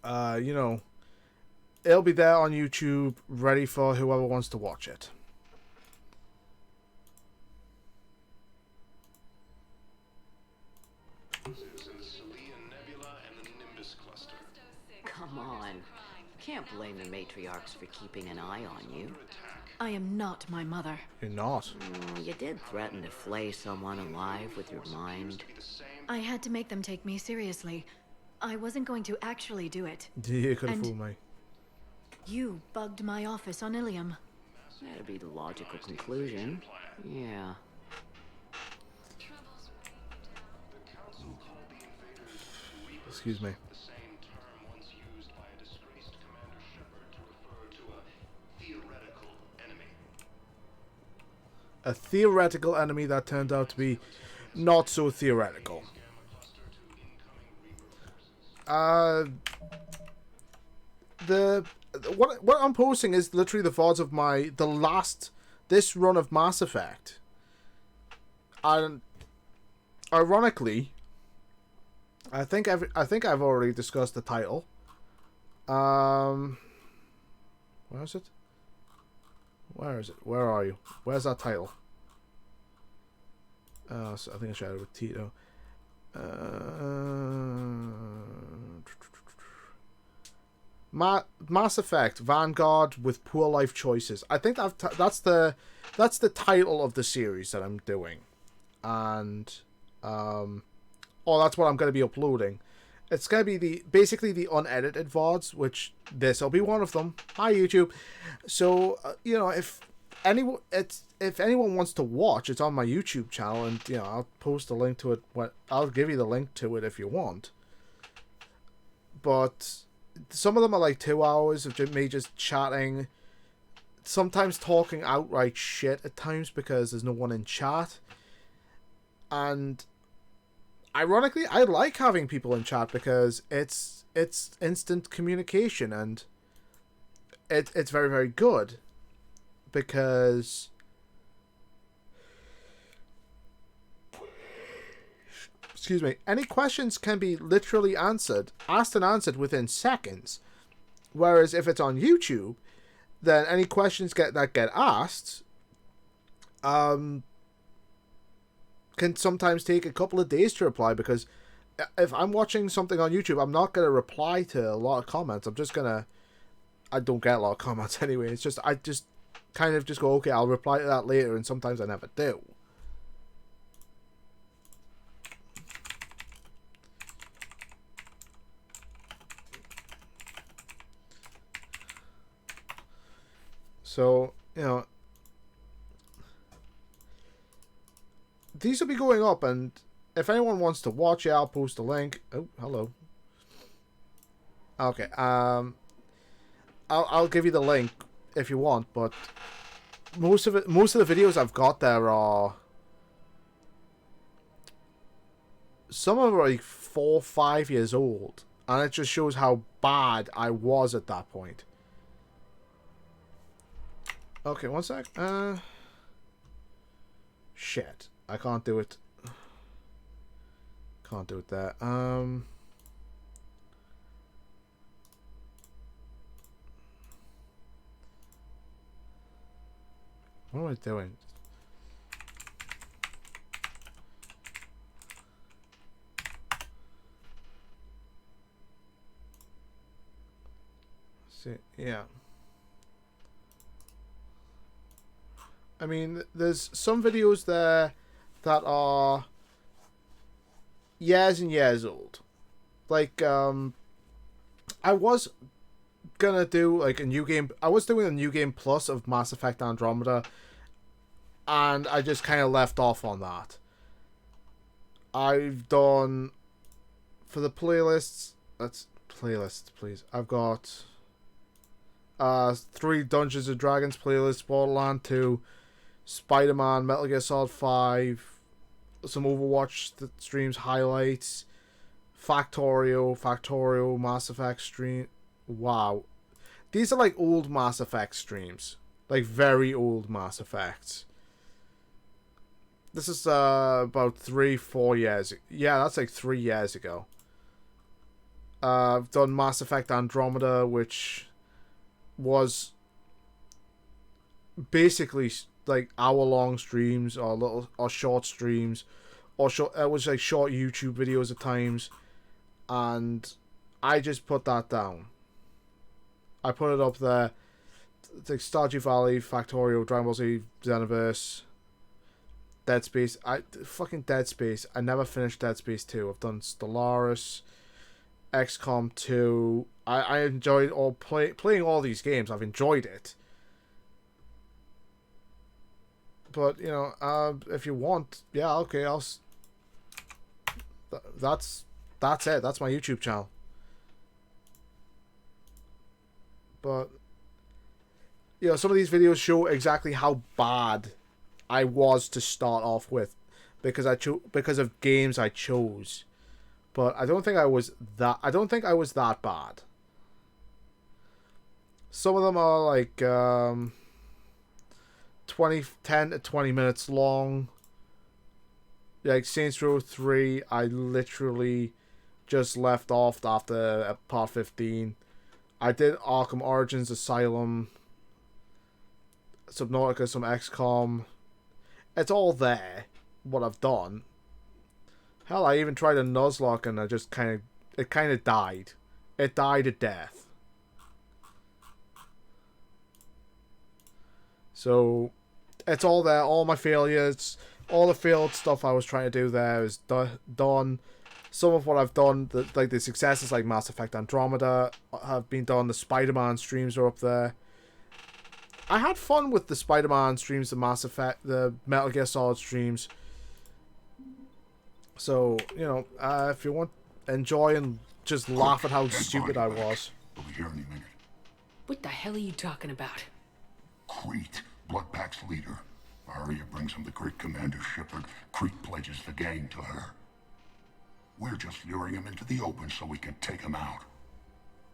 you know, it'll be there on YouTube, ready for whoever wants to watch it. Come on. Can't blame the matriarchs for keeping an eye on you. I am not my mother. You're not. You did threaten to flay someone alive with your mind. I had to make them take me seriously. I wasn't going to actually do it. You could have fooled me. You bugged my office on Ilium. That'd be the logical conclusion. Yeah. Excuse me. a theoretical enemy that turned out to be not so theoretical. What I'm posting is literally the VODs of this run of Mass Effect. And ironically, I think I've already discussed the title. Where is it? Where is it? Where are you? Where's that title? So I think I shared it with Tito. Mass Effect Vanguard with poor life choices. I think that's the title of the series that I'm doing, and that's what I'm going to be uploading. It's going to be basically the unedited VODs, which this will be one of them. Hi YouTube. So if anyone wants to watch, it's on my YouTube channel, and I'll post a link to it. I'll give you the link to it if you want. But some of them are like 2 hours of me just chatting, sometimes talking outright shit at times because there's no one in chat. And ironically, I like having people in chat because it's instant communication, and it's very, very good because excuse me, any questions can be literally asked and answered within seconds. Whereas if it's on YouTube, then any questions that get asked can sometimes take a couple of days to reply, because if I'm watching something on YouTube, I'm not going to reply to a lot of comments. I don't get a lot of comments anyway. It's just, I just kind of just go, okay, I'll reply to that later, and sometimes I never do. So, these will be going up, and if anyone wants to watch it, I'll post a link. Oh, hello. Okay, I'll give you the link if you want, but most of the videos I've got there are, some of them are like 4 or 5 years old, and it just shows how bad I was at that point. Okay, one sec. Shit. I can't do it. Can't do it there. What am I doing? See, yeah. I mean, there's some videos there that are years and years old. Like, I was gonna do like a new game. I was doing a new game plus of Mass Effect Andromeda, and I just kind of left off on that. I've done, for the playlists, let's playlists, please. I've got 3 Dungeons and Dragons playlists, Borderlands 2, Spider-Man, Metal Gear Solid 5, some Overwatch streams, highlights, Factorio, Mass Effect stream. Wow. These are like old Mass Effect streams. Like very old Mass Effects. This is about 3-4 years. Yeah, that's like 3 years ago. I've done Mass Effect Andromeda, which was basically like hour-long streams or short streams, or it was like short YouTube videos at times, and I just put that down. I put it up there. It's like Stardew Valley, Factorio, Dragon Ball Z, Xenoverse, Dead Space. Fucking Dead Space. I never finished Dead Space 2. I've done Stellaris, XCOM 2. I enjoyed playing all these games. I've enjoyed it. But, if you want, yeah, okay, that's it. That's my YouTube channel. But, some of these videos show exactly how bad I was to start off with, because because of games I chose. But I don't think I was that. I don't think I was that bad. Some of them are like 10 to 20 minutes long. Like Saints Row 3, I literally just left off after part 15. I did Arkham Origins, Asylum, Subnautica, some XCOM. It's all there, what I've done. Hell, I even tried a Nuzlocke and it kind of died. It died a death. So, it's all there, all my failures, all the failed stuff I was trying to do there is done. Some of what I've done, like the successes like Mass Effect Andromeda have been done. The Spider-Man streams are up there. I had fun with the Spider-Man streams, the Mass Effect, the Metal Gear Solid streams. So, you know, if you want to enjoy and just laugh at how stupid I was. We'll be here any minute. What the hell are you talking about? Crete, Bloodpack's leader. Arya brings him the great Commander Shepard. Crete pledges the gang to her. We're just luring him into the open so we can take him out.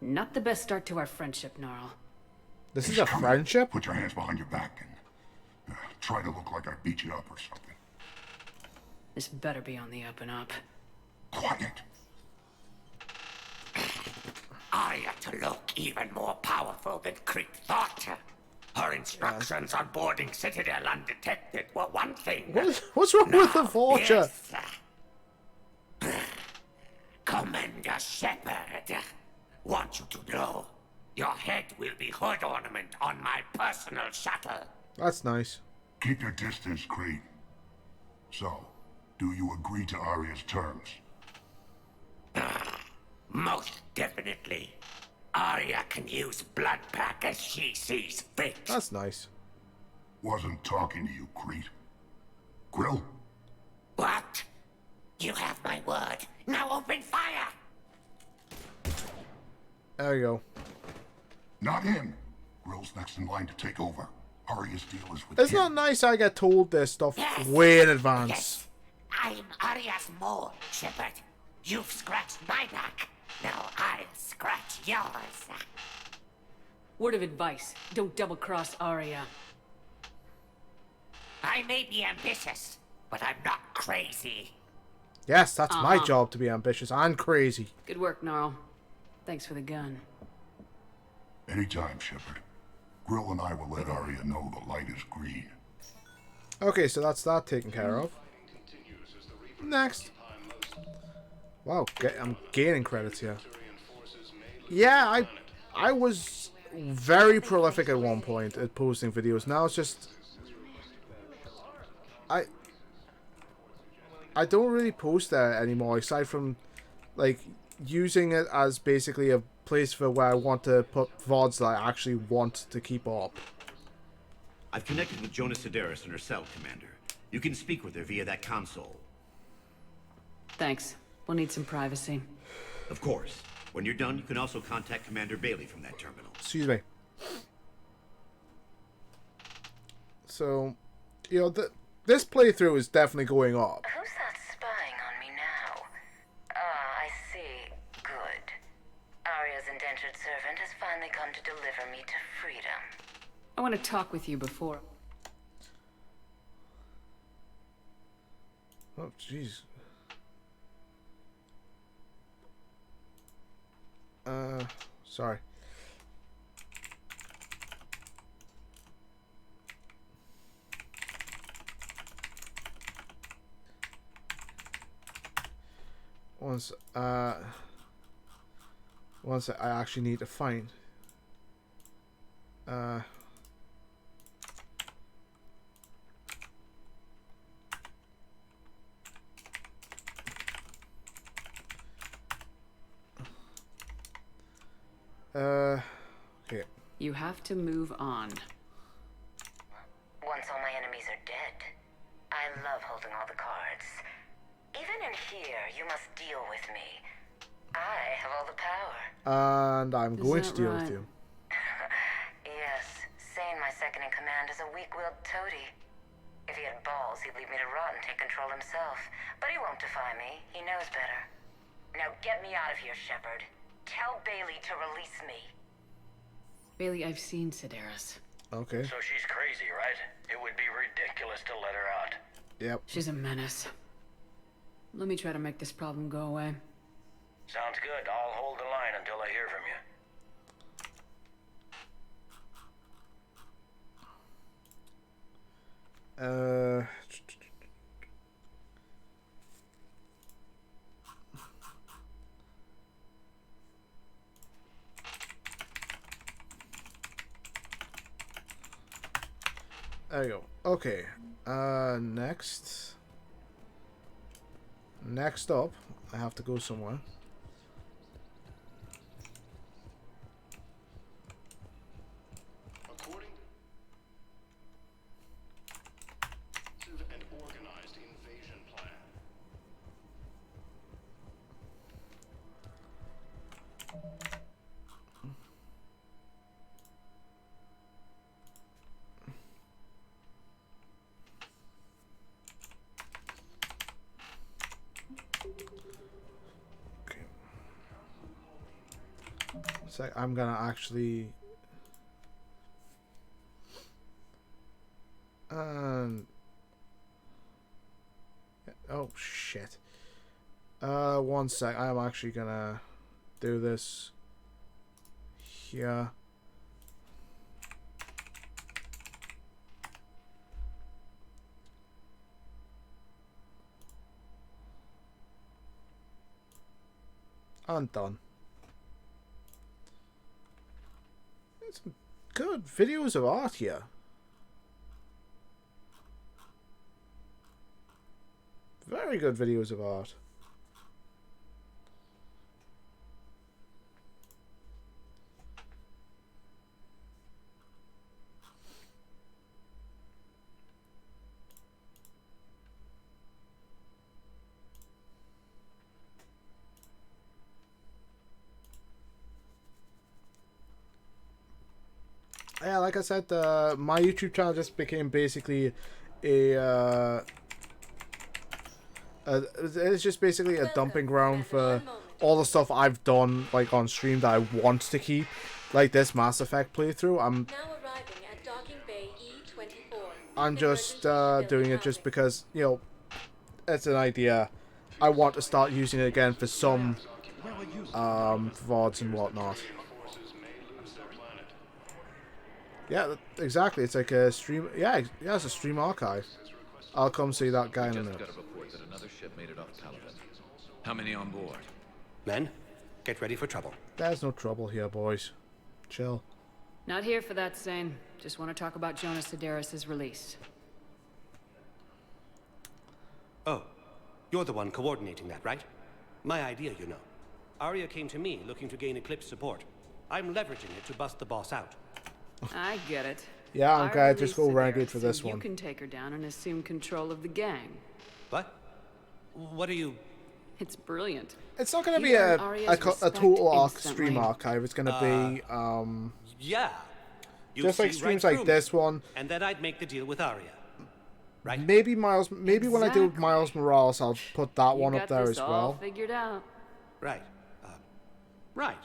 Not the best start to our friendship, Gnarl. This is a friendship? Put your hands behind your back and try to look like I beat you up or something. This better be on the up and up. Quiet. Arya to look even more powerful than Crete thought. Her instructions on boarding Citadel undetected were one thing. What's wrong with the Vulture? Yes. Commander Shepard, want you to know, your head will be hood ornament on my personal shuttle. That's nice. Keep your distance, Crete. So, do you agree to Arya's terms? Most definitely. Arya can use Bloodpack as she sees fit. That's nice. Wasn't talking to you, Crete. Grill? What? You have my word. Now open fire! There you go. Not him. Grill's next in line to take over. Arya's deal is with It's him. not nice I get told this stuff way in advance. Yes. I'm Arya's mole, Shepard. You've scratched my back. Now I'll scratch yours. Word of advice, don't double-cross Arya. I may be ambitious, but I'm not crazy. Yes, that's my job to be ambitious and crazy. Good work, Gnarl. Thanks for the gun. Anytime, Shepard. Grill and I will let Arya know the light is green. Okay, so that's that taken care of. Next. Wow, I'm gaining credits here. Yeah, I was very prolific at one point at posting videos. Now it's just I don't really post there anymore, aside from like using it as basically a place for where I want to put VODs that I actually want to keep up. I've connected with Jonas Sedaris in her cell, Commander. You can speak with her via that console. Thanks. We'll need some privacy. Of course. When you're done, you can also contact Commander Bailey from that terminal. Excuse me. So, you know, this playthrough is definitely going up. Who's that spying on me now? Ah, I see. Good. Arya's indentured servant has finally come to deliver me to freedom. I want to talk with you before. Oh, jeez. Sorry. Once I actually need to find okay. You have to move on. Once all my enemies are dead, I love holding all the cards. Even in here, you must deal with me. I have all the power. And I'm going to deal with you. Yes, Sane, my second in command, is a weak-willed toady. If he had balls, he'd leave me to rot and take control himself. But he won't defy me. He knows better. Now get me out of here, Shepard. Tell Bailey to release me. Bailey, I've seen Sedaris. Okay. So she's crazy, right? It would be ridiculous to let her out. Yep. She's a menace. Let me try to make this problem go away. Sounds good. I'll hold the line until I hear from you. There you go. Okay. Next. Next up, I have to go somewhere. According to an organized invasion plan. So I'm gonna actually oh shit. One sec. I'm actually gonna do this here. I'm done. Some good videos of art here. Very good videos of art. Yeah, like I said, my YouTube channel just became basically it's just basically a dumping ground for all the stuff I've done, like on stream, that I want to keep, like this Mass Effect playthrough. I'm just doing it just because, you know, it's an idea. I want to start using it again for some VODs and whatnot. Yeah, exactly. It's like a stream. Yeah, it's a stream archive. I'll come see that guy in a minute. Got a report that another ship made it off Paladin. How many on board? Men, get ready for trouble. There's no trouble here, boys. Chill. Not here for that, Sane. Just want to talk about Jonas Sedaris' release. Oh, you're the one coordinating that, right? My idea, you know. Arya came to me looking to gain Eclipse support. I'm leveraging it to bust the boss out. I get it. Yeah, I'm glad to just go Sedaris renegade for this so one. You can take her down and assume control of the gang. What? What are you... It's brilliant. It's not going to be a total arc stream archive. It's going to be yeah. Just like streams like this one. And then I'd make the deal with Arya. Right? Maybe when I do Miles Morales, I'll put that one up there as well. All figured out. Right. Right.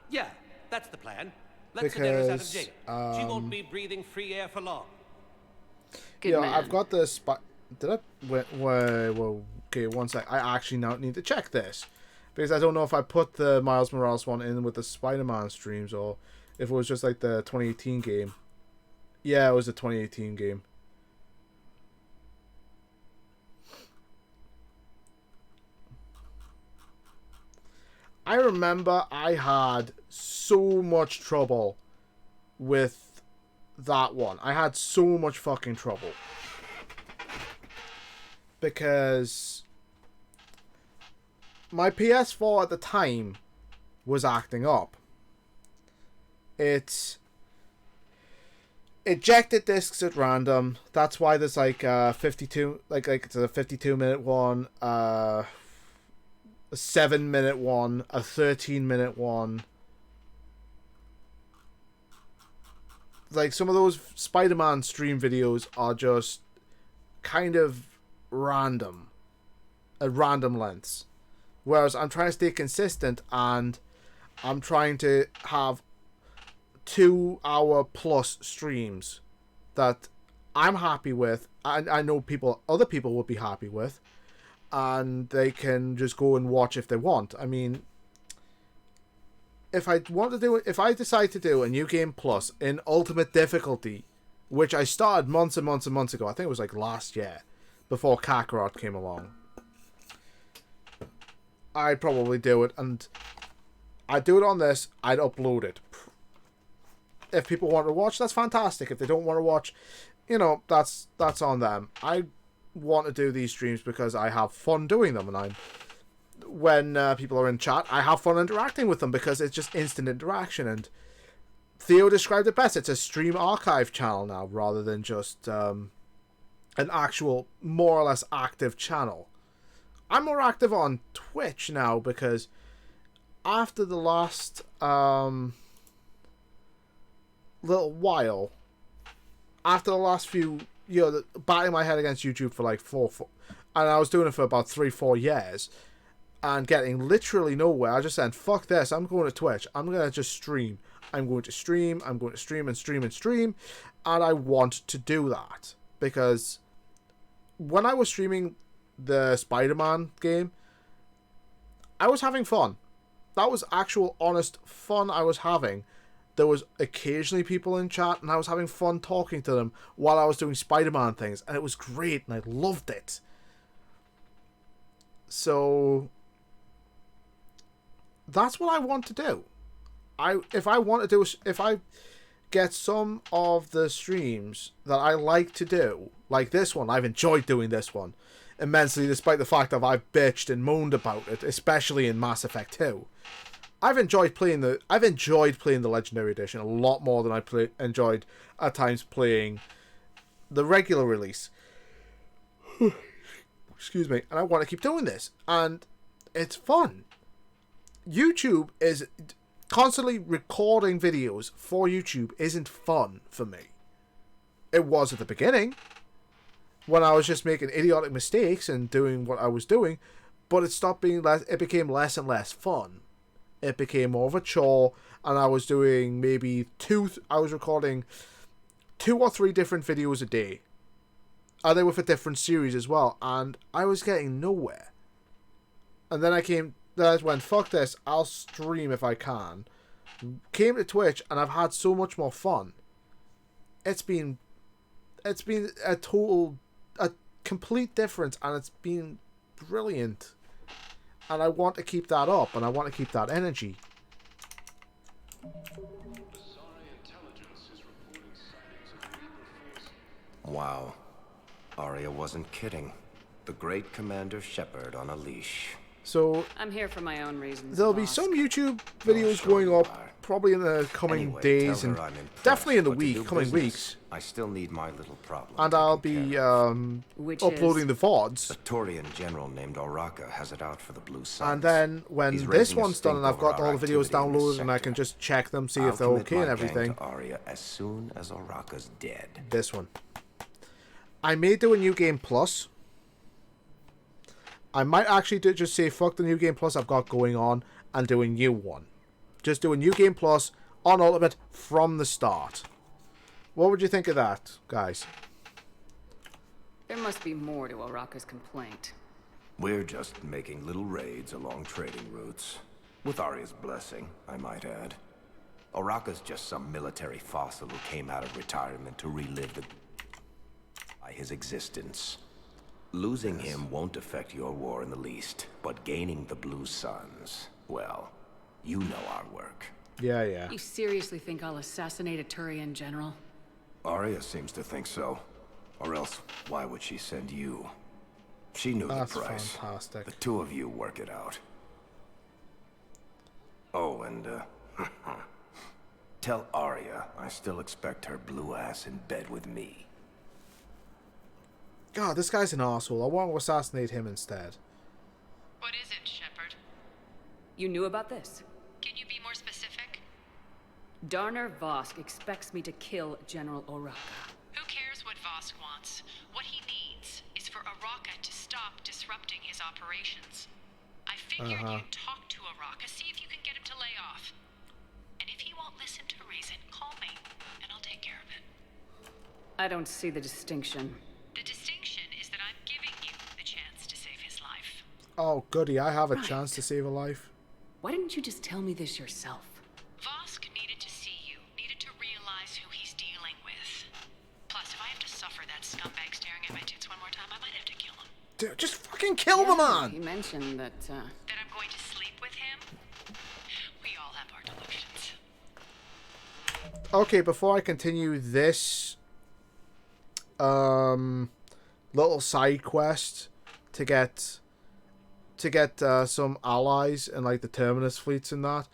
Yeah, that's the plan. Let Sedaris out of jail. She won't be breathing free air for long. Good man. I've got the Did I? Wait, okay, one sec. I actually now need to check this, because I don't know if I put the Miles Morales one in with the Spider-Man streams or if it was just like the 2018 game. Yeah, it was the 2018 game. I remember I had so much trouble with that one. I had so much fucking trouble. Because my PS4 at the time was acting up. It ejected discs at random. That's why there's like 52, like it's a 52-minute one, a 7-minute one, a 13-minute one. Like some of those Spider-Man stream videos are just kind of random, at random lengths. Whereas I'm trying to stay consistent, and I'm trying to have 2-hour plus streams that I'm happy with, and I know other people would be happy with, and they can just go and watch if they want. I mean, if I decide to do a New Game Plus in Ultimate Difficulty, which I started months and months and months ago, I think it was like last year, before Kakarot came along, I'd probably do it, and I'd do it on this, I'd upload it. If people want to watch, that's fantastic. If they don't want to watch, you know, that's on them. I want to do these streams because I have fun doing them, and when people are in chat, I have fun interacting with them because it's just instant interaction. And Theo described it best. It's a stream archive channel now, rather than just an actual, more or less active channel. I'm more active on Twitch now because after the last little while, after the last few, you know, batting my head against YouTube for like and I was doing it for about 3-4 years, and getting literally nowhere. I just said, fuck this, I'm going to Twitch. I'm going to just stream. I'm going to stream. I'm going to stream and stream and stream. And I want to do that. Because when I was streaming the Spider-Man game, I was having fun. That was actual, honest fun I was having. There was occasionally people in chat, and I was having fun talking to them while I was doing Spider-Man things. And it was great, and I loved it. So that's what I want to do. If I get some of the streams that I like to do, like this one, I've enjoyed doing this one immensely, despite the fact that I've bitched and moaned about it, especially in Mass Effect 2. I've enjoyed playing the Legendary Edition a lot more than I enjoyed at times playing the regular release. Excuse me. And I want to keep doing this, and it's fun. YouTube is constantly recording videos for YouTube isn't fun for me. It was at the beginning, when I was just making idiotic mistakes and doing what I was doing, but it became less and less fun. It became more of a chore, and I was doing I was recording 2 or 3 different videos a day. And they were for different series as well, and I was getting nowhere. And then I went, fuck this, I'll stream if I can. Came to Twitch, and I've had so much more fun. It's been a complete difference, and it's been brilliant. And I want to keep that up, and I want to keep that energy. Wow. Arya wasn't kidding. The great Commander Shepard on a leash. So I'm here for my own reasons. There'll be some YouTube videos going up probably in the coming days, and definitely in the coming weeks. I still need my little problem. And I'll be uploading the VODs. A Turian general named Oraka has it out for the Blue Suns. And then when this one's done and I've got all the videos downloaded and I can just check them, see if they're okay and everything. Arya as soon as Oraka's dead. This one. I may do a New Game Plus. I might actually just say fuck the New Game Plus I've got going on and do a new one. Just do a New Game Plus on Ultimate from the start. What would you think of that, guys? There must be more to Oraka's complaint. We're just making little raids along trading routes. With Arya's blessing, I might add. Oraka's just some military fossil who came out of retirement to relive his existence. Losing him won't affect your war in the least, but gaining the Blue Suns, well, you know our work. Yeah. You seriously think I'll assassinate a Turian general? Arya seems to think so. Or else, why would she send you? She knew the price. Fantastic. The two of you work it out. Oh, and, tell Arya I still expect her blue ass in bed with me. God, this guy's an asshole. I want to assassinate him instead. What is it, Shepard? You knew about this? Can you be more specific? Darner Vosk expects me to kill General Oraka. Who cares what Vosk wants? What he needs disrupting his operations. I figured you'd talk to Araka, see if you can get him to lay off. And if he won't listen to reason, call me, and I'll take care of it. I don't see the distinction. The distinction is that I'm giving you the chance to save his life. Oh, goody, I have a chance to save a life. Why didn't you just tell me this yourself? Vosk needed to see you, needed to realize who he's dealing with. Plus, if I have to suffer that scumbag staring at my tits one more time, I might have to kill him. Dude, just fucking kill the man! He mentioned that, That I'm going to sleep with him? We all have our delusions. Okay, before I continue this little side quest to get some allies and like the Terminus fleets and that,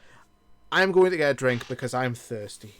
I'm going to get a drink because I'm thirsty.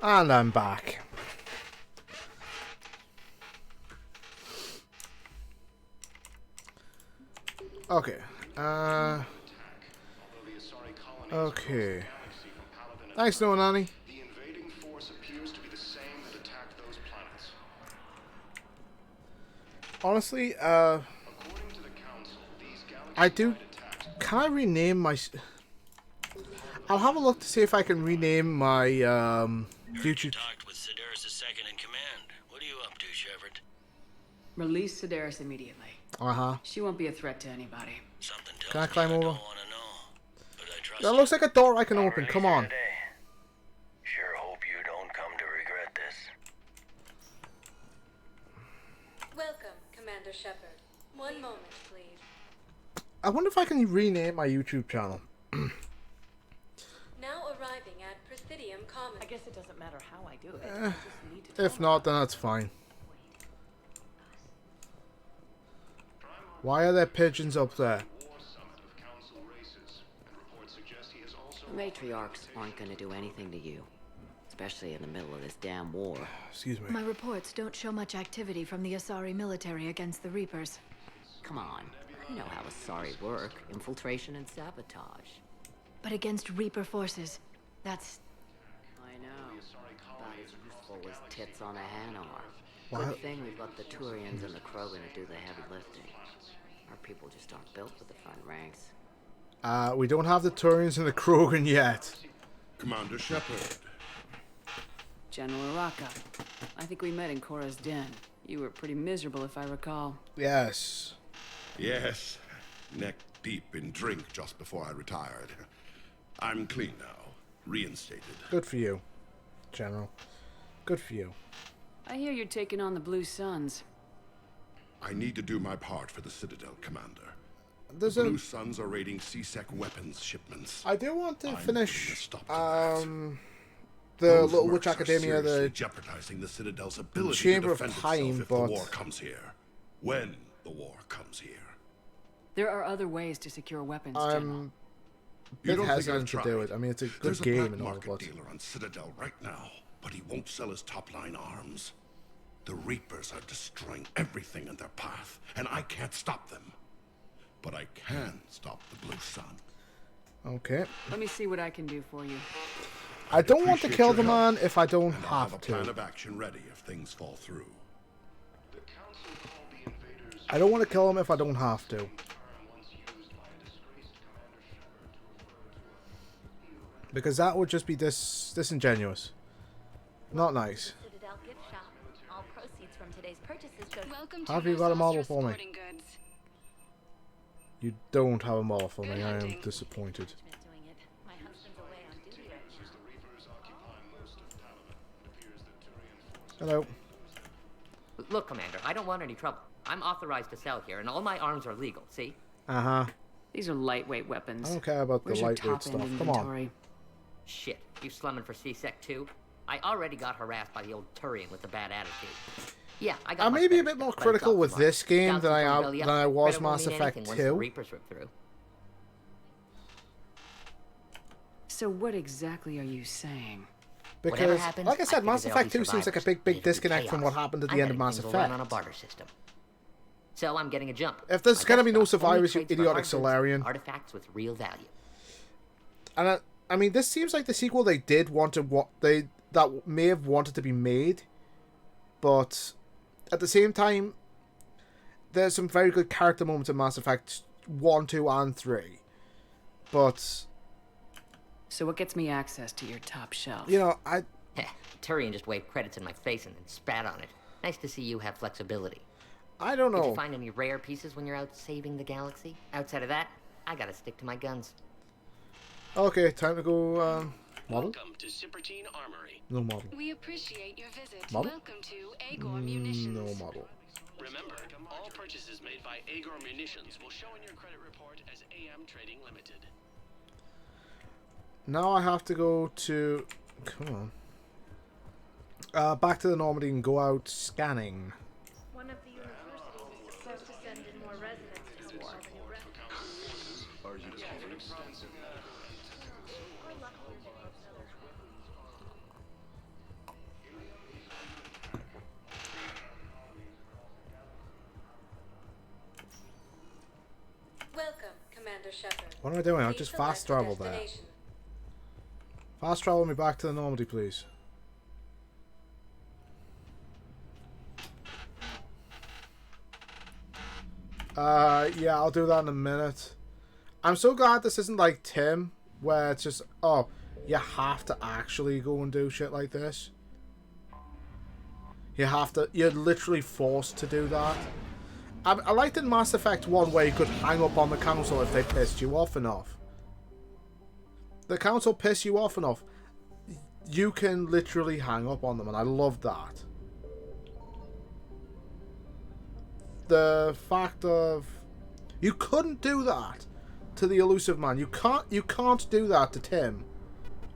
And I'm back. Okay. Okay. Thanks, Noah Nanny. The invading force appears to be the same that attacked those planets. Honestly, According to the Council, these I do. Can I rename my? I'll have a look to see if I can rename my YouTube. Talked with Sedaris' second in command. What are you up to, Shepard? Release Sedaris immediately. She won't be a threat to anybody. Something Can I climb over? But I trust That looks like a door I can open. Come on. Sure hope you don't come to regret this. Welcome, Commander Shepard. One moment, please. I wonder if I can rename my YouTube channel. Now arriving at Presidium Commons. I guess it doesn't matter how I do it. Eh, I just need to if not, then that's fine. Why are there pigeons up there? The matriarchs aren't going to do anything to you, especially in the middle of this damn war. Excuse me. My reports don't show much activity from the Asari military against the Reapers. Come on, you know how Asari work. Infiltration and sabotage. But against Reaper forces, that's... I know. About as useful as tits on a hen are. What? Good thing we've got the Turians and the Krogan to do the heavy lifting. Our people just aren't built for the front ranks. We don't have the Turians and the Krogan yet. Commander Shepard. General Araka. I think we met in Korra's den. You were pretty miserable, if I recall. Yes. Yes. Neck deep in drink just before I retired. I'm clean now. Reinstated. Good for you, General. Good for you. I hear you're taking on the Blue Suns. I need to do my part for the Citadel, Commander. There's The Blue Suns are raiding C-Sec weapons shipments. I do want to finish the Those Little mercs Witch are Academia, seriously the jeopardizing the Citadel's ability Chamber to of defend Time, itself if but the war comes here. When the war comes here. There are other ways to secure weapons, I'm General. You bit don't think hesitant I've to do tried? it. I mean, it's a good There's game black and all, market but dealer on Citadel right now, but he won't sell his top-line arms. The Reapers are destroying everything in their path, and I can't stop them. But I can stop the Blue Sun. okay. Let me see what I can do for you. I don't want to kill the your help, man if I don't and I'll have a have plan to. of action ready if things fall through. I don't want to kill him if I don't have to. Because that would just be disingenuous. Not nice. Citadel gift shop. All proceeds from today's purchases go. Welcome Have you got a model for me? You don't have a model for me. I am disappointed. My husband's away on duty right now. Hello. Look, Commander, I don't want any trouble. I'm authorized to sell here, and all my arms are legal, see? Uh-huh. These are lightweight weapons. I don't care about Where's the your lightweight top-end stuff. Come inventory? on. Shit, you slumming for C-Sec too? I already got harassed by the old Turian with the bad attitude. Yeah, I got I much may be a better bit more stuff, but it's critical all with smart. this game Down than some I Tongvelia, than I was but it won't Mass mean Effect anything once the 2. Reapers rip through. So what exactly are you saying? Whatever Because, happens, like I said, figure Mass there'll Effect be 2 seems like a survivors. big It'll be disconnect from what chaos. happened at I the end bet of Mass things will run Effect. on a barter system. So I'm getting a jump. If there's My gonna best be no stuff only survivors, you trades for idiotic hard goods, Solarian. artifacts with real value. And I mean, this seems like the sequel they did want to that may have wanted to be made, but at the same time, there's some very good character moments in Mass Effect 1, 2, and 3. But So what gets me access to your top shelf? you know, Turian just waved credits in my face and then spat on it. Nice to see you have flexibility. I don't Did know. you find any rare pieces when you're out saving the galaxy? Outside of that, I gotta stick to my guns. Okay, time to go. Model? Welcome to Sippertine Armory. No model. We appreciate your visit. Model? Welcome to Agor Munitions. No model. Remember, all purchases made by Agor Munitions will show in your credit report as AM Trading Limited. Now I have to go to. Come on. Back to the Normandy and go out scanning. One of the universities is supposed to send in more residents to help solve a new Commander Shepard. What am I doing? I'll Please just select fast travel there. destination. Fast travel me back to the Normandy, please. Yeah, I'll do that in a minute. I'm so glad this isn't like Tim, where it's just, oh, you have to actually go and do shit like this. You're literally forced to do that. I liked in Mass Effect 1 where you could hang up on the council if they pissed you off enough. The council piss you off enough, you can literally hang up on them, and I love that. The fact of you couldn't do that to the elusive man. You can't do that to Tim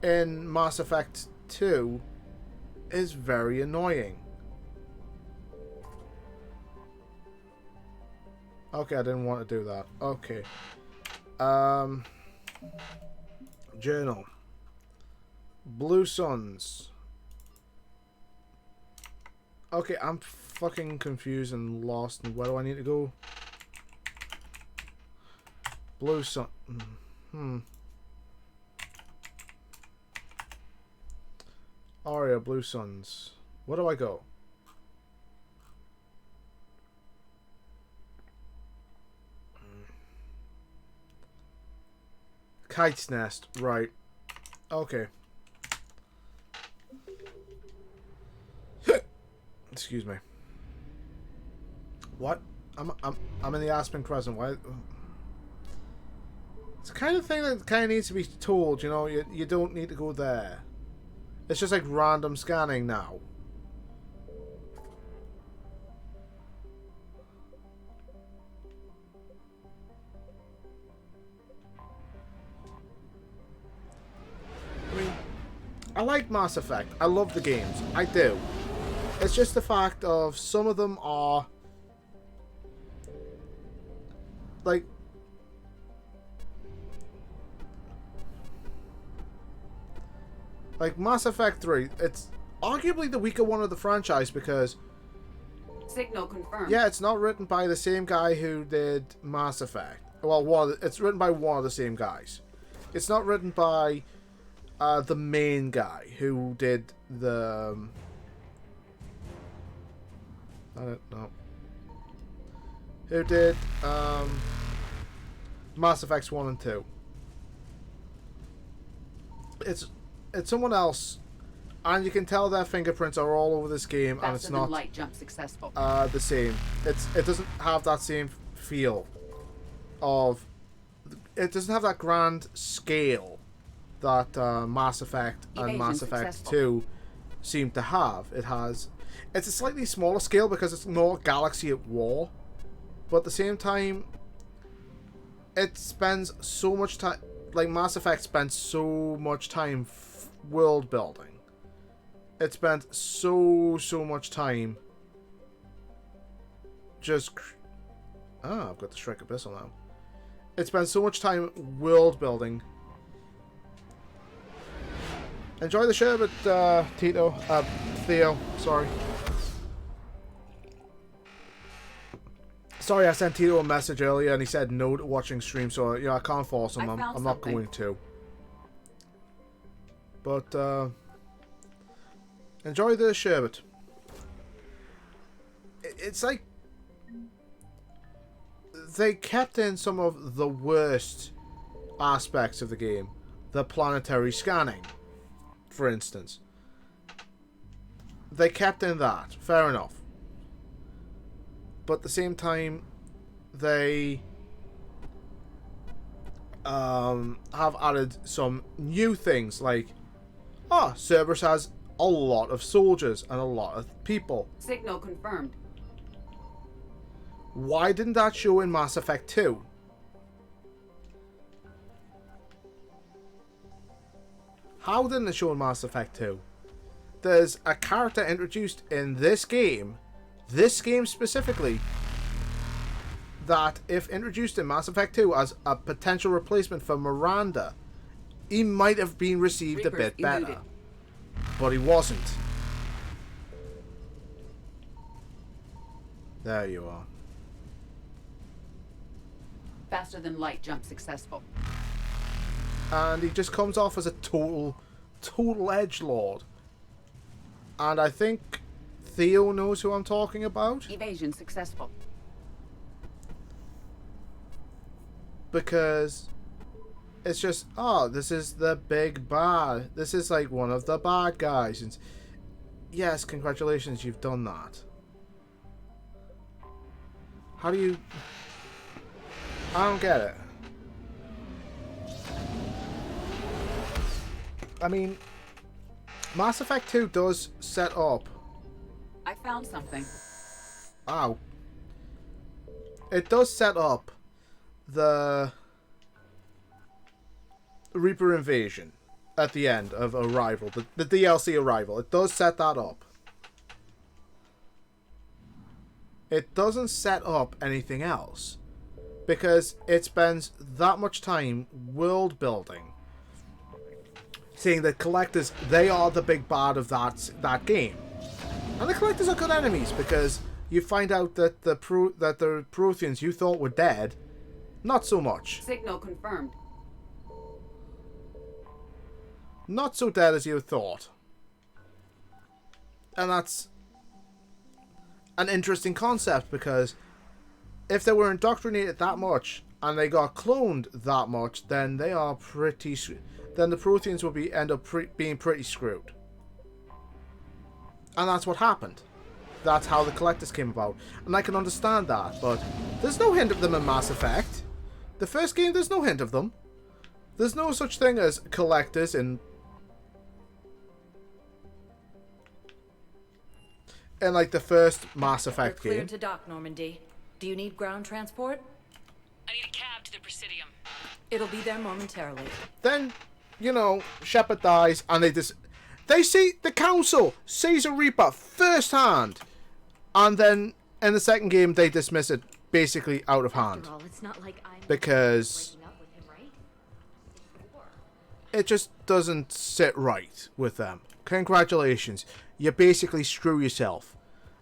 in Mass Effect 2 is very annoying. Okay, I didn't want to do that. Okay. Journal. Blue Suns. Okay, I'm fucking confused and lost. And where do I need to go? Blue Sun. Aria, Blue Suns. Where do I go? Kite's Nest, right. Okay. Excuse me. What? I'm in the Aspen Crescent. Why? It's the kind of thing that kind of needs to be told, you know, you don't need to go there. It's just like random scanning now. I mean, I like Mass Effect. I love the games. I do. It's just the fact of some of them are like Mass Effect 3. It's arguably the weaker one of the franchise because Signal confirmed. yeah, it's not written by the same guy who did Mass Effect. Well, it's written by one of the same guys. It's not written by the main guy who did the I don't know. Who did Mass Effects 1 and 2. It's someone else, and you can tell their fingerprints are all over this game, and it's not light jump successful. the same. It doesn't have that same feel of, it doesn't have that grand scale that Mass Effect and Mass Effect 2 seem to have. It's a slightly smaller scale because it's more Galaxy at War, but at the same time, it spends so much time, like Mass Effect spends so much time world building. It spent so much time just I've got the Strike Abyssal now. It spends so much time world building. Enjoy the sherbet, Theo, sorry. Sorry, I sent Tito a message earlier and he said no to watching stream, so I can't force him. I'm not going to. But enjoy the sherbet. It's like they kept in some of the worst aspects of the game. The planetary scanning, for instance. They kept in that. Fair enough. But at the same time, they have added some new things like, Cerberus has a lot of soldiers and a lot of people. Signal confirmed. Why didn't that show in Mass Effect 2? How didn't it show in Mass Effect 2? There's a character introduced in this game specifically, that if introduced in Mass Effect 2 as a potential replacement for Miranda, he might have been received a bit better. But he wasn't. There you are. Faster than light jump successful. And he just comes off as a total edgelord. And I think Theo knows who I'm talking about. Evasion successful. Because it's just, oh, this is the big bad. This is like one of the bad guys. And yes, congratulations, you've done that. How do you... I don't get it. I mean, Mass Effect 2 does set up... I found something. Ow. It does set up the Reaper invasion at the end of Arrival. The DLC Arrival. It does set that up. It doesn't set up anything else. Because it spends that much time world building. Saying that Collectors, they are the big bad of that game. And the Collectors are good enemies because you find out that the Protheans you thought were dead, not so much. Signal confirmed. Not so dead as you thought. And that's an interesting concept because if they were indoctrinated that much and they got cloned that much, then they are pretty... Then the Protheans will end up being pretty screwed. And that's what happened. That's how the Collectors came about. And I can understand that, but there's no hint of them in Mass Effect. The first game, there's no hint of them. There's no such thing as Collectors in like the first Mass Effect We're game. cleared to dock, Normandy. Do you need ground transport? I need a cab to the Presidium. It'll be there momentarily. Then, you know, Shepard dies, and they see the Council sees a Reaper firsthand, and then in the second game they dismiss it basically out of hand. After all, it's not like I'm Because breaking up with him, right? it just doesn't sit right with them. Congratulations, you basically screw yourself.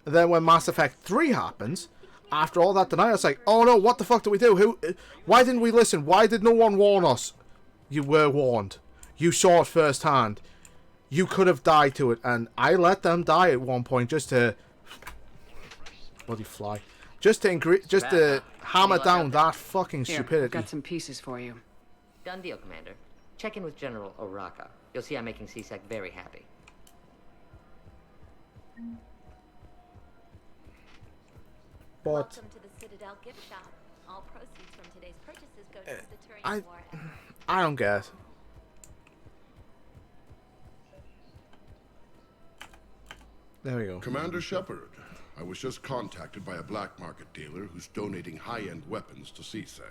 And then when Mass Effect 3 happens, after all that denial, it's like, oh no, what the fuck did we do? Why didn't we listen? Why did no one warn us? You were warned. You saw it firsthand. You could have died to it, and I let them die at one point just to bloody fly, just to hammer down that fucking Here, stupidity. I've got some pieces for you. Done deal, Commander. Check in with General Oraka. You'll see I'm making C-Sec very happy. But Welcome to the Citadel gift shop. All proceeds from today's purchases go to the Turian War. I don't get it. There we go. Commander Shepard, I was just contacted by a black market dealer who's donating high-end weapons to CSEC.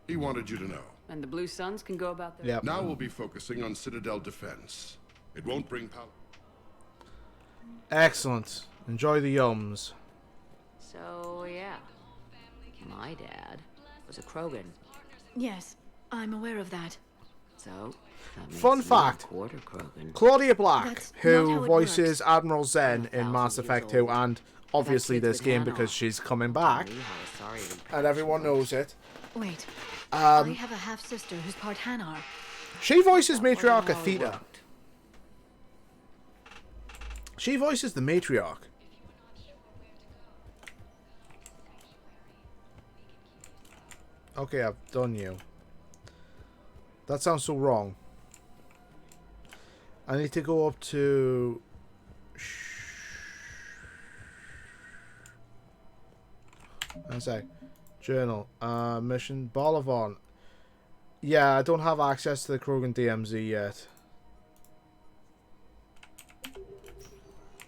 He wanted you to know. And the Blue Suns can go about their... Yep. Now we'll be focusing on Citadel defense. It won't bring power. Excellent. Enjoy the yums. So, yeah. My dad was a Krogan. Yes, I'm aware of that. So, that makes Fun me a fact, quarter Krogan. Claudia Black, That's not who how it voices works. Admiral Zen in Mass Effect 2 and obviously kid's this with game Hannah. because she's coming back Sorry, and everyone knows it. Wait, I Um, have a half-sister who's part Hanar. she voices Matriarch how it Athena. worked. She voices the Matriarch. Okay, I've done you. That sounds so wrong. I need to go up to... One sec. Journal. Mission Bolivon. Yeah, I don't have access to the Krogan DMZ yet.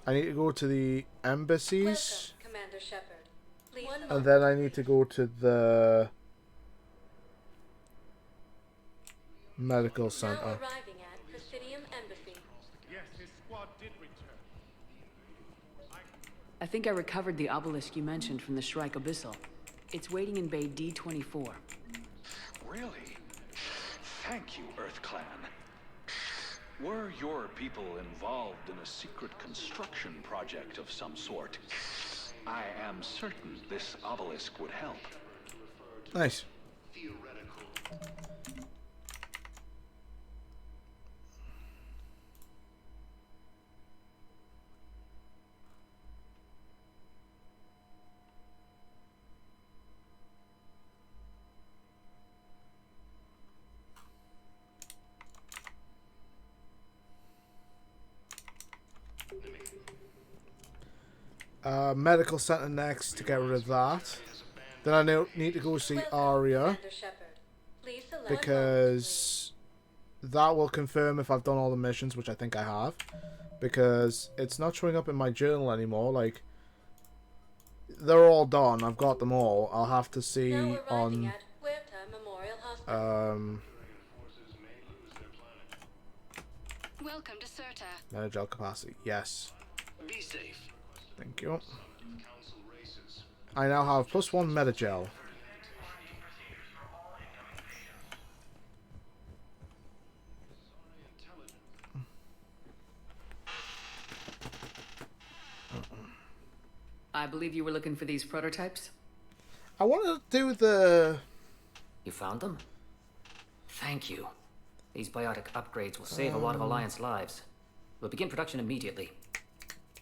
I need to go to the embassies. Welcome, Commander Shepard. Please And then I need to go to the medical now center. arriving at Presidium Embassy. Yes, his squad did return. I think I recovered the obelisk you mentioned from the Shrike Abyssal. It's waiting in Bay D-24. Really? Thank you, Earth Clan. Were your people involved in a secret construction project of some sort? I am certain this obelisk would help. Nice. theoretical. Medical center next to get rid of that. Then I need to go see Arya because that will confirm if I've done all the missions, which I think I have, because it's not showing up in my journal anymore. Like, they're all done. I've got them all. I'll have to see on Welcome to Serta. manager capacity. Yes. Be safe. Thank you. I now have +1 Metagel. I believe you were looking for these prototypes? I want to do the... You found them? Thank you. These biotic upgrades will save a lot of Alliance lives. We'll begin production immediately.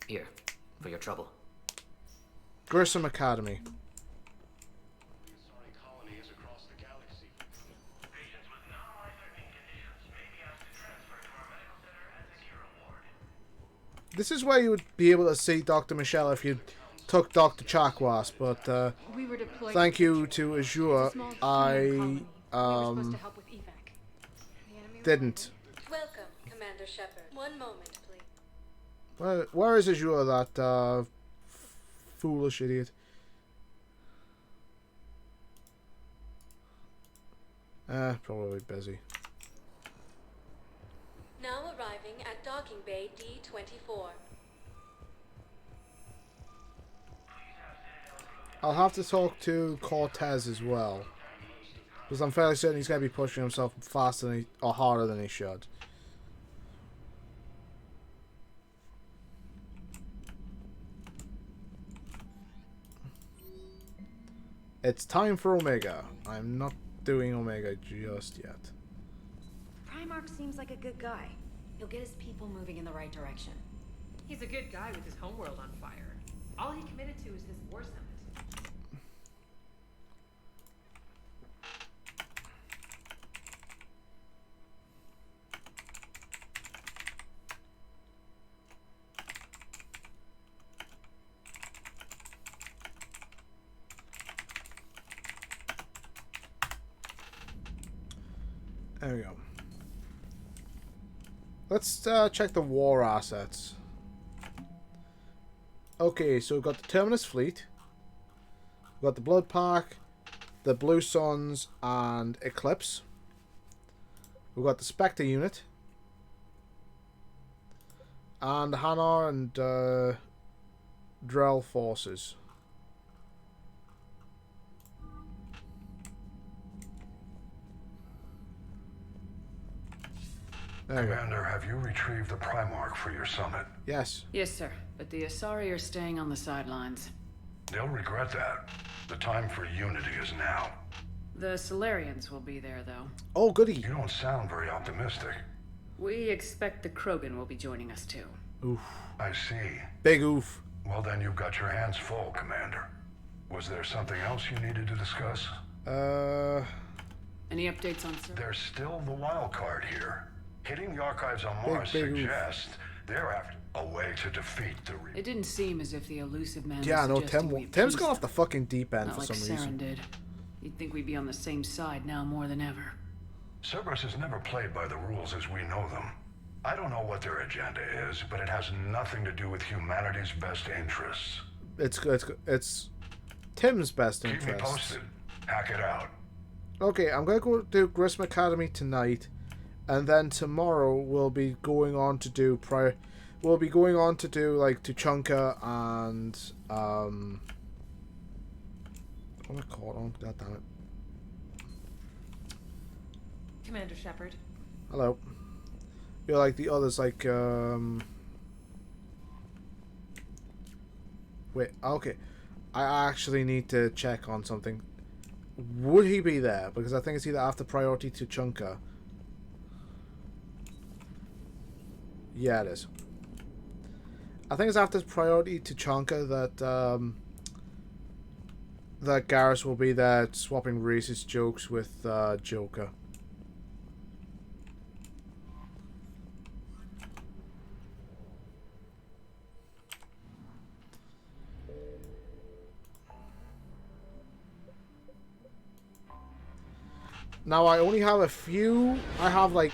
Here, for your trouble. Grissom Academy. This is where you would be able to see Dr. Michelle if you took Dr. Chakwas, but thank you to Azure, I didn't. Welcome, Commander Shepard. One moment, please. Where is Azure, that foolish idiot? Probably busy. Now arriving at docking bay D-24. I'll have to talk to Cortez as well, because I'm fairly certain he's going to be pushing himself faster than or harder than he should. It's time for Omega. I'm not doing Omega just yet. Primarch seems like a good guy. He'll get his people moving in the right direction. He's a good guy with his homeworld on fire. All he committed to is his war summit. There we go. Let's check the war assets. Okay, so we've got the Terminus Fleet. We've got the Blood Pack, the Blue Suns, and Eclipse. We've got the Spectre unit. And the Hanar and Drell forces. Commander, have you retrieved the Primarch for your summit? Yes. Yes, sir. But the Asari are staying on the sidelines. They'll regret that. The time for unity is now. The Solarians will be there, though. Oh, goody. You don't sound very optimistic. We expect the Krogan will be joining us, too. Oof. I see. Big oof. Well, then you've got your hands full, Commander. Was there something else you needed to discuss? Any updates on Sir? There's still the wild card here. Hitting the archives on Mars suggests they're after a way to defeat the Reapers. It didn't seem as if the elusive man Yeah, was no, suggesting Tim's gone off the fucking deep end not for like some Saren reason. did. You'd think we'd be on the same side now more than ever. Cerberus has never played by the rules as we know them. I don't know what their agenda is, but it has nothing to do with humanity's best interests. It's Tim's best Keep interest. me posted. Hack it out. Okay, I'm gonna go do Grissom Academy tonight, and then tomorrow we'll be going on to do like Tuchanka and what am I called on? God damn it. Commander Shepard. Hello. You're like the others, like wait, okay. I actually need to check on something. Would he be there? Because I think it's either after priority to Chunka. Yeah, it is. I think it's after priority to Chunka that that Garrus will be there swapping racist jokes with Joker. Now I only have a few. I have like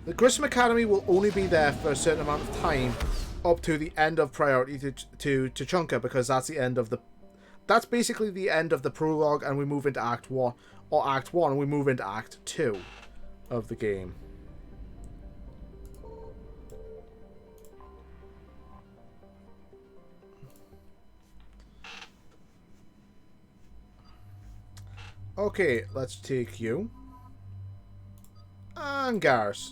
the Grissom Academy will only be there for a certain amount of time, up to the end of priority to Chunka, because that's the end of the. That's basically the end of the prologue, and we move into Act 1 or Act 1, and we move into Act 2 of the game. Okay, let's take you. And Garrus.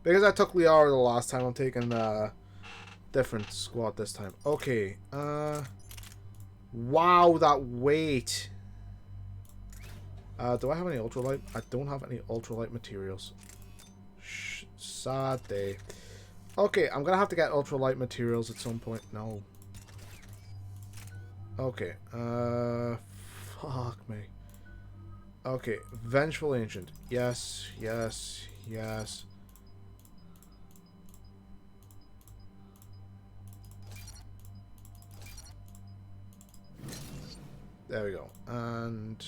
Because I took Liara the last time, I'm taking a different squad this time. Okay, wow, that weight. Do I have any ultralight? I don't have any ultralight materials. Sad day. Okay, I'm gonna have to get ultralight materials at some point. No. Okay, fuck me. Okay, Vengeful Ancient. Yes, yes, yes. There we go. And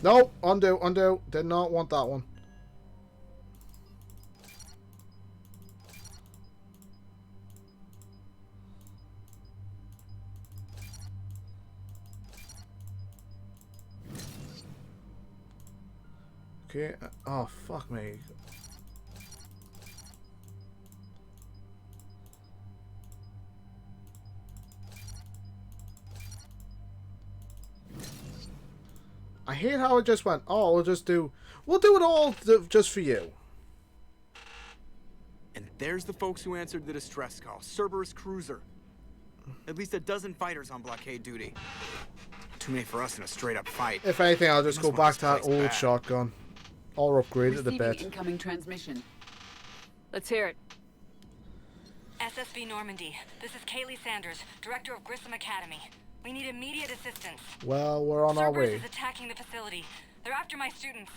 no, undo, undo. Did not want that one. Okay. Oh, fuck me. I hate how it just went, oh, we'll do it all just for you. And there's the folks who answered the distress call. Cerberus cruiser. At least a dozen fighters on blockade duty. Too many for us in a straight-up fight. If anything, I'll just go back to that old shotgun. Or upgrade it a bit. Incoming transmission. Let's hear it. SSB Normandy. This is Kaylee Sanders, director of Grissom Academy. We need immediate assistance. Well, we're on our way. Cerberus is attacking the facility. They're after my students.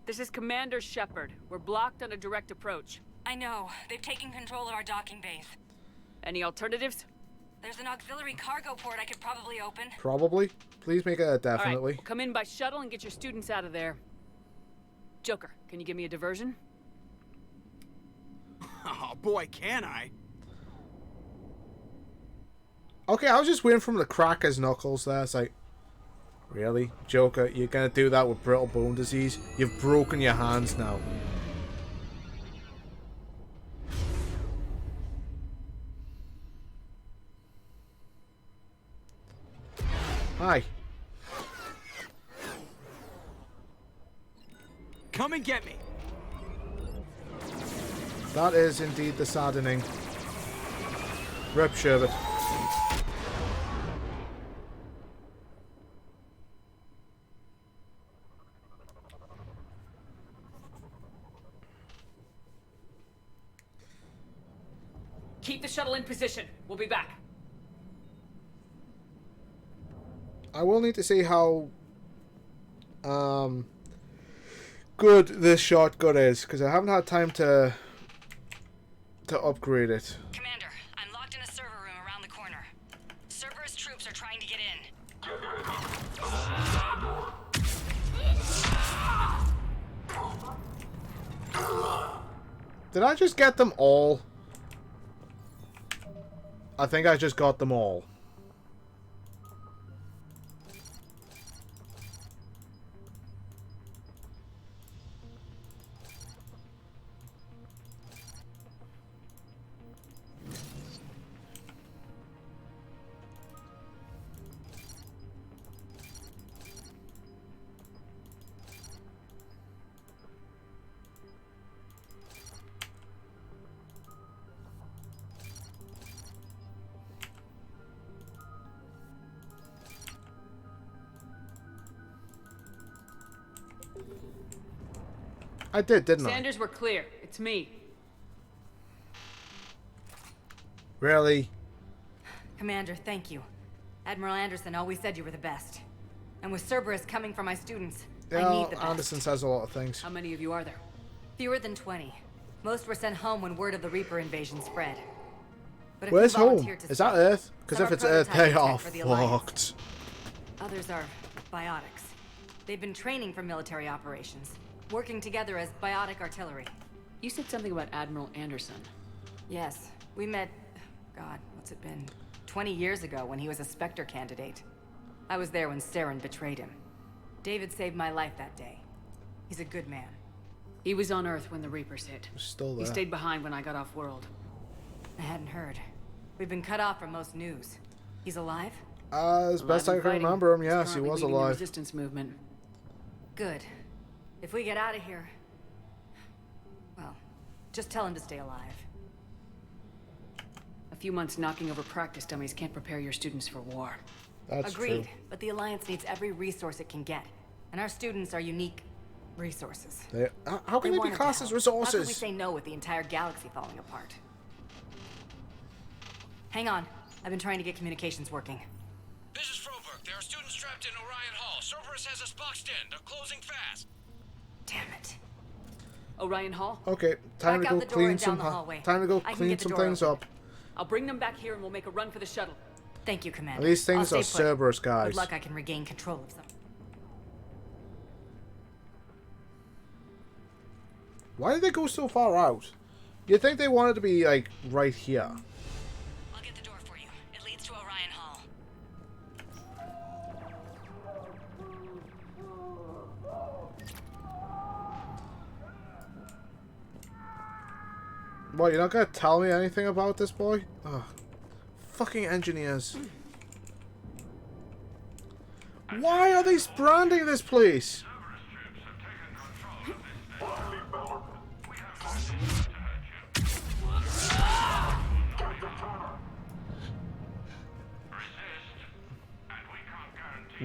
This is Commander Shepard. We're blocked on a direct approach. I know. They've taken control of our docking base. Any alternatives? There's an auxiliary cargo port I could probably open. Probably. Please make it a definitely. All right, we'll come in by shuttle and get your students out of there. Joker, can you give me a diversion? Oh boy, can I? Okay, I was just waiting for him to crack his knuckles there. It's like, really? Joker, you're gonna do that with brittle bone disease? You've broken your hands now. Hi. Come and get me. That is indeed the saddening. Rip Sherbet. Keep the shuttle in position. We'll be back. I will need to see how good this shotgun is, because I haven't had time to upgrade it. Commander, I'm locked in a server room around the corner. Cerberus troops are trying to get in. Did I just get them all? I think I just got them all. I did, didn't I? Sanders, we're clear. It's me. Really? Commander, thank you. Admiral Anderson always said you were the best. And with Cerberus coming for my students, I need the best. Anderson says a lot of things. How many of you are there? Fewer than 20. Most were sent home when word of the Reaper invasion spread. But if Where's you home? volunteered to Is that stay, Earth? Because some if are it's Earth, prototyping they are tech for the Alliance. fucked. Others are biotics. They've been training for military operations, working together as biotic artillery. You said something about Admiral Anderson. Yes, we met, God, what's it been? 20 years ago when he was a Spectre candidate. I was there when Saren betrayed him. David saved my life that day. He's a good man. He was on Earth when the Reapers hit. Still He there. stayed behind when I got off world. I hadn't heard. We've been cut off from most news. He's alive? As best I can remember him, yes, he was The alive. resistance movement. Good. If we get out of here... Well, just tell him to stay alive. A few months knocking over practice dummies can't prepare your students for war. That's Agreed, true. but the Alliance needs every resource it can get. And our students are unique resources. How can they be wanted to classed as help. How could we resources? say no with the entire galaxy falling apart? Hang on. I've been trying to get communications working. This is Froberg. There are students trapped in Orion Hall. Cerberus has us boxed in. They're closing fast. Damn it. Orion Hall? Okay, time Back to out go the door clean and down some. the hallway. Time to go I can clean get the some door things open. up. I'll bring them back here and we'll make a run for the shuttle. Thank you, Commander. These things I'll are stay put. Cerberus guys. Good luck I can regain control of them. Why did they go so far out? You'd think they wanted to be like right here. I'll get the door for you. It leads to Orion Hall. What, you're not gonna tell me anything about this boy? Ugh. Fucking engineers. Why are they branding this place?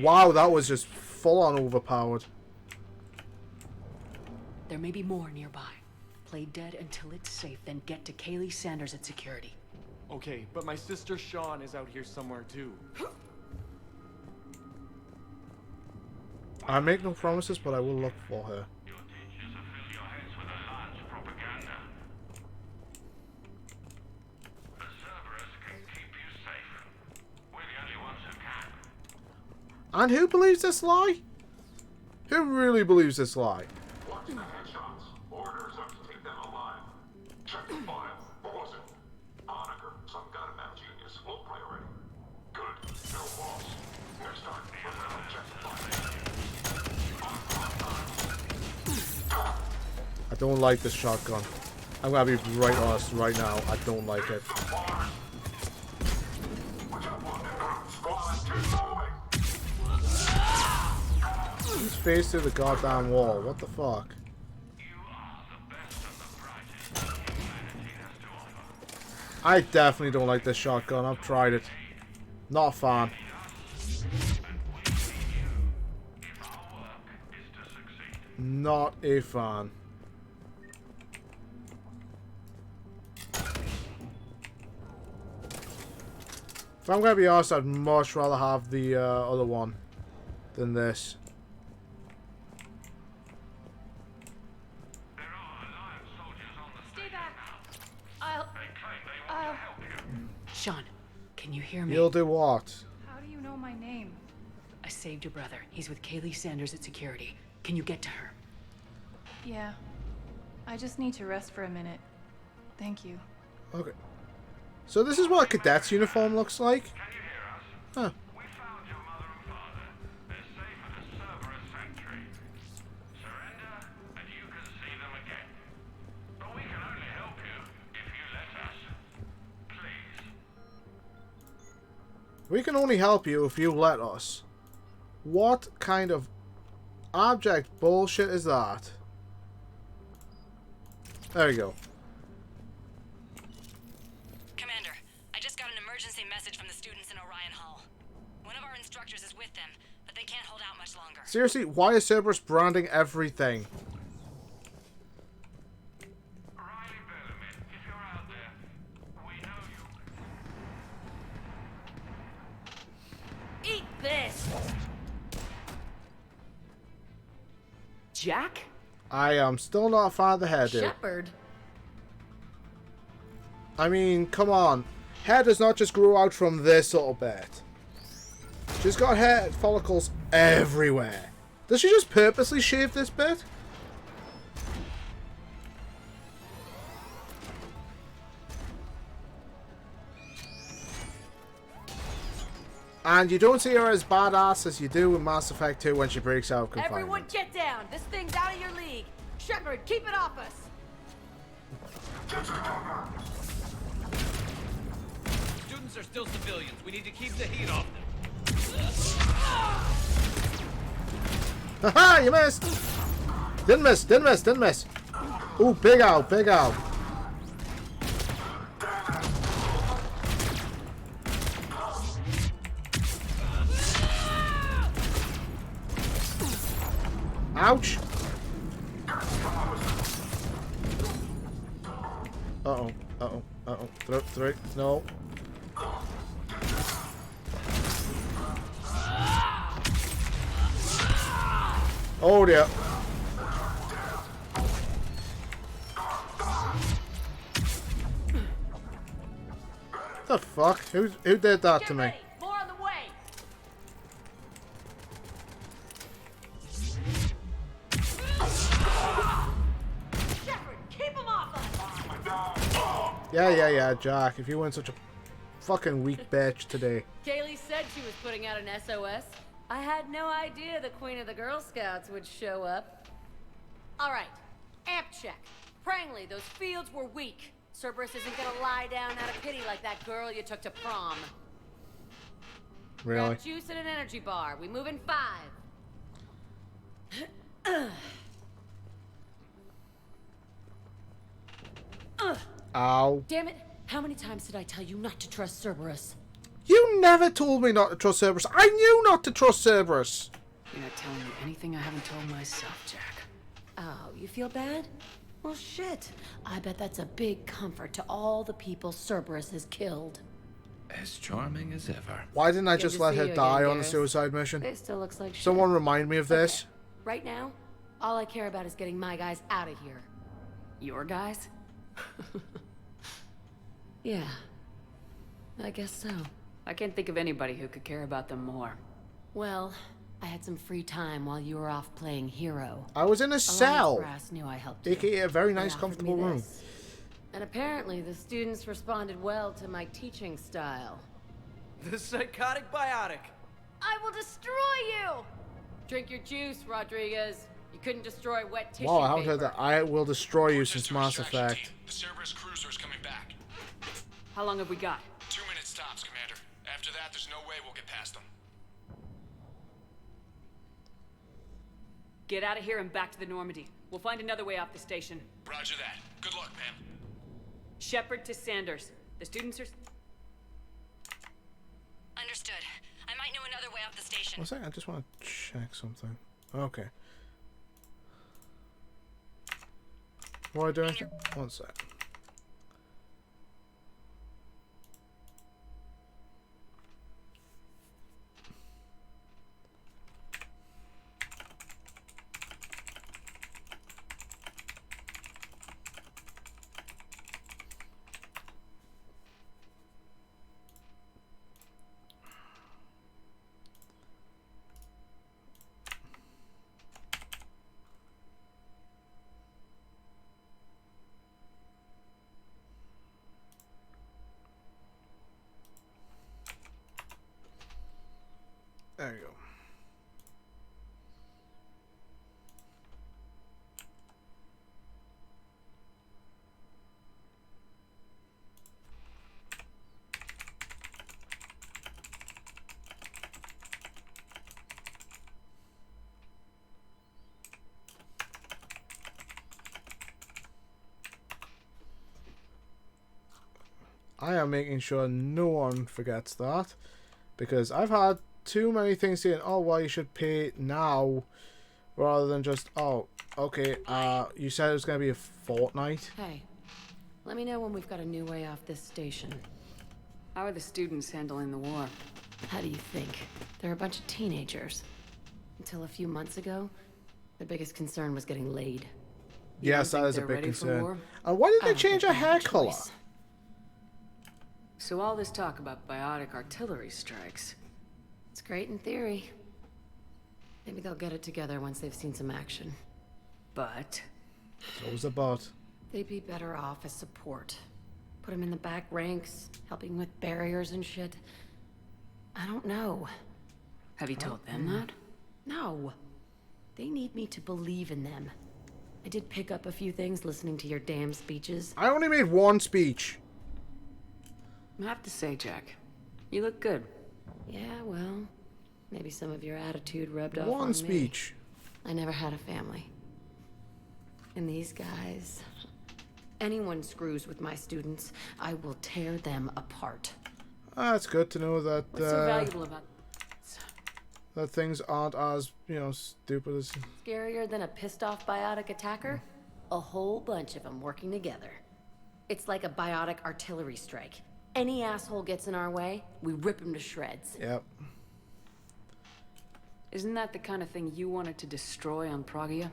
Wow, that was just full on overpowered. There may be more nearby. Play dead until it's safe, then get to Kaylee Sanders at security. Okay, but my sister Sean is out here somewhere too. I make no promises, but I will look for her. And who believes this lie? Who really believes this lie? Watch the headshots. Orders are to take them alive. Check the file. What was it? Honaker, some goddamn genius. Low priority. Good. No loss. Next time, we'll check the file. I don't like this shotgun. I'm gonna be right honest right now. I don't like it. He's faced through the goddamn wall. What the fuck? I definitely don't like this shotgun. I've tried it. Not a fan. Not a fan. If I'm gonna be honest, I'd much rather have the other one than this. Stay back. I'll... Sean, can you hear me? You'll do what? How do you know my name? I saved your brother. He's with Kaylee Sanders at security. Can you get to her? Yeah. I just need to rest for a minute. Thank you. Okay. So this is what a cadet's uniform looks like? Huh. We can only help you if you let us. What kind of abject bullshit is that? There we go. Commander, I just got an emergency message from the students in Orion Hall. One of our instructors is with them, but they can't hold out much longer. Seriously, why is Cerberus branding everything? Jack? I am still not a fan of the hairdo. Shepard? I mean, come on. Hair does not just grow out from this little bit. She's got hair follicles everywhere. Does she just purposely shave this bit? And you don't see her as badass as you do in Mass Effect 2 when she breaks out of confinement. Everyone get down. This thing's out of your league. Shepard, keep it off us. Students are still civilians. We need to keep the heat off them. Haha, you missed! Didn't miss, didn't miss, didn't miss. Ooh, big out, big out. Ouch! Uh-oh, uh-oh, uh-oh. Through, no. Oh dear. The fuck? Who did that to me? More on the way. Shepard, keep him off us. Yeah, Jack. If you weren't such a fucking weak bitch today. Kaylee said she was putting out an SOS. I had no idea the Queen of the Girl Scouts would show up. All right, amp check. Prangley, those fields were weak. Cerberus isn't gonna lie down out of pity like that girl you took to prom. Really? Grab juice and an energy bar. We move in 5. Ow. Damn it! How many times did I tell you not to trust Cerberus? You never told me not to trust Cerberus. I knew not to trust Cerberus. You're not telling me anything I haven't told myself, Jack. Oh, you feel bad? Well, shit. I bet that's a big comfort to all the people Cerberus has killed. As charming as ever. Why didn't I Good just to let see her you die again, on the Garrus. suicide mission? It still looks like shit. Someone remind me of this. Right now, all I care about is getting my guys out of here. Your guys? Yeah. I guess so. I can't think of anybody who could care about them more. Well, I had some free time while you were off playing hero. I was in a cell. Brass knew I helped you. AKA a very They nice, offered comfortable me room. this. And apparently the students responded well to my teaching style. The psychotic biotic. I will destroy you! Drink your juice, Rodriguez. You couldn't destroy wet tissue Wow, I haven't heard paper. that. I will destroy you since Mass Effect. The Cerberus cruiser is coming back. How long have we got? 2 minutes tops, Commander. After that, there's no way we'll get past them. Get out of here and back to the Normandy. We'll find another way off the station. Roger that. Good luck, ma'am. Shepard to Sanders. The students are... Understood. I might know another way off the station. One second, I just want to check something. Okay. What do I do? Anything? One sec. There you go. I am making sure no one forgets that, because I've had too many things saying, oh, well, you should pay now, rather than just, oh, okay, you said it was going to be a fortnight. Hey, let me know when we've got a new way off this station. How are the students handling the war? How do you think? They're a bunch of teenagers. Until a few months ago, The biggest concern was getting laid. Yes, that think is a they're big ready for concern. war? And why did I they don't change think her they have hair a color? choice. So all this talk about biotic artillery strikes. It's great in theory. Maybe they'll get it together once they've seen some action. But So was the bot. They'd be better off as support. Put them in the back ranks, helping with barriers and shit. I don't know. have you told them that? No. They need me to believe in them. I did pick up a few things listening to your damn speeches. I only made one speech. I have to say, Jack, you look good. Yeah, well, maybe some of your attitude rubbed off on One me. speech. I never had a family. And these guys... Anyone screws with my students, I will tear them apart. It's good to know that What's so valuable about that things aren't as, you know, stupid as... Scarier than a pissed-off biotic attacker? A whole bunch of them working together. It's like a biotic artillery strike. Any asshole gets in our way, we rip him to shreds. Yep. Isn't that the kind of thing you wanted to destroy on Pragia?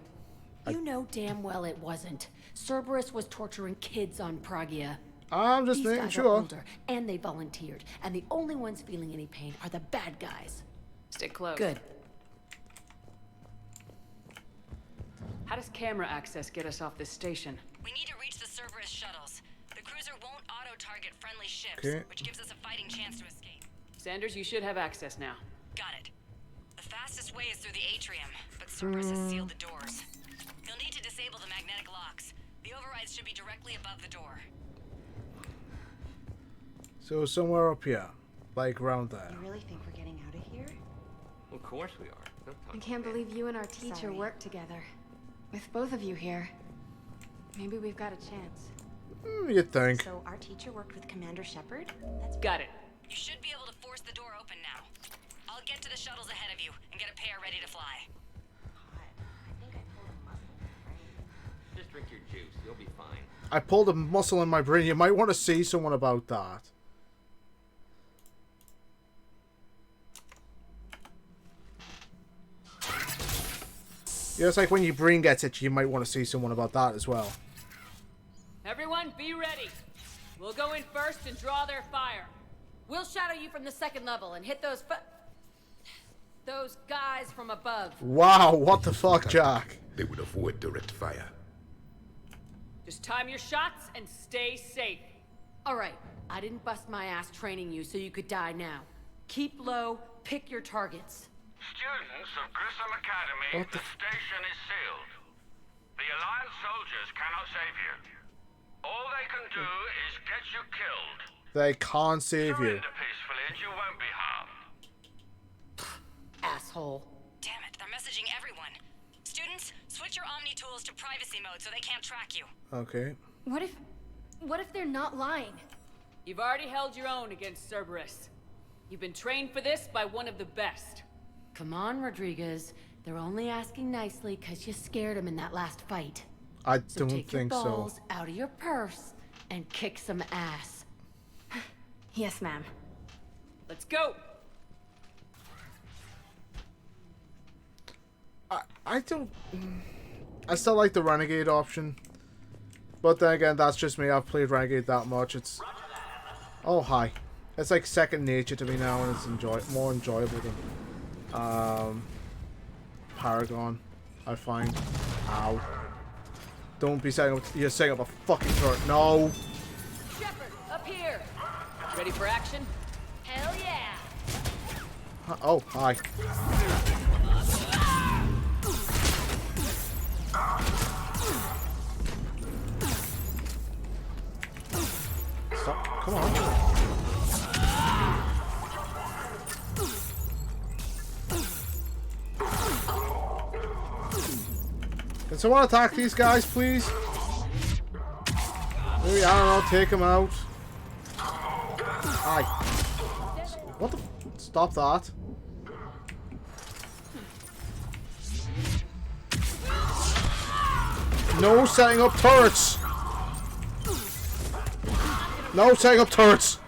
You know damn well it wasn't. Cerberus was torturing kids on Pragia. I'm just These making guys sure. are older, and they volunteered, and the only ones feeling any pain are the bad guys. Stick close. Good. How does camera access get us off this station? We need to reach the Cerberus shuttles. The cruiser won't auto-target friendly ships, Okay. which gives us a fighting chance to escape. Sanders, you should have access now. Got it. The fastest way is through the atrium, but Cerberus has sealed the doors. You'll need to disable the magnetic locks. The overrides should be directly above the door. So somewhere up here. Like around there. You really think we're getting out of here? Of course we are. Don't I talk. can't believe you and our teacher Sorry. work together. With both of you here. Maybe we've got a chance. You'd think. So our teacher worked with Commander Shepard? That's Got it. You should be able to force the door open now. I'll get to the shuttles ahead of you and get a pair ready to fly. Just drink your juice. You'll be fine. I pulled a muscle in my brain. You might want to see someone about that. Yeah, it's like when your brain gets it, you might want to see someone about that as well. Everyone, be ready. We'll go in first and draw their fire. We'll shadow you from the second level and hit those guys from above. Wow, what the fuck, Jack? They would avoid direct fire. Just time your shots and stay safe. All right, I didn't bust my ass training you so you could die now. Keep low, pick your targets. Students of Grissom Academy, What the the station is sealed. The Alliance soldiers cannot save you. All they can do is get you killed. They can't save you. Surrender peacefully and you won't be harmed. Asshole. Damn it, they're messaging everyone. Students, switch your Omni tools to privacy mode so they can't track you. Okay. What if they're not lying? You've already held your own against Cerberus. You've been trained for this by one of the best. Come on, Rodriguez. They're only asking nicely because you scared them in that last fight. I So don't take your think so. balls out of your purse and kick some ass. Yes, ma'am. Let's go. I don't... I still like the Renegade option. But then again, that's just me. I've played Renegade that much. It's... Oh, hi. It's like second nature to me now, and it's more enjoyable than Paragon, I find. Ow. Don't be setting up... You're setting up a fucking turret. No! Shepard, up here. Ready for action? Hell yeah! Oh, hi. Stop. Come on. Can someone attack these guys, please? Maybe, I don't know, take them out. Hi. What the... Stop that. No setting up turrets! No setting up turrets!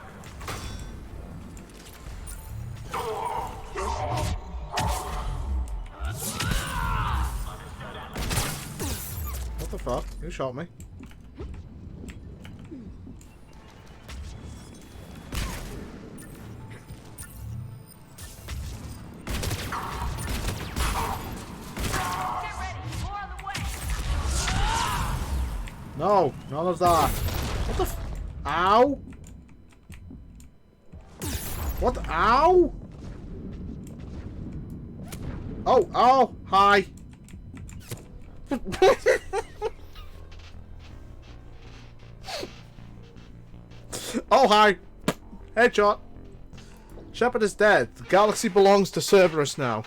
fuck? Who shot me? No, none of that. What the f- Ow! What the- Ow! Oh, oh, hi. Oh, hi. Headshot. Shepard is dead. The galaxy belongs to Cerberus now.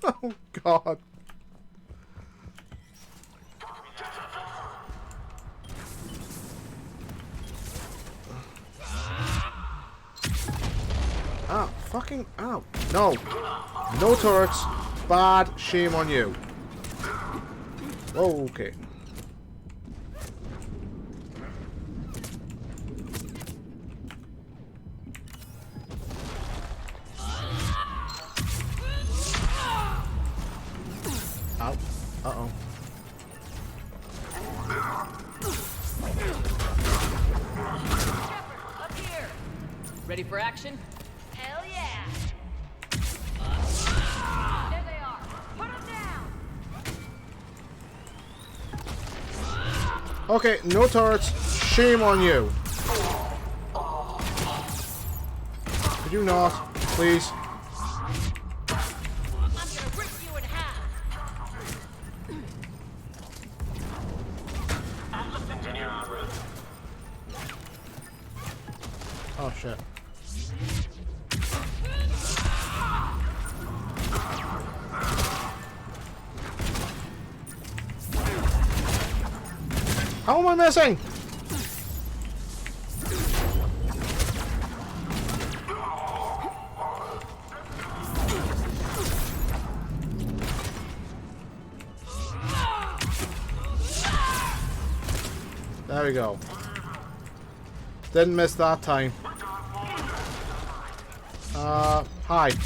Oh, God. Ow, fucking ow. No. No turrets. Bad. Shame on you. Okay. Ow. Uh-oh. Up here. Ready for action? Hell yeah! There they are. Put them down. Okay, no turrets. Shame on you. Could you not, please? I'm gonna rip you in half. Oh shit. How am I missing? There we go. Didn't miss that time. Hi. Get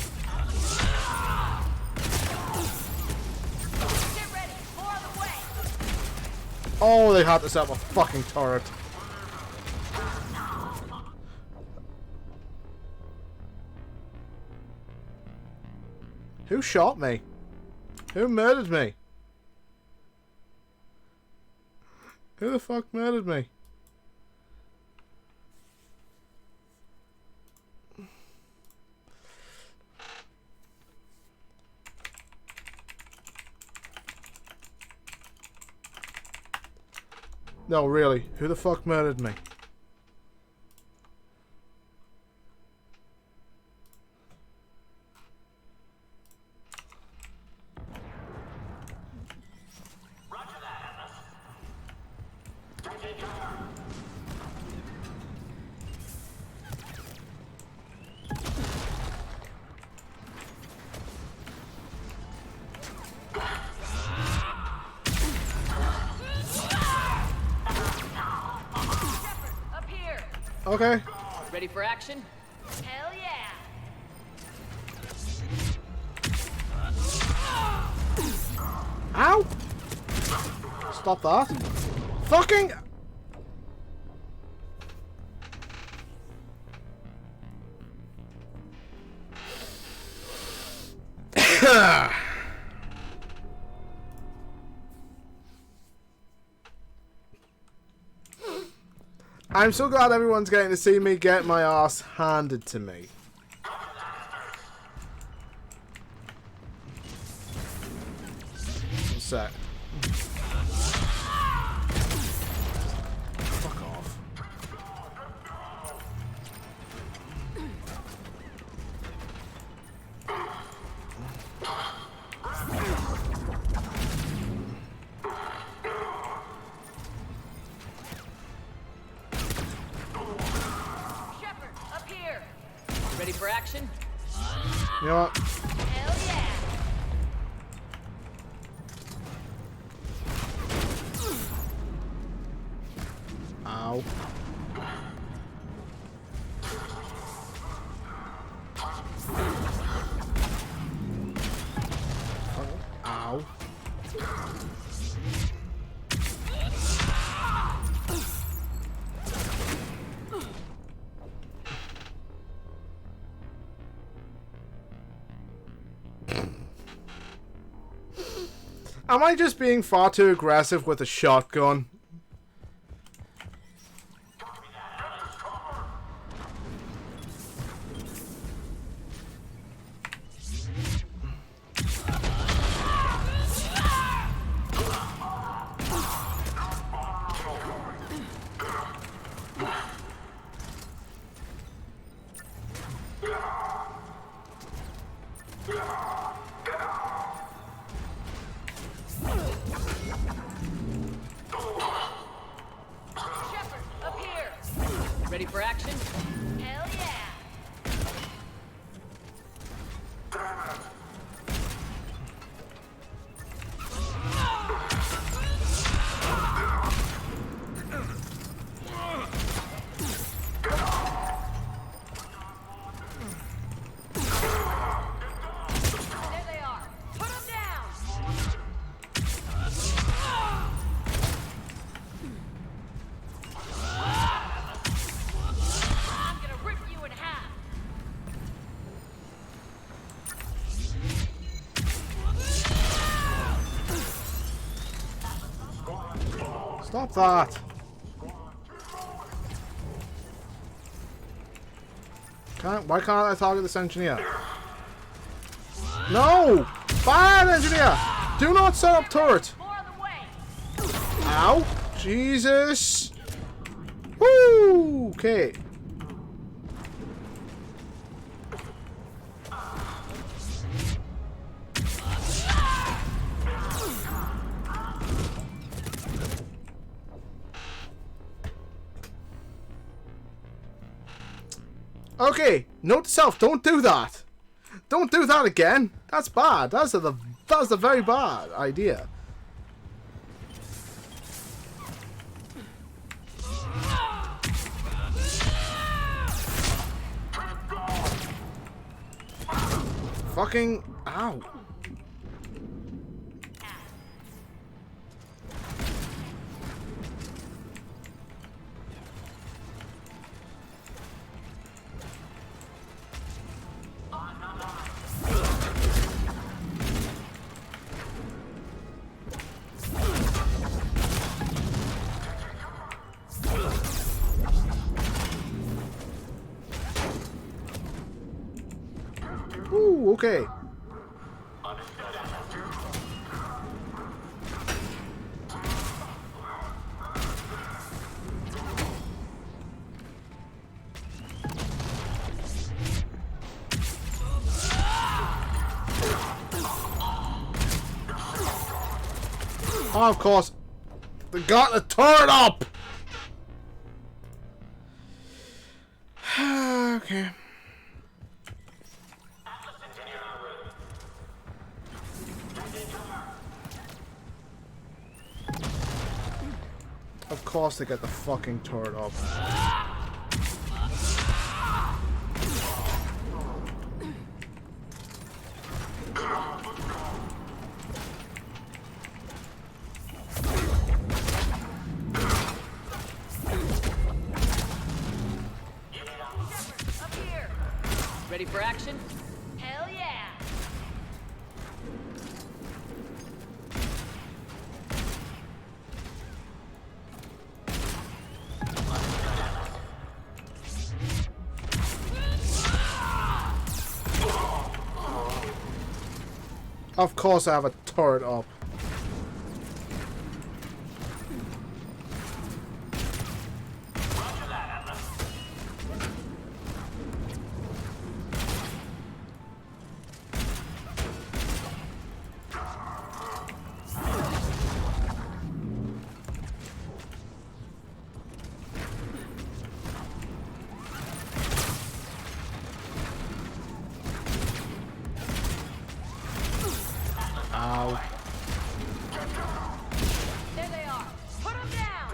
ready. More on the way. Oh, they had to set up a fucking turret. Who shot me? Who murdered me? Who the fuck murdered me? No, really. Who the fuck murdered me? Up here. Okay. Ready for action? Hell yeah. Ow! Stop that. Fucking... I'm so glad everyone's getting to see me get my ass handed to me. One sec. Fuck off. Shepard, up here. Ready for action? You know what? Hell yeah. Ow. Ow. Am I just being far too aggressive with a shotgun? Ready for action? Hell yeah! There they are. Put them down. I'm gonna rip you in half. Stop that! Why can't I target this engineer? No! Bad engineer! Do not set up turret! Ow! Jesus! Woo! Okay. Okay, note to self, don't do that. Don't do that again. That's bad. That's a very bad idea. Fucking ow. Ooh, okay. Oh, of course. They got the turret up! Okay. Of course they get the fucking turret up. Ready for action? Hell yeah! Of course I have a turret up. Ow. There they are. Put them down.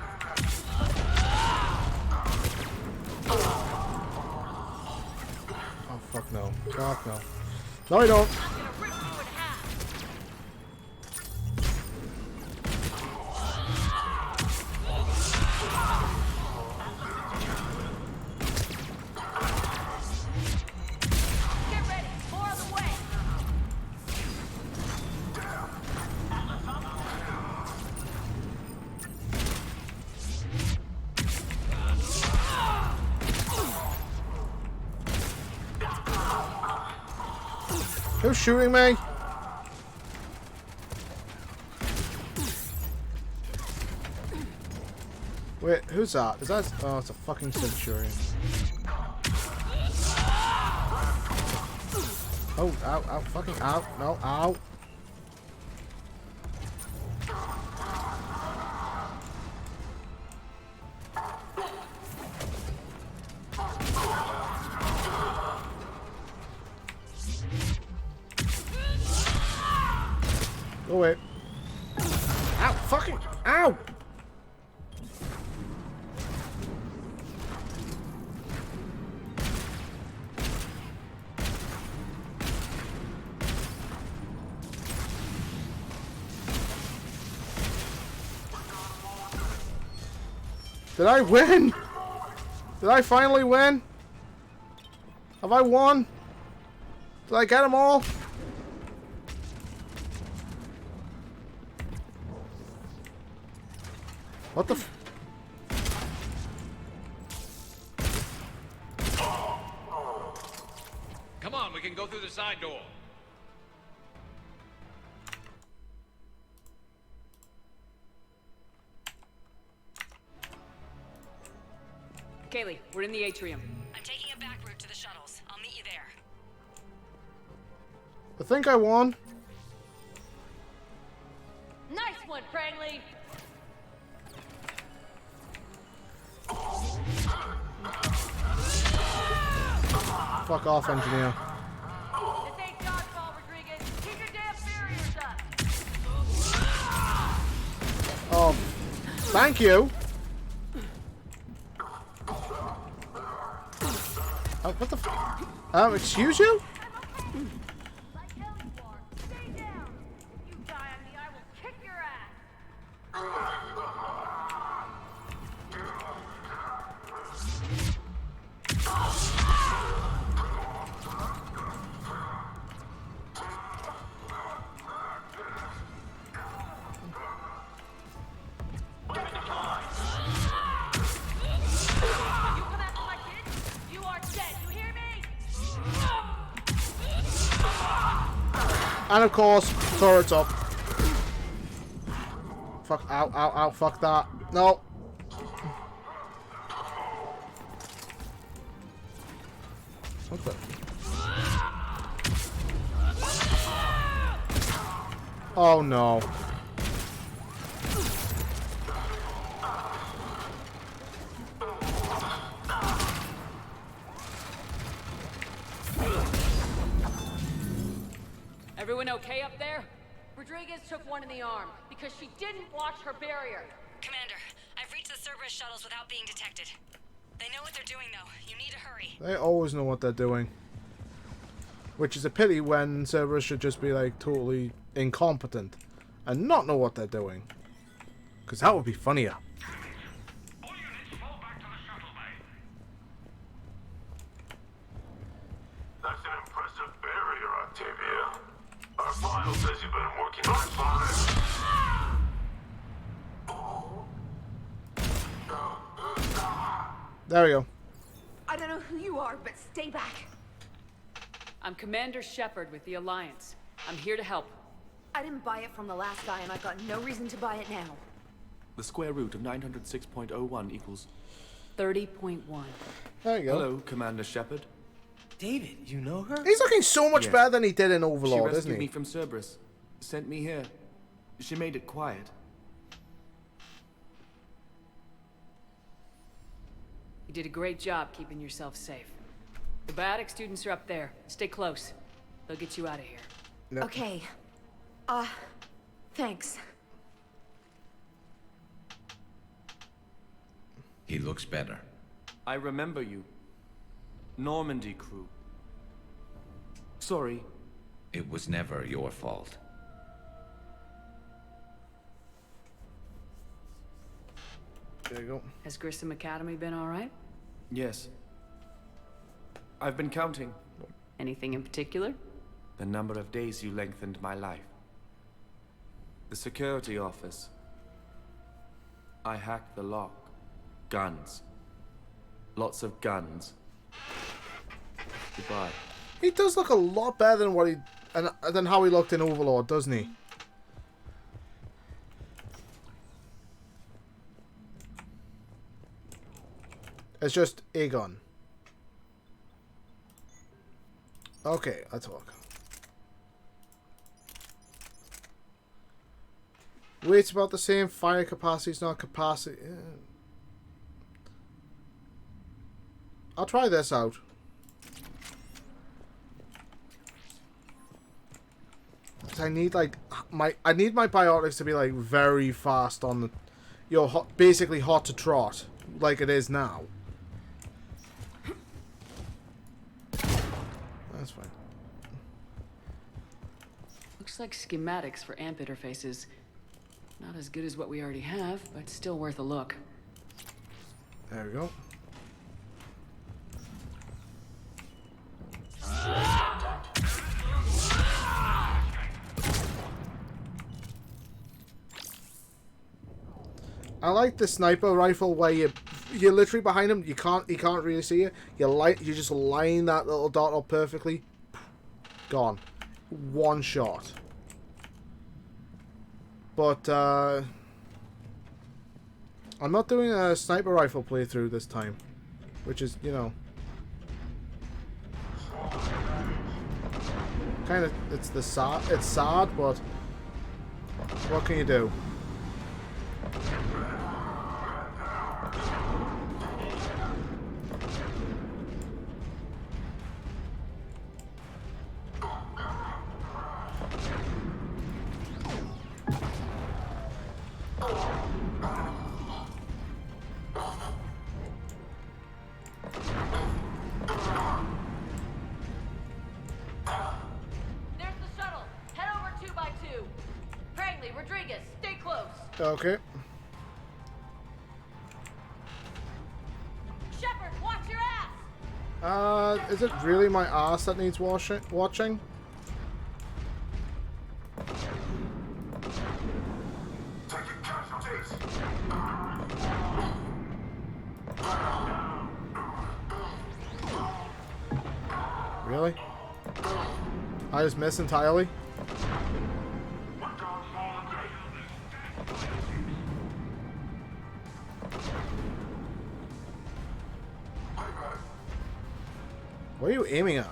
Oh, fuck no. Fuck no. No, I don't. Get ready. More on the way. Who's shooting me? Wait, who's that? Is that? Oh, it's a fucking Centurion. Oh, ow, ow, fucking ow, no, ow. Go away. Ow, fucking, ow! Did I win? Did I finally win? Have I won? Did I get them all? What the f- Come on, we can go through the side door. Kaylee, we're in the atrium. I'm taking a back route to the shuttles. I'll meet you there. I think I won. Nice one, Crangley! Fuck off, engineer. This ain't dodgeball, Rodriguez. Keep your damn barriers up. Oh, thank you. Oh, what the f- excuse you? Like hell you are. Stay down. You die on me, I will kick your ass. You come after my kids, you are dead. You hear me? And of course, turret's up. Fuck, ow, ow, ow, fuck that. No. What the? Oh no. Everyone okay up there? Rodriguez took one in the arm because she didn't watch her barrier. Commander, I've reached the Cerberus shuttles without being detected. They know what they're doing, though. You need to hurry. They always know what they're doing. Which is a pity when servers should just be like totally incompetent and not know what they're doing. Because that would be funnier. That's an impressive barrier, Octavia. Our file says you've been working on fire. There we go. I don't know who you are, but stay back. I'm Commander Shepard with the Alliance. I'm here to help. I didn't buy it from the last guy, and I've got no reason to buy it now. The square root of 906.01 equals 30.1. There you go. Hello, Commander Shepard. David, you know her? He's looking so much Yes. better than he did in She Overlord, rescued isn't me he? from Cerberus. Sent me here. She made it quiet. You did a great job keeping yourself safe. The biotic students are up there. Stay close. They'll get you out of here. Yep. Okay. Thanks. He looks better. I remember you. Normandy crew. Sorry. It was never your fault. There you go. Has Grissom Academy been all right? Yes. I've been counting. Anything in particular? The number of days you lengthened my life. The security office. I hacked the lock. Guns. Lots of guns. Goodbye. He does look a lot better than what he than how he looked in Overlord, doesn't he? It's just a gun. Okay, let's walk. Weight's about the same. Fire capacity's not capacity. I'll try this out. I need like my biotics to be like very fast on the, basically hot to trot like it is now. That's fine. Looks like schematics for amp interfaces. Not as good as what we already have, but still worth a look. There we go. I like the sniper rifle where you're literally behind him. He can't really see you. You just line that little dot up perfectly. Gone. One shot. But I'm not doing a sniper rifle playthrough this time, which is, you know, kind of it's sad, but what can you do? Okay. Shepard, watch your ass! Is it really my ass that needs watching? Really? I just miss entirely? What are you aiming at?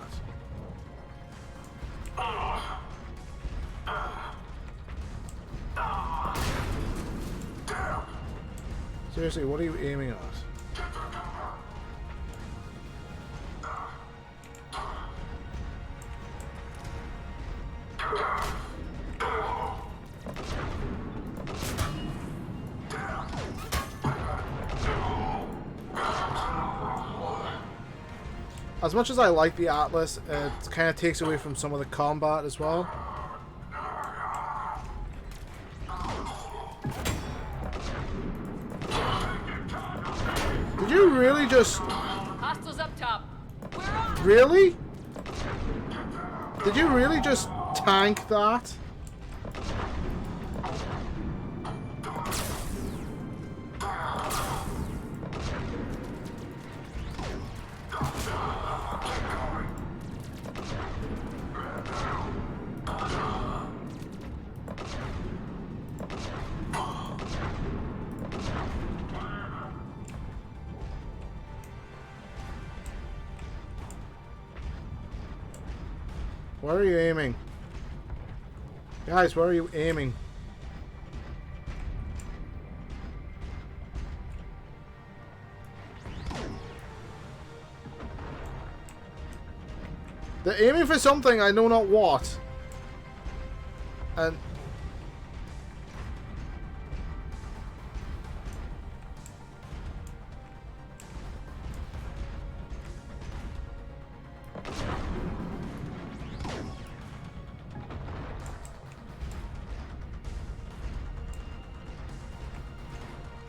Seriously, what are you aiming at? As much as I like the Atlas, it kind of takes away from some of the combat as well. Did you really just... Hostiles up top. We're on. Really? Did you really just tank that? Where are you aiming? Guys, where are you aiming? They're aiming for something, I know not what. And...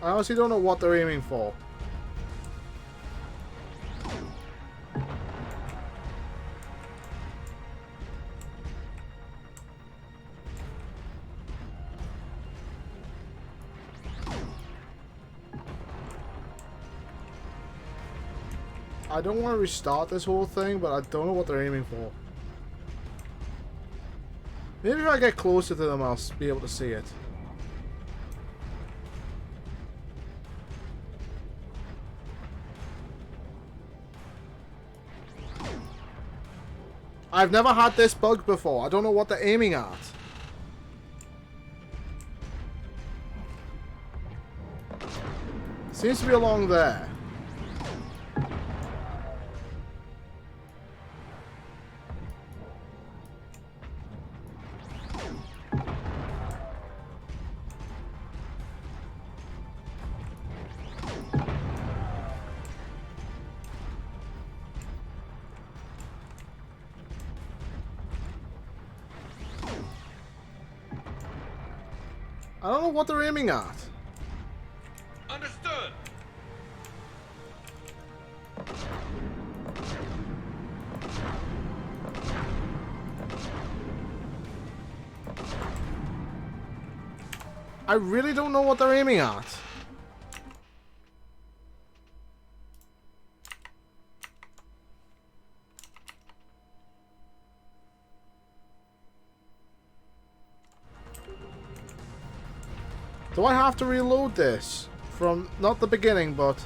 I honestly don't know what they're aiming for. I don't want to restart this whole thing, but I don't know what they're aiming for. Maybe if I get closer to them, I'll be able to see it. I've never had this bug before. I don't know what they're aiming at. Seems to be along there. I don't know what they're aiming at. Understood. I really don't know what they're aiming at. Do I have to reload this? From, not the beginning, but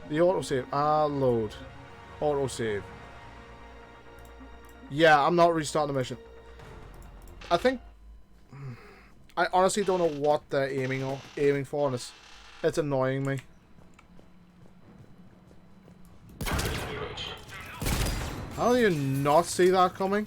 the autosave. Load. Autosave. Yeah, I'm not restarting the mission. I think... I honestly don't know what they're aiming for, and it's annoying me. How do you not see that coming?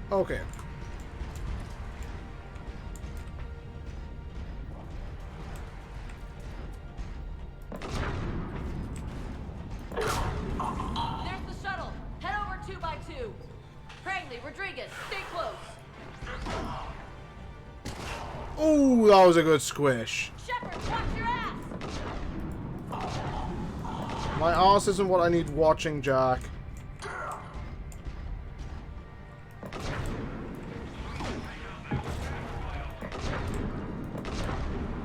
Okay. There's the shuttle. Head over 2x2. Prangley, Rodriguez, stay close. Oh, that was a good squish. Shepard, watch your ass. My ass isn't what I need watching, Jack.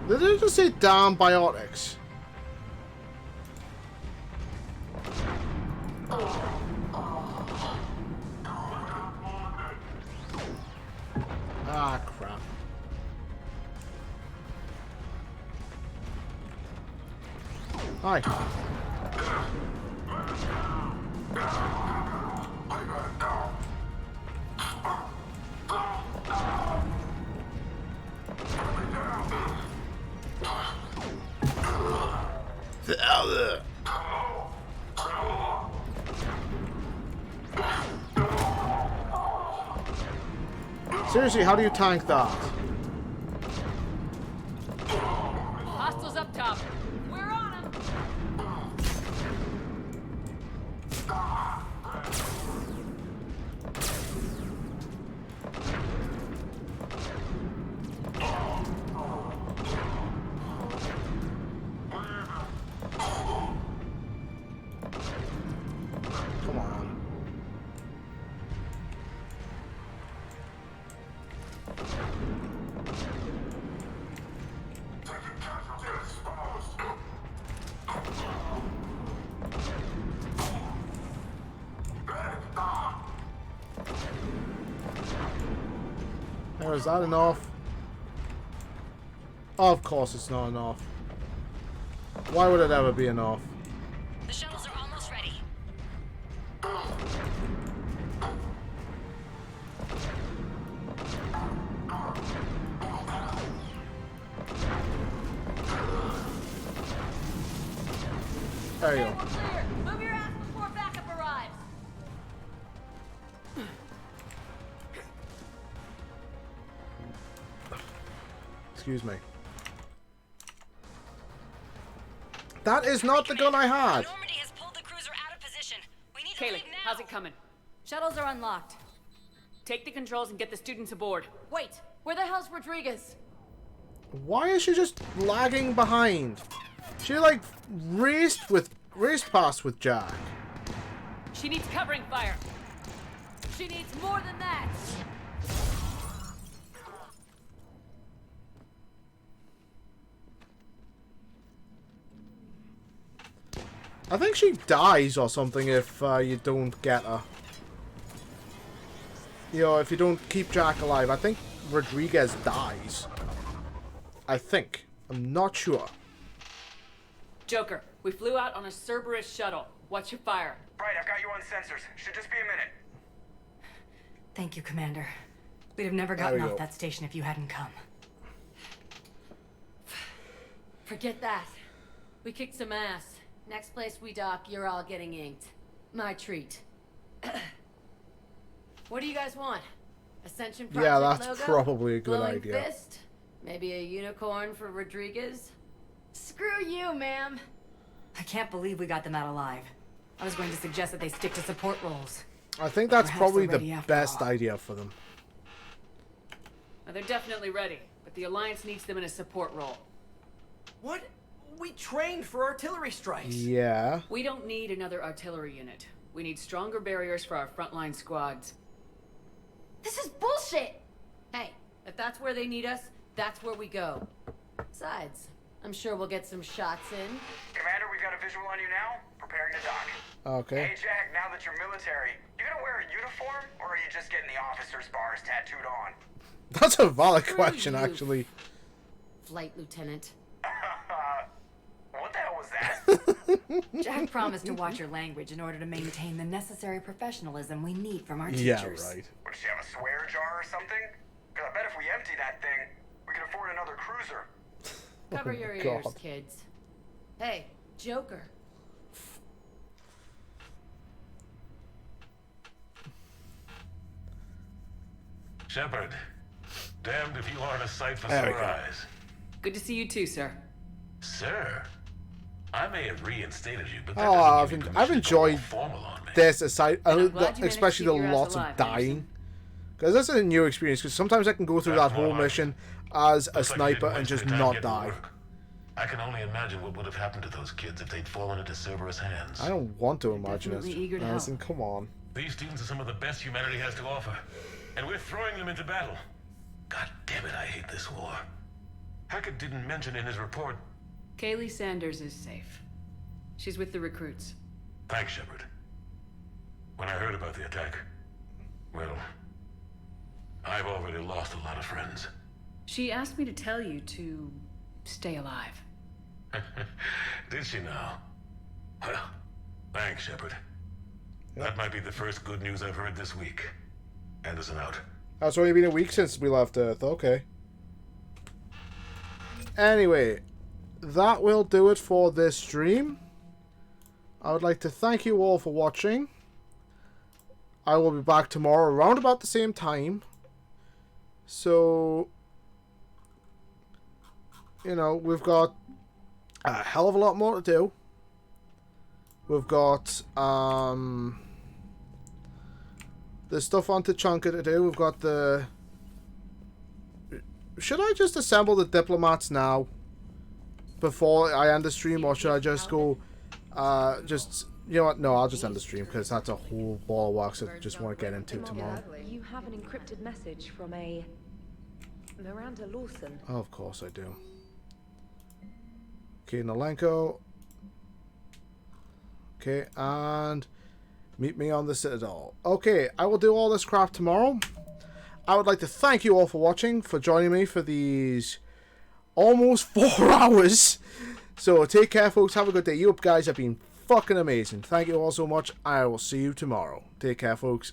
Did they just say damn biotics? Ah, crap. Hi. Seriously, how do you tank that? Hostiles up top. We're on them. Come on. There, is that enough? Of course it's not enough. Why would it ever be enough? The shuttles are almost ready. There you Hey, go. we're clear. Move your ass before backup arrives. Excuse me. That is not the gun I had. Normandy has pulled the cruiser out of position. We need to Kaylee, leave now. how's it coming? Shuttles are unlocked. Take the controls and get the students aboard. Wait, where the hell's Rodriguez? Why is she just lagging behind? She like raced past with Jack. She needs covering fire. She needs more than that. I think she dies or something if you don't get her. You know, if you don't keep Jack alive. I think Rodriguez dies. I think. I'm not sure. Joker, we flew out on a Cerberus shuttle. What's your fire? Right, I've got you on sensors. Should just be a minute. Thank you, Commander. We'd have never There gotten we off go. that station if you hadn't come. Forget that. We kicked some ass. Next place we dock, you're all getting inked. My treat. What do you guys want? Ascension Project Yeah, that's logo? probably a good Glowing idea. Fist? Maybe a unicorn for Rodriguez? Screw you, ma'am. I can't believe we got them out alive. I was going to suggest that they stick to support roles. I think that's Perhaps probably they're the ready after best all. idea for them. Now, they're definitely ready, but the Alliance needs them in a support role. What? We trained for artillery strikes. Yeah. We don't need another artillery unit. We need stronger barriers for our frontline squads. This is bullshit! Hey, if that's where they need us, that's where we go. Besides, I'm sure we'll get some shots in. Commander, we've got a visual on you now. Preparing to dock. Okay. Hey, Jack, now that you're military, you gonna wear a uniform, or are you just getting the officer's bars tattooed on? That's a valid Screw question, you. actually. Flight Lieutenant. What the hell was that? Jack promised to watch your language in order to maintain the necessary professionalism we need from our teachers. Yeah, right. What, does she have a swear jar or something? Because I bet if we empty that thing, we can afford another cruiser. Cover your ears, kids. Hey, Joker. Shepard, damned if you aren't a sight for There we sore go. eyes. Good to see you too, sir. Sir, I may have reinstated you, but that Oh, doesn't I've, give you I've permission to go enjoyed formal on me. this aside, I'm glad you managed to especially the keep your ass lots alive, of dying. Anderson. Because this is a new experience, because sometimes I can go through that That's whole all right. mission as a Looks like you sniper didn't and waste just any time not getting to die. work. I can only imagine what would have happened to those kids if they'd fallen into Cerberus hands. I don't want to imagine definitely eager it. to Anderson, come on. These students are some of the best humanity has to offer, and we're throwing them into battle. God damn it, I hate this war. Hackett didn't mention in his report. Kaylee Sanders is safe. She's with the recruits. Thanks, Shepard. When I heard about the attack, well, I've already lost a lot of friends. She asked me to tell you to stay alive. Did she now? Well, thanks, Shepard. That might be the first good news I've heard this week. Anderson out. It's only been a week since we left Earth. Okay. Anyway, that will do it for this stream. I would like to thank you all for watching. I will be back tomorrow around about the same time. So, you know, we've got a hell of a lot more to do. We've got there's stuff on Tachanka to do. We've got the... Should I just assemble the diplomats now? Before I end the stream? Or should I just go... You know what? No, I'll just end the stream. Because that's a whole ball of wax I just want to get into tomorrow. You have an encrypted message from a... Miranda Lawson. Oh, of course I do. Okay, Nolenko. Okay, and... Meet me on the Citadel. Okay, I will do all this crap tomorrow. I would like to thank you all for watching, for joining me for these almost 4 hours. So take care, folks. Have a good day. You guys have been fucking amazing. Thank you all so much. I will see you tomorrow. Take care, folks.